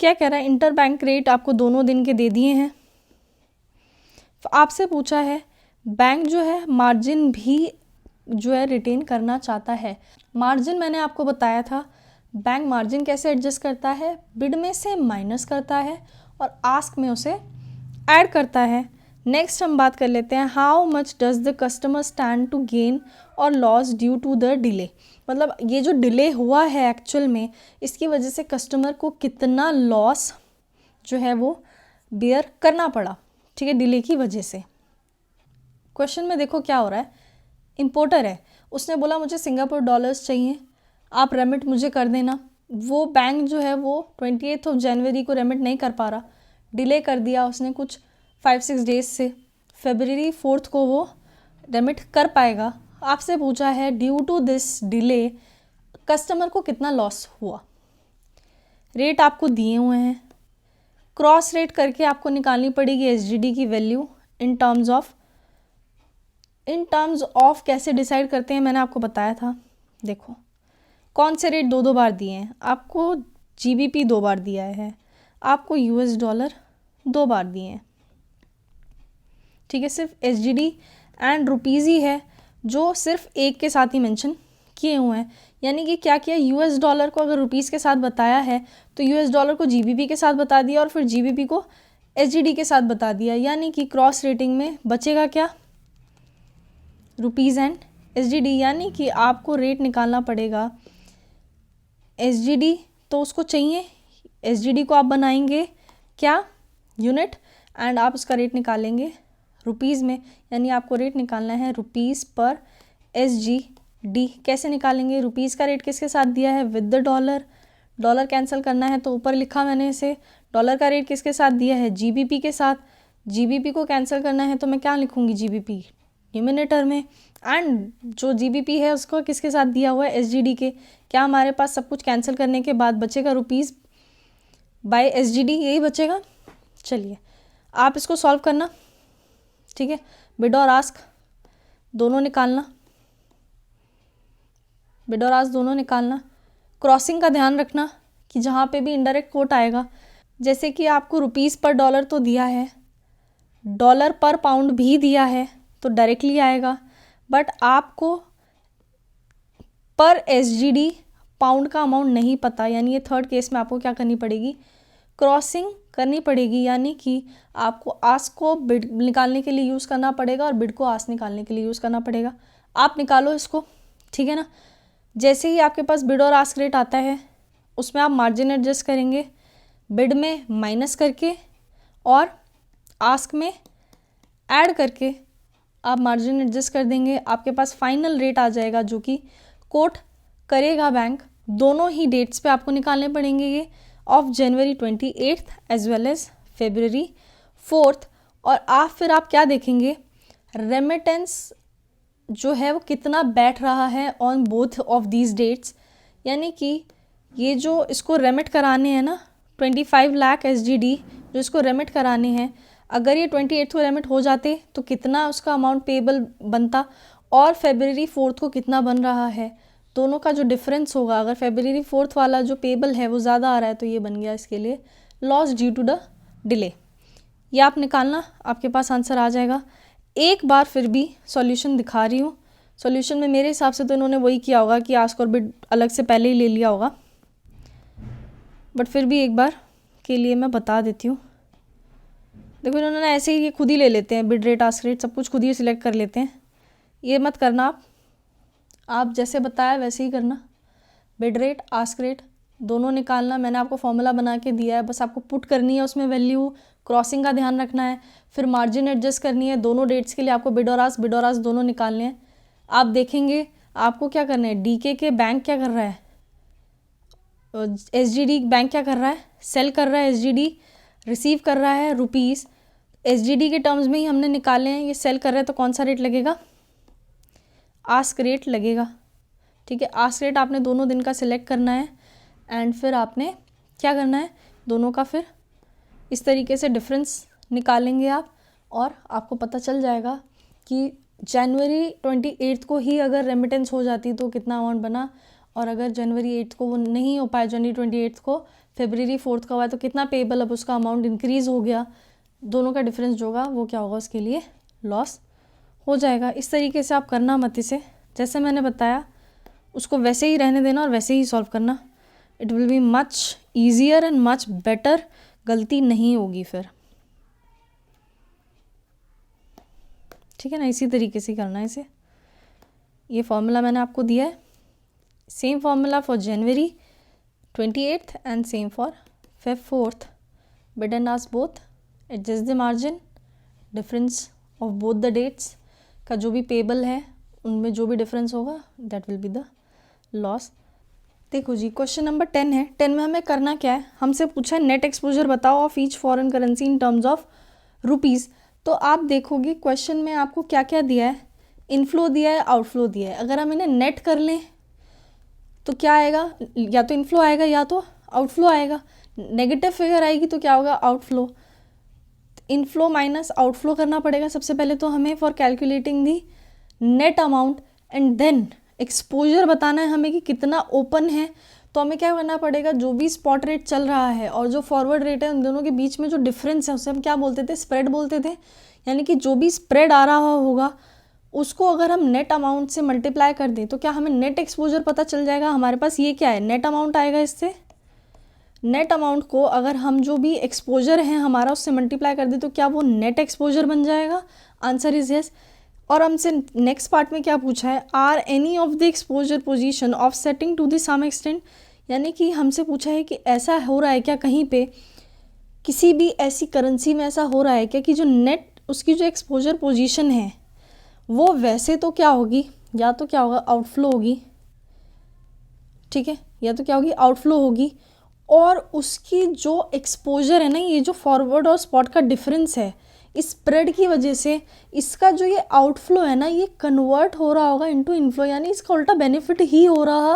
क्या कह रहा है। इंटर बैंक रेट आपको दोनों दिन के दे दिए हैं। आपसे पूछा है बैंक जो है मार्जिन भी जो है रिटेन करना चाहता है। मार्जिन मैंने आपको बताया था, बैंक मार्जिन कैसे एडजस्ट करता है, बिड में से माइनस करता है और आस्क में उसे ऐड करता है। नेक्स्ट हम बात कर लेते हैं, how much does the customer stand to gain और loss due to the delay. मतलब ये जो डिले हुआ है एक्चुअल में, इसकी वजह से कस्टमर को कितना लॉस जो है वो बेयर करना पड़ा। ठीक है, डिले की वजह से। क्वेश्चन में देखो क्या हो रहा है, इम्पोर्टर है, उसने बोला मुझे सिंगापुर डॉलर्स चाहिए, आप रेमिट मुझे कर देना। वो बैंक जो है वो 28 जनवरी को रेमिट नहीं कर पा रहा, डिले कर दिया उसने कुछ 5-6 डेज से। February 4 को वो रेमिट कर पाएगा। आपसे पूछा है due to this delay customer को कितना लॉस हुआ। रेट आपको दिए हुए हैं, क्रॉस रेट करके आपको निकालनी पड़ेगी एसजीडी की वैल्यू इन टर्म्स ऑफ कैसे डिसाइड करते हैं मैंने आपको बताया था। देखो कौन से रेट 2 बार दिए हैं, आपको जीबीपी 2 बार दिया है, आपको यूएस डॉलर 2 बार दिए हैं। ठीक है, सिर्फ एसजीडी एंड रुपीज़ ही है जो सिर्फ एक के साथ ही मेंशन किए हुए हैं। यानी कि क्या किया, यूएस डॉलर को अगर रुपीज़ के साथ बताया है तो यूएस डॉलर को जीबीपी के साथ बता दिया और फिर जीबीपी को एसजीडी के साथ बता दिया। यानी कि क्रॉस रेटिंग में बचेगा क्या, रुपीज़ एंड एसजीडी। यानी कि आपको रेट निकालना पड़ेगा एसजीडी, तो उसको चाहिए एसजीडी को आप बनाएंगे क्या, यूनिट, एंड आप उसका रेट निकालेंगे रुपीज़ में। यानी आपको रेट निकालना है रुपीज़ पर एसजीडी। कैसे निकालेंगे, रुपीज़ का रेट किसके साथ दिया है, with the dollar, dollar cancel करना है तो ऊपर लिखा मैंने इसे। डॉलर का रेट किसके साथ दिया है, जीबीपी के साथ, जीबीपी को कैंसिल करना है तो मैं क्या लिखूंगी, जीबीपी न्यूमिनेटर में, एंड जो जीबीपी है उसको किसके साथ दिया हुआ है, एसजीडी के। क्या हमारे पास सब कुछ कैंसिल करने के बाद बचेगा रुपीज़ बाय एसजीडी, यही बचेगा। चलिए आप इसको सॉल्व करना। ठीक है, बिड और आस्क दोनों निकालना, बिड और आस्क दोनों निकालना। क्रॉसिंग का ध्यान रखना कि जहाँ पे भी इनडायरेक्ट कोट आएगा, जैसे कि आपको रुपीज़ पर डॉलर तो दिया है, डॉलर पर पाउंड भी दिया है तो डायरेक्टली आएगा, बट आपको पर एसजीडी पाउंड का अमाउंट नहीं पता। यानी ये थर्ड केस में आपको क्या करनी पड़ेगी, क्रॉसिंग करनी पड़ेगी। यानी कि आपको आस्क को बिड निकालने के लिए यूज़ करना पड़ेगा और बिड को आस्क निकालने के लिए यूज़ करना पड़ेगा। आप निकालो इसको, ठीक है ना। जैसे ही आपके पास बिड और आस्क रेट आता है उसमें आप मार्जिन एडजस्ट करेंगे, बिड में माइनस करके और आस्क में ऐड करके आप मार्जिन एडजस्ट कर देंगे। आपके पास फाइनल रेट आ जाएगा जो कि कोट करेगा बैंक। दोनों ही डेट्स पे आपको निकालने पड़ेंगे ये, of January 28 as well as February 4। और फिर आप क्या देखेंगे, रेमिटेंस जो है वो कितना बैठ रहा है on both of these dates. यानी कि ये जो इसको रेमिट कराने हैं ना 25 लाख एसजीडी जो इसको रेमिट कराने हैं, अगर ये 28 को रेमिट हो जाते तो कितना उसका अमाउंट पेबल बनता और February 4 को कितना बन रहा है, दोनों का जो डिफरेंस होगा। अगर February 4 वाला जो पेबल है वो ज़्यादा आ रहा है तो ये बन गया इसके लिए loss due to the delay. ये आप निकालना, आपके पास आंसर आ जाएगा। एक बार फिर भी सॉल्यूशन दिखा रही हूँ, सॉल्यूशन में मेरे हिसाब से तो इन्होंने वही किया होगा कि आस्क और बिड अलग से पहले ही ले लिया होगा, बट फिर भी एक बार के लिए मैं बता देती हूँ। देखो इन्होंने ऐसे ही ये खुद ही ले लेते हैं, बिड रेट आस्क रेट सब कुछ खुद ही सिलेक्ट कर लेते हैं। ये मत करना आप जैसे बताया वैसे ही करना। बिड रेट आस्क रेट दोनों निकालना, मैंने आपको फॉर्मूला बना के दिया है, बस आपको पुट करनी है उसमें वैल्यू, क्रॉसिंग का ध्यान रखना है, फिर मार्जिन एडजस्ट करनी है। दोनों डेट्स के लिए आपको बिड और आस्क दोनों निकालने हैं। आप देखेंगे आपको क्या करना है, डीके के बैंक क्या कर रहा है, एसजीडी बैंक क्या कर रहा है, सेल कर रहा है, एसजीडी रिसीव कर रहा है रुपीज़। एसजीडी के टर्म्स में ही हमने निकाले हैं, ये सेल कर रहा है तो कौन सा रेट लगेगा, आस्क रेट लगेगा। ठीक है, आस्क रेट आपने दोनों दिन का सिलेक्ट करना है एंड फिर आपने क्या करना है, दोनों का फिर इस तरीके से डिफरेंस निकालेंगे आप, और आपको पता चल जाएगा कि जनवरी 28 को ही अगर रेमिटेंस हो जाती तो कितना अमाउंट बना, और अगर जनवरी 8 को वो नहीं हो पाया, जनवरी 28 को फरवरी 4 का हुआ तो कितना पेबल, अब उसका अमाउंट इंक्रीज़ हो गया। दोनों का डिफरेंस जो होगा वो क्या होगा, उसके लिए लॉस हो जाएगा। इस तरीके से आप करना मत, इसे जैसे मैंने बताया उसको वैसे ही रहने देना और वैसे ही सॉल्व करना। It will be much easier and much better, गलती नहीं होगी फिर। ठीक है ना, इसी तरीके से करना है इसे। ये फॉर्मूला मैंने आपको दिया है, same formula for January 28 and same for Feb 4th। Bid and ask both, adjust the margin, difference of both the dates का जो भी पेबल है उनमें जो भी डिफरेंस होगा that will be the loss. देखो जी, क्वेश्चन नंबर 10 है। 10 में हमें करना क्या है, हमसे पूछा है नेट एक्सपोजर बताओ of each foreign currency in terms of rupees. तो आप देखोगे क्वेश्चन में आपको क्या क्या दिया है, इनफ्लो दिया है, आउटफ्लो दिया है। अगर हम इन्हें नेट कर लें तो क्या आएगा, या तो इनफ्लो आएगा या तो आउटफ्लो आएगा। नेगेटिव फिगर आएगी तो क्या होगा, आउटफ्लो। इनफ्लो माइनस आउटफ्लो करना पड़ेगा सबसे पहले तो हमें for calculating the net amount, and then exposure बताना है हमें कि कितना ओपन है। तो हमें क्या करना पड़ेगा, जो भी स्पॉट रेट चल रहा है और जो फॉरवर्ड रेट है उन दोनों के बीच में जो डिफरेंस है उसे हम क्या बोलते थे, स्प्रेड बोलते थे। यानी कि जो भी स्प्रेड आ रहा होगा उसको अगर हम नेट अमाउंट से मल्टीप्लाई कर दें तो क्या हमें नेट एक्सपोजर पता चल जाएगा। हमारे पास ये क्या है, नेट अमाउंट आएगा। इससे नेट अमाउंट को अगर हम जो भी एक्सपोजर है हमारा उससे मल्टीप्लाई कर दें तो क्या वो नेट एक्सपोजर बन जाएगा। Answer is yes. और हमसे नेक्स्ट पार्ट में क्या पूछा है, are any of the exposure position offsetting to the some extent. यानी कि हमसे पूछा है कि ऐसा हो रहा है क्या, कहीं पे किसी भी ऐसी करेंसी में ऐसा हो रहा है क्या कि जो नेट उसकी जो एक्सपोजर पोजीशन है वो वैसे तो क्या होगी, या तो क्या होगा आउटफ्लो होगी, ठीक है, या तो क्या होगी आउटफ्लो होगी, और उसकी जो एक्सपोजर है ना, ये जो फॉरवर्ड और स्पॉट का डिफरेंस है इस स्प्रेड की वजह से इसका जो ये आउटफ्लो है ना ये कन्वर्ट हो रहा होगा इनटू इनफ्लो, यानी इसका उल्टा बेनिफिट ही हो रहा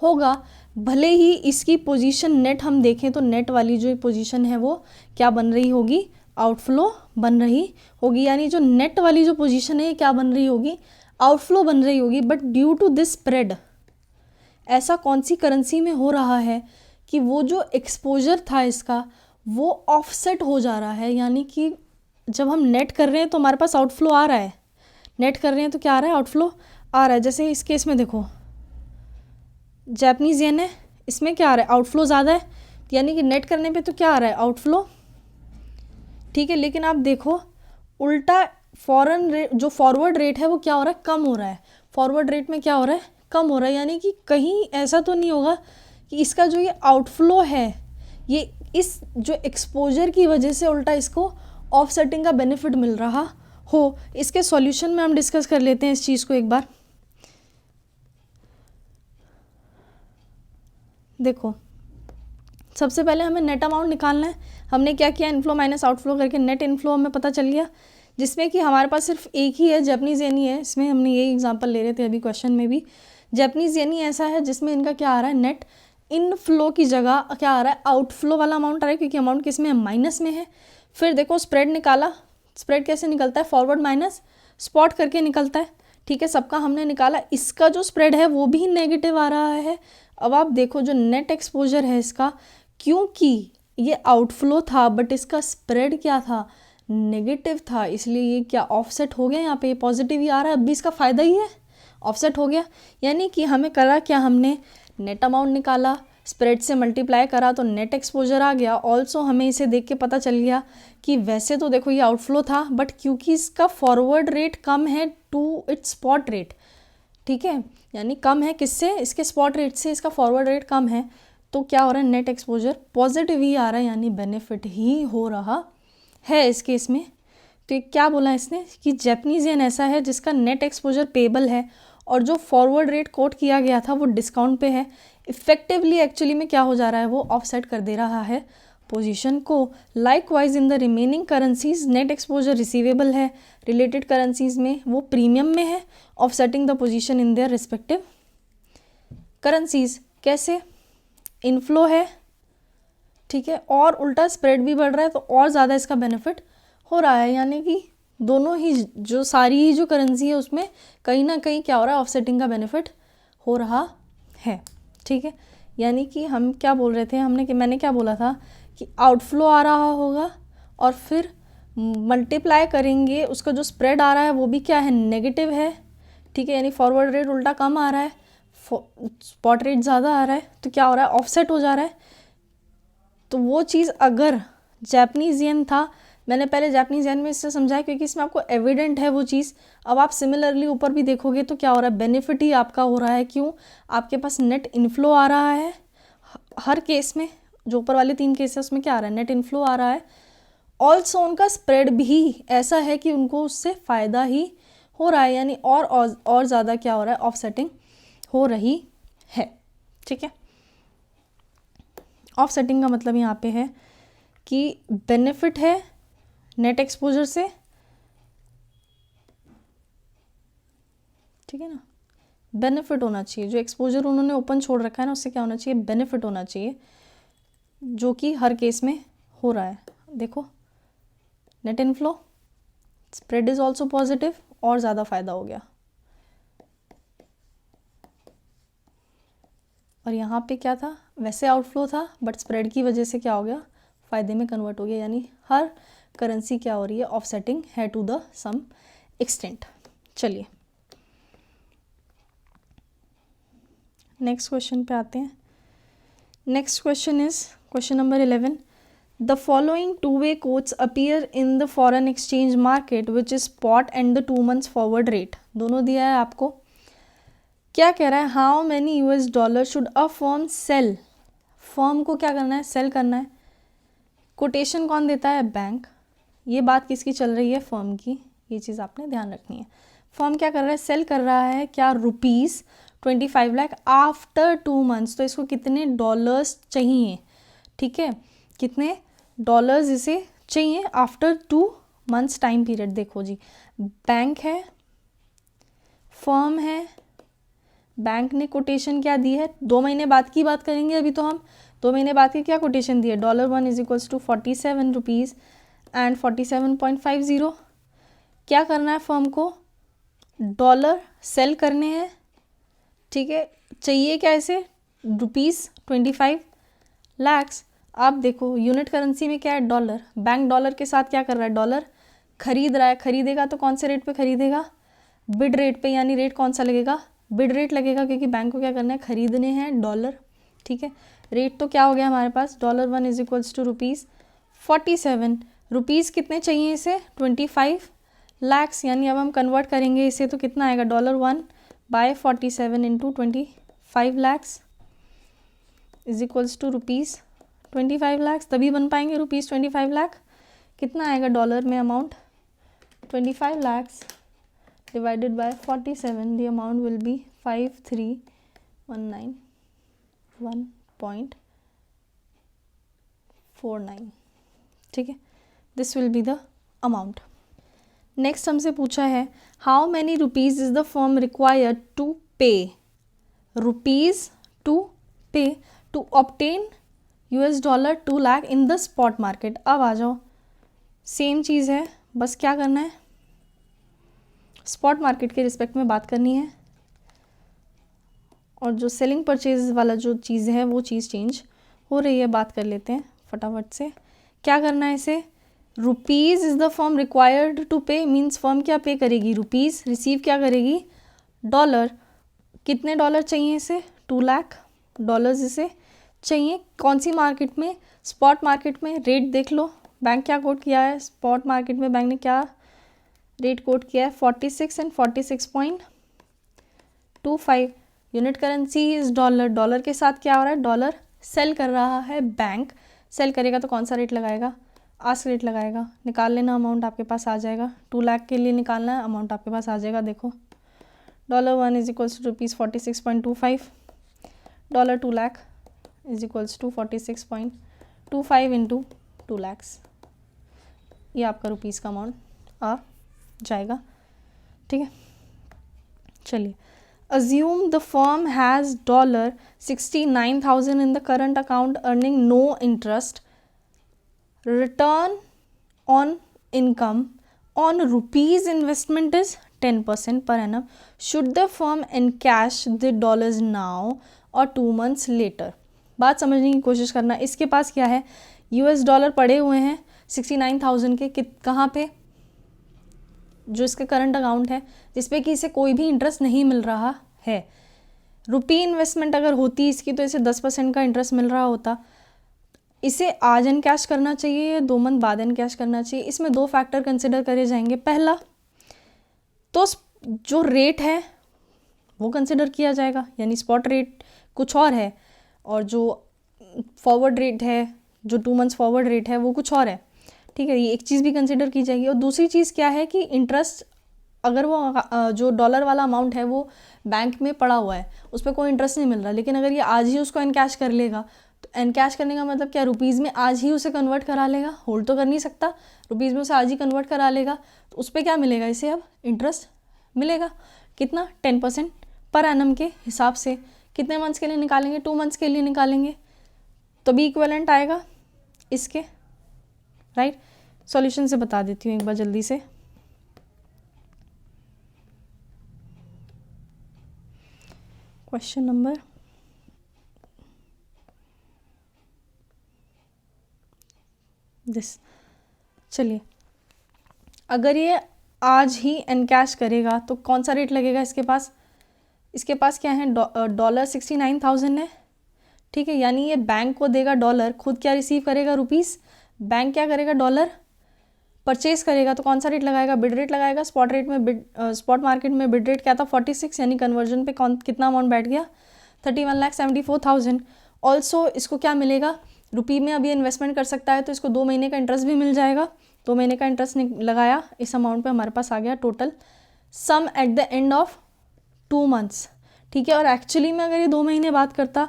होगा। भले ही इसकी पोजीशन नेट हम देखें तो नेट वाली जो पोजीशन है वो क्या बन रही होगी, आउटफ्लो बन रही होगी। यानी जो नेट वाली जो पोजीशन है ये क्या बन रही होगी, आउटफ्लो बन रही होगी। But due to this spread ऐसा कौन सी करेंसी में हो रहा है कि वो जो एक्सपोजर था इसका वो ऑफसेट हो जा रहा है। यानी कि जब हम नेट कर रहे हैं तो हमारे पास आउटफ्लो आ रहा है, नेट कर रहे हैं तो क्या आ रहा है, आउटफ्लो आ रहा है। जैसे इस केस में देखो जापानीज येन है, इसमें क्या आ रहा है, आउटफ्लो ज़्यादा है, यानी कि नेट करने पे तो क्या आ रहा है, आउटफ्लो, ठीक है। लेकिन आप देखो उल्टा फॉरेन रेट जो फॉरवर्ड रेट है वो क्या हो रहा है, कम हो रहा है। फॉरवर्ड रेट में क्या हो रहा है, कम हो रहा है। यानी कि कहीं ऐसा तो नहीं होगा कि इसका जो ये आउटफ्लो है ये इस जो एक्सपोजर की वजह से उल्टा इसको ऑफसेटिंग का बेनिफिट मिल रहा हो। इसके सॉल्यूशन में हम डिस्कस कर लेते हैं इस चीज़ को एक बार। देखो सबसे पहले हमें नेट अमाउंट निकालना है। हमने क्या किया, इनफ्लो माइनस आउटफ्लो करके नेट इनफ्लो हमें पता चल गया, जिसमें कि हमारे पास सिर्फ एक ही है, जापानीज येन ही है। इसमें हमने यही एग्जांपल ले रहे थे अभी क्वेश्चन में भी। जापानीज येन ही ऐसा है जिसमें इनका क्या आ रहा है, नेट इनफ्लो की जगह क्या आ रहा है, आउटफ्लो वाला अमाउंट आ रहा है, क्योंकि अमाउंट किस में है, माइनस में है। फिर देखो स्प्रेड निकाला, स्प्रेड कैसे निकलता है, फॉरवर्ड माइनस स्पॉट करके निकलता है, ठीक है। सबका हमने निकाला, इसका जो स्प्रेड है वो भी नेगेटिव आ रहा है। अब आप देखो जो नेट एक्सपोजर है इसका, क्योंकि ये आउटफ्लो था बट इसका स्प्रेड क्या था, नेगेटिव था, इसलिए ये क्या ऑफसेट हो गया, यहाँ पे पॉजिटिव ही आ रहा है। अब भी इसका फ़ायदा ही है, ऑफसेट हो गया। यानी कि हमें करा क्या, हमने नेट अमाउंट निकाला, स्प्रेड से मल्टीप्लाई करा तो नेट एक्सपोजर आ गया। ऑल्सो हमें इसे देख के पता चल गया कि वैसे तो देखो ये आउटफ्लो था, बट क्योंकि इसका फॉरवर्ड रेट कम है टू इट्स स्पॉट रेट, ठीक है, यानी कम है किससे, इसके स्पॉट रेट से इसका फॉरवर्ड रेट कम है, तो क्या हो रहा है, नेट एक्सपोजर पॉजिटिव ही आ रहा है, यानी बेनिफिट ही हो रहा है इस केस में। तो ये क्या बोला इसने कि जैपनीज येन ऐसा है जिसका नेट एक्सपोजर पेबल है और जो फॉरवर्ड रेट कोट किया गया था वो डिस्काउंट पे है। इफेक्टिवली एक्चुअली में क्या हो जा रहा है, वो ऑफसेट कर दे रहा है पोजीशन को। Likewise in the remaining currencies net exposure receivable है, रिलेटेड करेंसीज में वो प्रीमियम में है, offsetting the position in their respective currencies. कैसे, इनफ्लो है, ठीक है, और उल्टा स्प्रेड भी बढ़ रहा है तो और ज़्यादा इसका बेनिफिट हो रहा है। यानी कि दोनों ही जो सारी ही जो करेंसी है उसमें कहीं ना कहीं क्या हो रहा है, ऑफसेटिंग का बेनिफिट हो रहा है, ठीक है। यानी कि हम क्या बोल रहे थे, मैंने क्या बोला था कि आउटफ्लो आ रहा होगा और फिर मल्टीप्लाई करेंगे, उसका जो स्प्रेड आ रहा है वो भी क्या है, नेगेटिव है, ठीक है, यानी फॉरवर्ड रेट उल्टा कम आ रहा है, स्पॉट रेट ज़्यादा आ रहा है, तो क्या हो रहा है, ऑफसेट हो जा रहा है। तो वो चीज़ अगर जैपनीज येन था, मैंने पहले जैपनीज येन में इससे समझाया क्योंकि इसमें आपको एविडेंट है वो चीज़। अब आप सिमिलरली ऊपर भी देखोगे तो क्या हो रहा है, बेनिफिट ही आपका हो रहा है। क्यों, आपके पास नेट इनफ्लो आ रहा है हर केस में, जो ऊपर वाले 3 केस है उसमें क्या आ रहा है, नेट इनफ्लो आ रहा है। ऑल्सो उनका स्प्रेड भी ऐसा है कि उनको उससे फ़ायदा ही हो रहा है, यानी और ज़्यादा क्या हो रहा है, ऑफसेटिंग हो रही है, ठीक है। ऑफसेटिंग का मतलब यहाँ पे है कि बेनिफिट है नेट एक्सपोजर से, ठीक है ना, बेनिफिट होना चाहिए। जो एक्सपोजर उन्होंने ओपन छोड़ रखा है ना, उससे क्या होना चाहिए, बेनिफिट होना चाहिए, जो कि हर केस में हो रहा है। देखो net inflow, spread is also positive, और ज़्यादा फायदा हो गया। और यहाँ पे क्या था, वैसे आउटफ्लो था बट स्प्रेड की वजह से क्या हो गया, फ़ायदे में कन्वर्ट हो गया। यानी हर करेंसी क्या हो रही है, ऑफसेटिंग है टू द सम एक्सटेंट। चलिए नेक्स्ट क्वेश्चन पे आते हैं। Next question is question number 11। The following two way quotes appear in the foreign exchange market which is spot and the 2 months forward rate. दोनों दिया है आपको। क्या कह रहा है, how many $US should a firm sell, firm को क्या करना है, सेल करना है। कोटेशन कौन देता है, बैंक। ये बात किसकी चल रही है, फर्म की, ये चीज़ आपने ध्यान रखनी है। फर्म क्या कर रहा है, सेल कर रहा है क्या, ₹25 लाख आफ्टर 2 months। तो इसको कितने डॉलर्स चाहिए, ठीक है, कितने डॉलर्स इसे चाहिए आफ्टर 2 months टाइम पीरियड। देखो जी, बैंक है, फर्म है, बैंक ने कोटेशन क्या दी है, 2 महीने बाद की बात करेंगे अभी तो हम। 2 महीने बाद की क्या कोटेशन दी है, $1 is equals to 47 rupees and 47.50। क्या करना है, फर्म को डॉलर सेल करने हैं, ठीक है, चाहिए क्या इसे, ₹25 लाख। आप देखो यूनिट करेंसी में क्या है, डॉलर। बैंक डॉलर के साथ क्या कर रहा है, डॉलर खरीद रहा है। खरीदेगा तो कौन से रेट पे खरीदेगा, बिड रेट पे, यानी रेट कौन सा लगेगा, बिड रेट लगेगा, क्योंकि बैंक को क्या करना है, खरीदने हैं डॉलर, ठीक है। रेट तो क्या हो गया हमारे पास, $1 इज इक्वल्स टू ₹47। रुपीज़ कितने चाहिए इसे, 25 लाख। यानी अब हम कन्वर्ट करेंगे इसे तो कितना आएगा, $1/47 into 25 lakh is equals to ₹25 lakh. तभी बन पाएंगे ₹25 लाख। कितना आएगा डॉलर में amount, 25 lakh divided by 47, the amount will be 53,191.49, ठीक है। This will be the amount. Next हमसे पूछा है, how many rupees is the firm required to pay, rupees to pay to obtain $2 lakh in the spot market. अब आ जाओ, same चीज़ है, बस क्या करना है, स्पॉट मार्केट के रिस्पेक्ट में बात करनी है, और जो सेलिंग परचेज वाला जो चीज़ है वो चीज़ चेंज हो रही है। बात कर लेते हैं फटाफट से। क्या करना है इसे, rupees is the firm required to pay, means firm क्या पे करेगी, रुपीज़, रिसीव क्या करेगी, डॉलर, कितने डॉलर चाहिए इसे? 2 लाख डॉलर्स इसे चाहिए। कौन सी मार्केट में? स्पॉट मार्केट में। रेट देख लो, बैंक क्या कोट किया है स्पॉट मार्केट में, बैंक ने क्या रेट कोट किया है? 46 and 46.25। Unit currency is dollar. Dollar के साथ क्या हो रहा है? डॉलर सेल कर रहा है बैंक। सेल करेगा तो कौन सा रेट लगाएगा? आस्क रेट लगाएगा। निकाल लेना, अमाउंट आपके पास आ जाएगा। 2 लाख के लिए निकालना है, अमाउंट आपके पास आ जाएगा। देखो $1 is equals to ₹46.25, $2 lakh is equals to 46.25 into 2 lakhs. ये आपका रुपीज़ का अमाउंट आ जाएगा। ठीक है, चलिए। Assume the firm has $69,000 in the current account earning no interest. Return on income on rupees investment is 10% per annum. Should the firm encash the dollars now or 2 months later? बात समझने की कोशिश करना। इसके पास क्या है? US डॉलर पड़े हुए हैं 69,000 के। कहाँ पे? जो इसका करंट अकाउंट है, जिसपे कि इसे कोई भी इंटरेस्ट नहीं मिल रहा है। रुपी इन्वेस्टमेंट अगर होती इसकी तो इसे 10% का इंटरेस्ट मिल रहा होता। इसे आज एनकैश करना चाहिए या 2 मंथ बाद एनकैश करना चाहिए? इसमें 2 फैक्टर कंसिडर करे जाएंगे। पहला तो जो रेट है वो कंसिडर किया जाएगा, यानी स्पॉट रेट कुछ और है और जो फॉरवर्ड रेट है, जो 2 मंथ्स फॉरवर्ड रेट है वो कुछ और है। ठीक है, ये एक चीज़ भी कंसिडर की जाएगी। और दूसरी चीज़ क्या है कि इंटरेस्ट, अगर वो जो डॉलर वाला अमाउंट है वो बैंक में पड़ा हुआ है, उस पर कोई इंटरेस्ट नहीं मिल रहा, लेकिन अगर ये आज ही उसको एनकैश कर लेगा तो एनकैश करने का मतलब क्या? रुपीज़ में आज ही उसे कन्वर्ट करा लेगा। होल्ड तो कर नहीं सकता, रुपीज़ में उसे आज ही कन्वर्ट करा लेगा, तो उस पर क्या मिलेगा? इसे अब इंटरेस्ट मिलेगा। कितना? 10% पर एनम के हिसाब से। कितने मंथ्स के लिए निकालेंगे? 2 मंथ्स के लिए निकालेंगे, तो भी इक्विवेलेंट आएगा इसके। राइट, सॉल्यूशन से बता देती हूँ एक बार जल्दी से। Question number this. चलिए, अगर ये आज ही एनकैश करेगा तो कौन सा रेट लगेगा इसके पास? इसके पास क्या है? $69,000 है। ठीक है, यानी ये बैंक को देगा डॉलर, खुद क्या रिसीव करेगा? रुपीज़। बैंक क्या करेगा? डॉलर परचेज करेगा, तो कौन सा रेट लगाएगा? बिड रेट लगाएगा। स्पॉट रेट में स्पॉट मार्केट में बिड रेट क्या था? 46, यानी कन्वर्जन पे कितना अमाउंट बैठ गया? 31,74,000। ऑल्सो इसको क्या मिलेगा? रुपी में अभी इन्वेस्टमेंट कर सकता है तो इसको 2 महीने का इंटरेस्ट भी मिल जाएगा। 2 महीने का इंटरेस्ट लगाया, इस अमाउंट पे हमारे पास आ गया total sum at the end of 2 months. ठीक है, और एक्चुअली में अगर ये 2 महीने बाद करता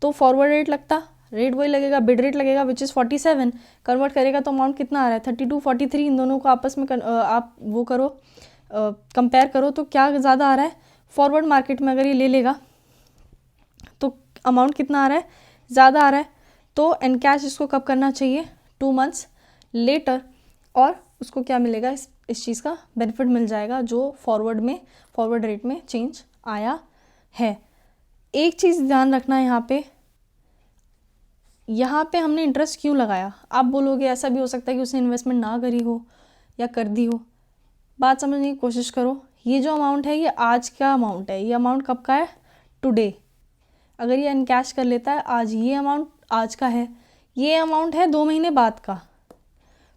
तो फॉरवर्ड रेट लगता, रेट वही लगेगा, बिड रेट लगेगा विच इज़ 47। कन्वर्ट करेगा तो अमाउंट कितना आ रहा है? 32, 43। इन दोनों को आपस में आप वो करो, कंपेयर करो तो क्या ज़्यादा आ रहा है? फॉरवर्ड मार्केट में अगर ये ले लेगा तो अमाउंट कितना आ रहा है? ज़्यादा आ रहा है। तो एनकैश इसको कब करना चाहिए? 2 मंथ्स लेटर। और उसको क्या मिलेगा? इस चीज़ का बेनिफिट मिल जाएगा जो फॉरवर्ड रेट में चेंज आया है। एक चीज़ ध्यान रखना है, यहाँ पे हमने इंटरेस्ट क्यों लगाया? आप बोलोगे ऐसा भी हो सकता है कि उसने इन्वेस्टमेंट ना करी हो या कर दी हो। बात समझने की कोशिश करो। ये जो अमाउंट है ये आज का अमाउंट है। ये अमाउंट कब का है? टुडे। अगर ये एनकैश कर लेता है आज, ये अमाउंट आज का है, ये अमाउंट है 2 महीने बाद का,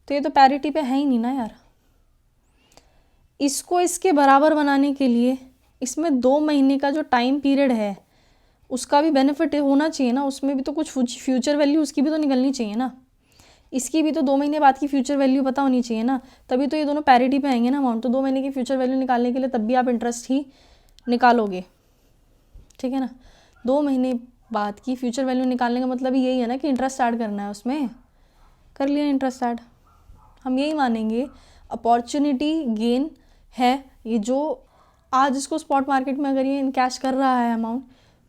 तो ये तो पैरिटी पे है ही नहीं ना यार। इसको इसके बराबर बनाने के लिए इसमें 2 महीने का जो टाइम पीरियड है उसका भी बेनिफिट होना चाहिए ना। उसमें भी तो कुछ फ्यूचर वैल्यू उसकी भी तो निकलनी चाहिए ना। इसकी भी तो 2 महीने बाद की फ्यूचर वैल्यू पता होनी चाहिए ना, तभी तो ये दोनों पैरिटी पे आएंगे ना अमाउंट। तो 2 महीने की फ्यूचर वैल्यू निकालने के लिए तब भी आप इंटरेस्ट ही निकालोगे। ठीक है ना, 2 महीने बाद की फ्यूचर वैल्यू निकालने का मतलब यही है ना कि इंटरेस्ट ऐड करना है उसमें। कर लिया इंटरेस्ट ऐड। हम यही मानेंगे अपॉर्चुनिटी गेन है ये, जो आज इसको स्पॉट मार्केट में अगर ये इनकैश कर रहा है अमाउंट,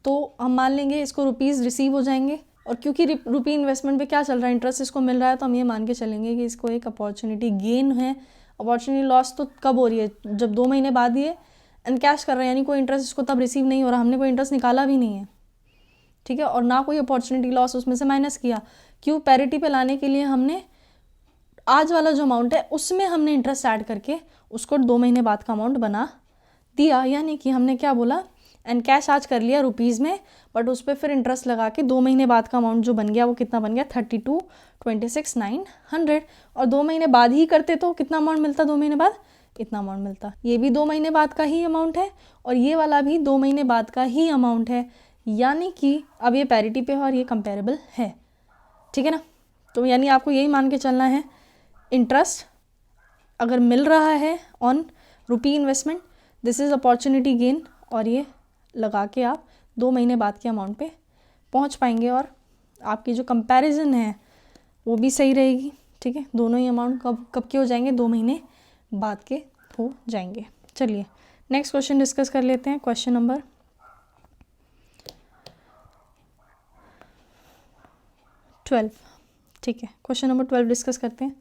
तो हम मान लेंगे इसको रुपीज़ रिसीव हो जाएंगे। और क्योंकि रुपी इन्वेस्टमेंट पे क्या चल रहा है? इंटरेस्ट इसको मिल रहा है, तो हम ये मान के चलेंगे कि इसको एक अपॉर्चुनिटी गेन है। अपॉर्चुनिटी लॉस तो कब हो रही है? जब 2 महीने बाद ये एनकैश कर रहा है, यानी कोई इंटरेस्ट इसको तब रिसीव नहीं हो रहा, हमने कोई इंटरेस्ट निकाला भी नहीं है। ठीक है, और ना कोई अपॉर्चुनिटी लॉस उसमें से माइनस किया। क्यों? पैरिटी पे लाने के लिए हमने आज वाला जो अमाउंट है उसमें हमने इंटरेस्ट ऐड करके उसको 2 महीने बाद का अमाउंट बना दिया, यानी कि हमने क्या बोला, एंड कैश आज कर लिया रुपीज़ में, बट उस पर फिर इंटरेस्ट लगा के 2 महीने बाद का अमाउंट जो बन गया वो कितना बन गया, 32,26,900। और 2 महीने बाद ही करते तो कितना अमाउंट मिलता, 2 महीने बाद इतना अमाउंट मिलता। ये भी 2 महीने बाद का ही अमाउंट है और ये वाला भी 2 महीने बाद का ही अमाउंट है, यानी कि अब ये पैरिटी पे है और ये कंपेरेबल है, ठीक है ना। तो यानी आपको यही मान के चलना है, इंटरेस्ट अगर मिल रहा है on rupee investment, this is opportunity gain, और ये लगा के आप 2 महीने बाद के अमाउंट पे पहुंच पाएंगे और आपकी जो कंपैरिजन है वो भी सही रहेगी, ठीक है। दोनों ही अमाउंट कब के हो जाएंगे, 2 महीने बाद के हो जाएंगे। चलिए नेक्स्ट क्वेश्चन डिस्कस कर लेते हैं, क्वेश्चन नंबर 12, ठीक है। क्वेश्चन नंबर 12 डिस्कस करते हैं।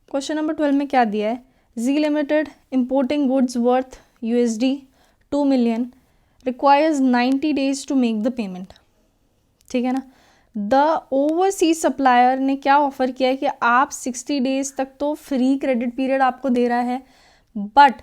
क्वेश्चन नंबर 12 में क्या दिया है, G limited importing goods worth $2 million requires 90 days to make the payment, ठीक है ना। द ओवरसीज सप्लायर ने क्या ऑफर किया है कि आप 60 डेज तक तो फ्री क्रेडिट पीरियड आपको दे रहा है, बट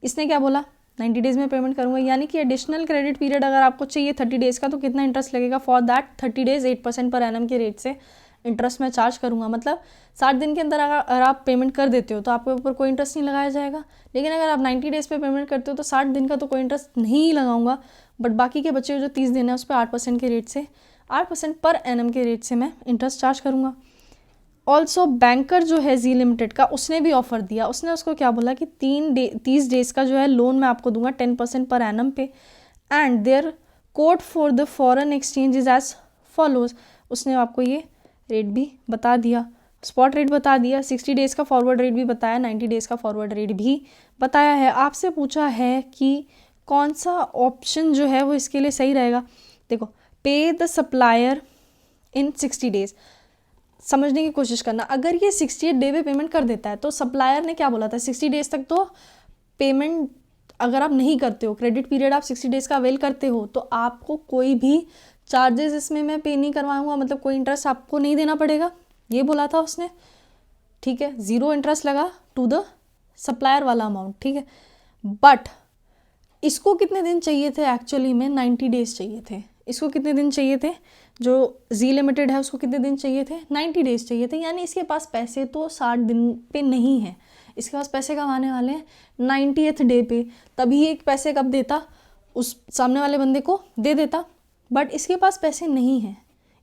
इसने क्या बोला, 90 डेज में पेमेंट करूंगा, यानी कि एडिशनल क्रेडिट पीरियड अगर आपको चाहिए 30 डेज का तो कितना इंटरेस्ट लगेगा, for that 30 days 8% per annum के रेट से इंटरेस्ट मैं चार्ज करूंगा। मतलब 60 दिन के अंदर अगर आप पेमेंट कर देते हो तो आपके ऊपर कोई इंटरेस्ट नहीं लगाया जाएगा, लेकिन अगर आप 90 डेज पे पेमेंट करते हो तो 60 दिन का तो कोई इंटरेस्ट नहीं लगाऊंगा, बट बाकी के बच्चे जो 30 दिन है उस पर 8% के रेट से 8% पर एनम के रेट से मैं इंटरेस्ट चार्ज करूँगा। ऑल्सो बैंकर जो है जी लिमिटेड का, उसने भी ऑफर दिया, उसने उसको क्या बोला कि 30 डेज का जो है लोन मैं आपको दूंगा 10% पर एनम पे, and their code for the foreign exchange is as follows. उसने आपको ये रेट भी बता दिया, स्पॉट रेट बता दिया, 60 डेज़ का फॉरवर्ड रेट भी बताया, 90 डेज़ का फॉरवर्ड रेट भी बताया है। आपसे पूछा है कि कौन सा ऑप्शन जो है वो इसके लिए सही रहेगा। देखो, पे द सप्लायर इन 60 डेज़, समझने की कोशिश करना। अगर ये 68 डे पे पेमेंट कर देता है तो सप्लायर ने क्या बोला था, 60 डेज़ तक तो पेमेंट अगर आप नहीं करते हो, क्रेडिट पीरियड आप 60 डेज़ का अवेल करते हो, तो आपको कोई भी चार्जेस इसमें मैं पे नहीं करवाऊंगा, मतलब कोई इंटरेस्ट आपको नहीं देना पड़ेगा, ये बोला था उसने, ठीक है। 0 इंटरेस्ट लगा टू द सप्लायर वाला अमाउंट, ठीक है। बट इसको कितने दिन चाहिए थे, एक्चुअली में 90 डेज़ चाहिए थे। इसको कितने दिन चाहिए थे, जो जी लिमिटेड है उसको कितने दिन चाहिए थे, 90 डेज़ चाहिए थे, यानी इसके पास पैसे तो 60 दिन पे नहीं है, इसके पास पैसे कब आने वाले हैं, 90th डे पे। तभी एक पैसे कब देता, उस सामने वाले बंदे को दे देता, बट इसके पास पैसे नहीं हैं,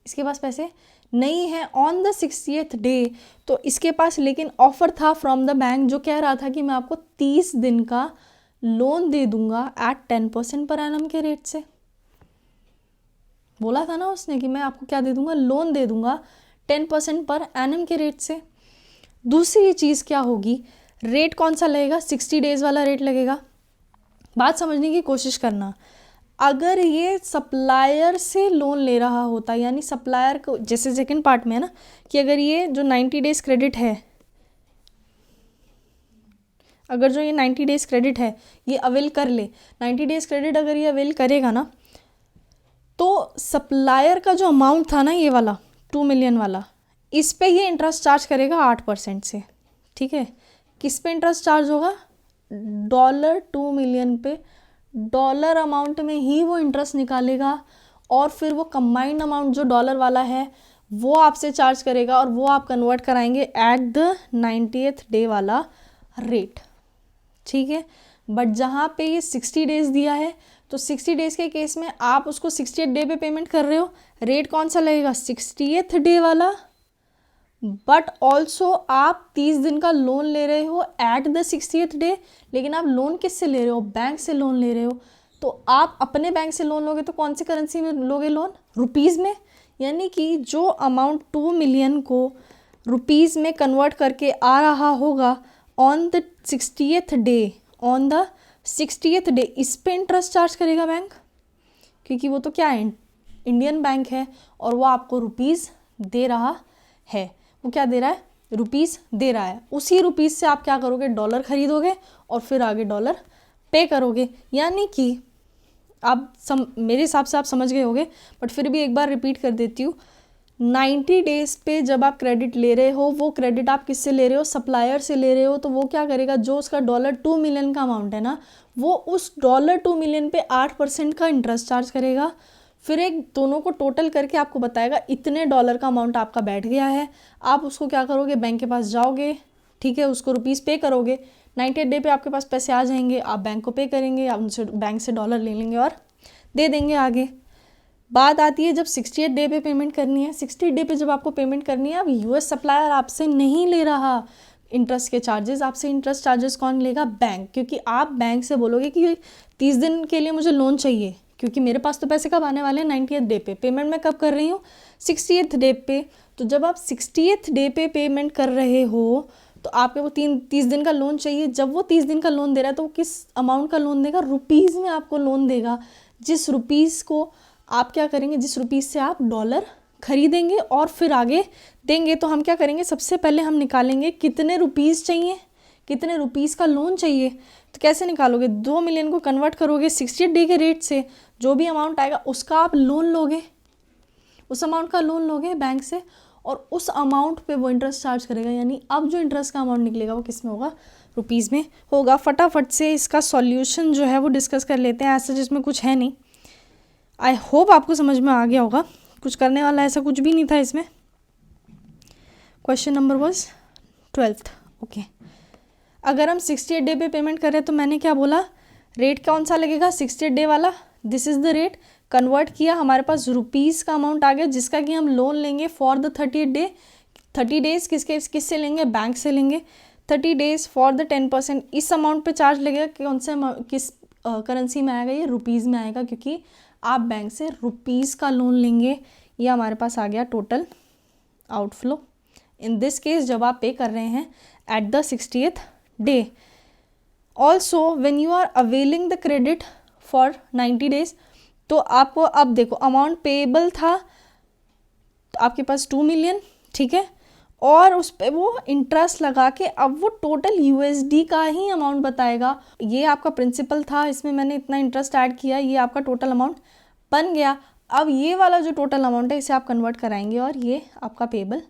इसके पास पैसे नहीं है ऑन द 60th डे। तो इसके पास लेकिन ऑफर था फ्रॉम द बैंक जो कह रहा था कि मैं आपको 30 दिन का लोन दे दूंगा एट 10% पर एनम के रेट से। बोला था ना उसने कि मैं आपको क्या दे दूंगा, लोन दे दूंगा 10% पर एनम के रेट से। दूसरी चीज़ क्या होगी, रेट कौन सा लगेगा, 60 डेज़ वाला रेट लगेगा। बात समझने की कोशिश करना, अगर ये सप्लायर से लोन ले रहा होता, यानी सप्लायर को, जैसे सेकंड पार्ट में है ना कि अगर ये जो 90 डेज़ क्रेडिट है, अगर जो ये 90 डेज़ क्रेडिट है ये अवेल कर ले, 90 डेज़ क्रेडिट अगर ये अवेल करेगा ना, तो सप्लायर का जो अमाउंट था ना ये वाला 2 मिलियन वाला, इस पे ये इंटरेस्ट चार्ज करेगा 8% से, ठीक है। किस पे इंटरेस्ट चार्ज होगा, $2 मिलियन पे, डॉलर अमाउंट में ही वो इंटरेस्ट निकालेगा और फिर वो कंबाइंड अमाउंट जो डॉलर वाला है वो आपसे चार्ज करेगा और वो आप कन्वर्ट कराएंगे एट द 90th डे वाला रेट, ठीक है। बट जहाँ पे ये 60 डेज़ दिया है तो 60 डेज़ के केस में आप उसको 68 डे पे पेमेंट कर रहे हो, रेट कौन सा लगेगा, 60th डे वाला, बट ऑल्सो आप 30 दिन का लोन ले रहे हो एट द 60th डे। लेकिन आप लोन किससे ले रहे हो, बैंक से लोन ले रहे हो, तो आप अपने बैंक से लोन लोगे तो कौन सी करेंसी में लोगे लोन, रुपीज़ में, यानी कि जो अमाउंट 2 मिलियन को रुपीज़ में कन्वर्ट करके आ रहा होगा on the 60th day, on the 60th day, इस पे इंटरेस्ट चार्ज करेगा बैंक, क्योंकि वो तो क्या है, इंडियन बैंक है और वो आपको रुपीज़ दे रहा है। वो क्या दे रहा है, रुपीज़ दे रहा है। उसी रुपीज़ से आप क्या करोगे, डॉलर खरीदोगे और फिर आगे डॉलर पे करोगे। यानी कि आप मेरे हिसाब से आप समझ गए होगे, बट फिर भी एक बार रिपीट कर देती हूँ। 90 डेज़ पे जब आप क्रेडिट ले रहे हो, वो क्रेडिट आप किससे ले रहे हो, सप्लायर से ले रहे हो, तो वो क्या करेगा, जो उसका $2 मिलियन का अमाउंट है ना, वो उस $2 million पे 8% का इंटरेस्ट चार्ज करेगा। फिर एक दोनों को टोटल करके आपको बताएगा इतने डॉलर का अमाउंट आपका बैठ गया है। आप उसको क्या करोगे, बैंक के पास जाओगे, ठीक है, उसको रुपीज़ पे करोगे। 98 डे पे आपके पास पैसे आ जाएंगे, आप बैंक को पे करेंगे, आप उनसे बैंक से डॉलर ले लेंगे और दे देंगे आगे। बात आती है जब 68 डे पे पेमेंट करनी है। 60 डे पे जब आपको पेमेंट करनी है, अब यूएस सप्लायर आपसे नहीं ले रहा इंटरेस्ट के चार्जेस, आपसे इंटरेस्ट चार्जेस कौन लेगा, बैंक। क्योंकि आप बैंक से बोलोगे कि 30 दिन के लिए मुझे लोन चाहिए, क्योंकि मेरे पास तो पैसे कब आने वाले हैं, 90th डे पे। पेमेंट मैं कब कर रही हूँ, 60th डे पे। तो जब आप 60th डे पे पेमेंट कर रहे हो तो आपके वो 30 दिन का लोन चाहिए। जब वो 30 दिन का लोन दे रहा है तो वो किस अमाउंट का लोन देगा, रुपीज़ में आपको लोन देगा। जिस रुपीज़ को आप क्या करेंगे, जिस रुपीज़ से आप डॉलर खरीदेंगे और फिर आगे देंगे। तो हम क्या करेंगे, सबसे पहले हम निकालेंगे कितने रुपीज़ चाहिए, कितने रुपीज़ का लोन चाहिए। तो कैसे निकालोगे, 2 मिलियन को कन्वर्ट करोगे 60 डे के रेट से, जो भी अमाउंट आएगा उसका आप लोन लोगे, उस अमाउंट का लोन लोगे बैंक से, और उस अमाउंट पे वो इंटरेस्ट चार्ज करेगा। यानी अब जो इंटरेस्ट का अमाउंट निकलेगा वो किस में होगा, रुपीज़ में होगा। फटाफट से इसका सॉल्यूशन जो है वो डिस्कस कर लेते हैं। ऐसा जिसमें कुछ है नहीं, आई होप आपको समझ में आ गया होगा। कुछ करने वाला ऐसा कुछ भी नहीं था इसमें। Question number was 12th। Okay, अगर हम 68 डे पे पेमेंट करें तो मैंने क्या बोला, रेट कौन सा लगेगा, 68 डे वाला। This is the rate. Convert किया, हमारे पास रुपीज़ का अमाउंट आ गया जिसका कि हम लोन लेंगे फॉर द 30 डे। 30 डेज़ किससे लेंगे, बैंक से लेंगे। 30 डेज़ फॉर द 10%। इस अमाउंट पे चार्ज लगेगा, कौन से किस करेंसी में आएगा, ये रुपीज़ में आएगा, क्योंकि आप बैंक से रुपीज़ का लोन लेंगे। ये हमारे पास आ गया total outflow. In this case जब आप पे कर रहे हैं at the 60th day. Also when you are availing the credit for 90 days, तो आपको अब देखो अमाउंट पेएबल था तो आपके पास 2 मिलियन, ठीक है, और उस पर वो इंटरेस्ट लगा के अब वो टोटल यूएसडी का ही अमाउंट बताएगा। ये आपका प्रिंसिपल था, इसमें मैंने इतना इंटरेस्ट ऐड किया, ये आपका टोटल अमाउंट बन गया। अब ये वाला जो टोटल अमाउंट है इसे आप कन्वर्ट कराएंगे और ये आपका पेबल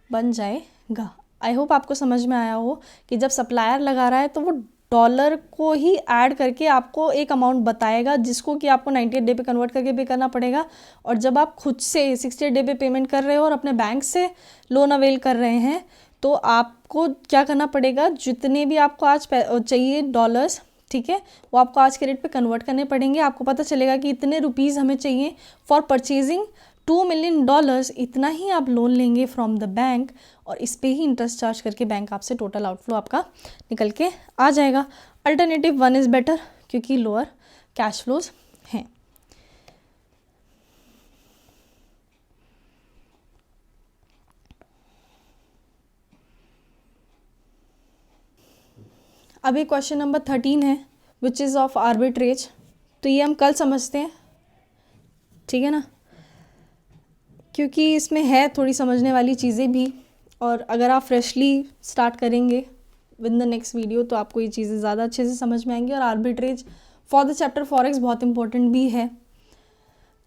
बन जाएगा। आई होप आपको समझ में आया हो कि जब सप्लायर लगा रहा है तो वो डॉलर को ही ऐड करके आपको एक अमाउंट बताएगा जिसको कि आपको 98 डे पे कन्वर्ट करके पे करना पड़ेगा। और जब आप खुद से 60 डे पे पेमेंट कर रहे हो और अपने बैंक से लोन अवेल कर रहे हैं तो आपको क्या करना पड़ेगा, जितने भी आपको आज चाहिए डॉलर्स, ठीक है, वो आपको आज के रेट पे कन्वर्ट करने पड़ेंगे। आपको पता चलेगा कि इतने रुपीज़ हमें चाहिए फॉर परचेजिंग $2 मिलियन, इतना ही आप लोन लेंगे फ्रॉम द बैंक और इस पे ही इंटरेस्ट चार्ज करके बैंक आपसे टोटल आउटफ्लो आपका निकल के आ जाएगा। अल्टरनेटिव 1 इज़ बेटर क्योंकि लोअर कैश फ्लोज हैं। अभी क्वेश्चन नंबर 13 है विच इज़ ऑफ आर्बिट्रेज। तो ये हम कल समझते हैं, ठीक है ना, क्योंकि इसमें है थोड़ी समझने वाली चीज़ें भी। और अगर आप फ्रेशली स्टार्ट करेंगे विद द नेक्स्ट वीडियो तो आपको ये चीज़ें ज़्यादा अच्छे से समझ में आएंगी। और arbitrage for the chapter forex बहुत इंपॉर्टेंट भी है,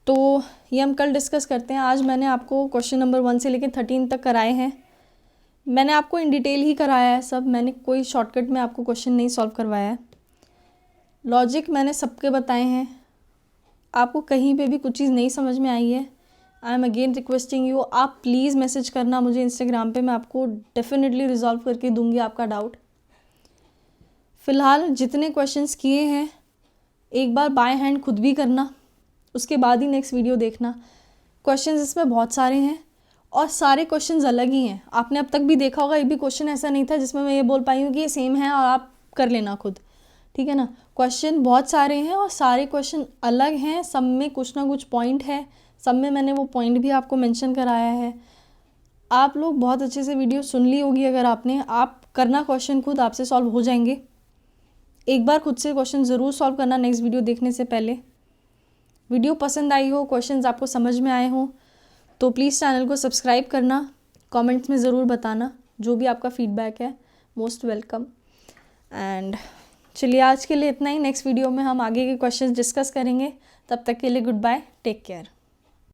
तो ये हम कल डिस्कस करते हैं। आज मैंने आपको क्वेश्चन नंबर 1 से लेकर 13 तक कराए हैं। मैंने आपको इन डिटेल ही कराया है सब, मैंने कोई शॉर्टकट में आपको क्वेश्चन नहीं सॉल्व करवाया है। लॉजिक मैंने सबके बताए हैं। आपको कहीं पे भी कुछ चीज़ नहीं समझ में आई है, I am again requesting you, आप प्लीज़ मैसेज करना मुझे इंस्टाग्राम पे, मैं आपको डेफिनेटली रिजॉल्व करके दूंगी आपका डाउट। फ़िलहाल जितने क्वेश्चंस किए हैं एक बार बाय हैंड खुद भी करना, उसके बाद ही नेक्स्ट वीडियो देखना। क्वेश्चंस इसमें बहुत सारे हैं और सारे क्वेश्चंस अलग ही हैं। आपने अब तक भी देखा होगा, एक भी क्वेश्चन ऐसा नहीं था जिसमें मैं ये बोल पाई हूँ कि ये सेम है और आप कर लेना खुद, ठीक है ना। क्वेश्चन बहुत सारे हैं और सारे क्वेश्चन अलग हैं, सब में कुछ ना कुछ पॉइंट है, सब में मैंने वो पॉइंट भी आपको मेंशन कराया है। आप लोग बहुत अच्छे से वीडियो सुन ली होगी अगर आपने, आप करना क्वेश्चन खुद, आपसे सॉल्व हो जाएंगे। एक बार खुद से क्वेश्चन ज़रूर सॉल्व करना नेक्स्ट वीडियो देखने से पहले। वीडियो पसंद आई हो, क्वेश्चंस आपको समझ में आए हो तो प्लीज़ चैनल को सब्सक्राइब करना, कमेंट्स में ज़रूर बताना जो भी आपका फीडबैक है, मोस्ट वेलकम। एंड चलिए आज के लिए इतना ही, नेक्स्ट वीडियो में हम आगे के क्वेश्चंस डिस्कस करेंगे। तब तक के लिए गुड बाय, टेक केयर।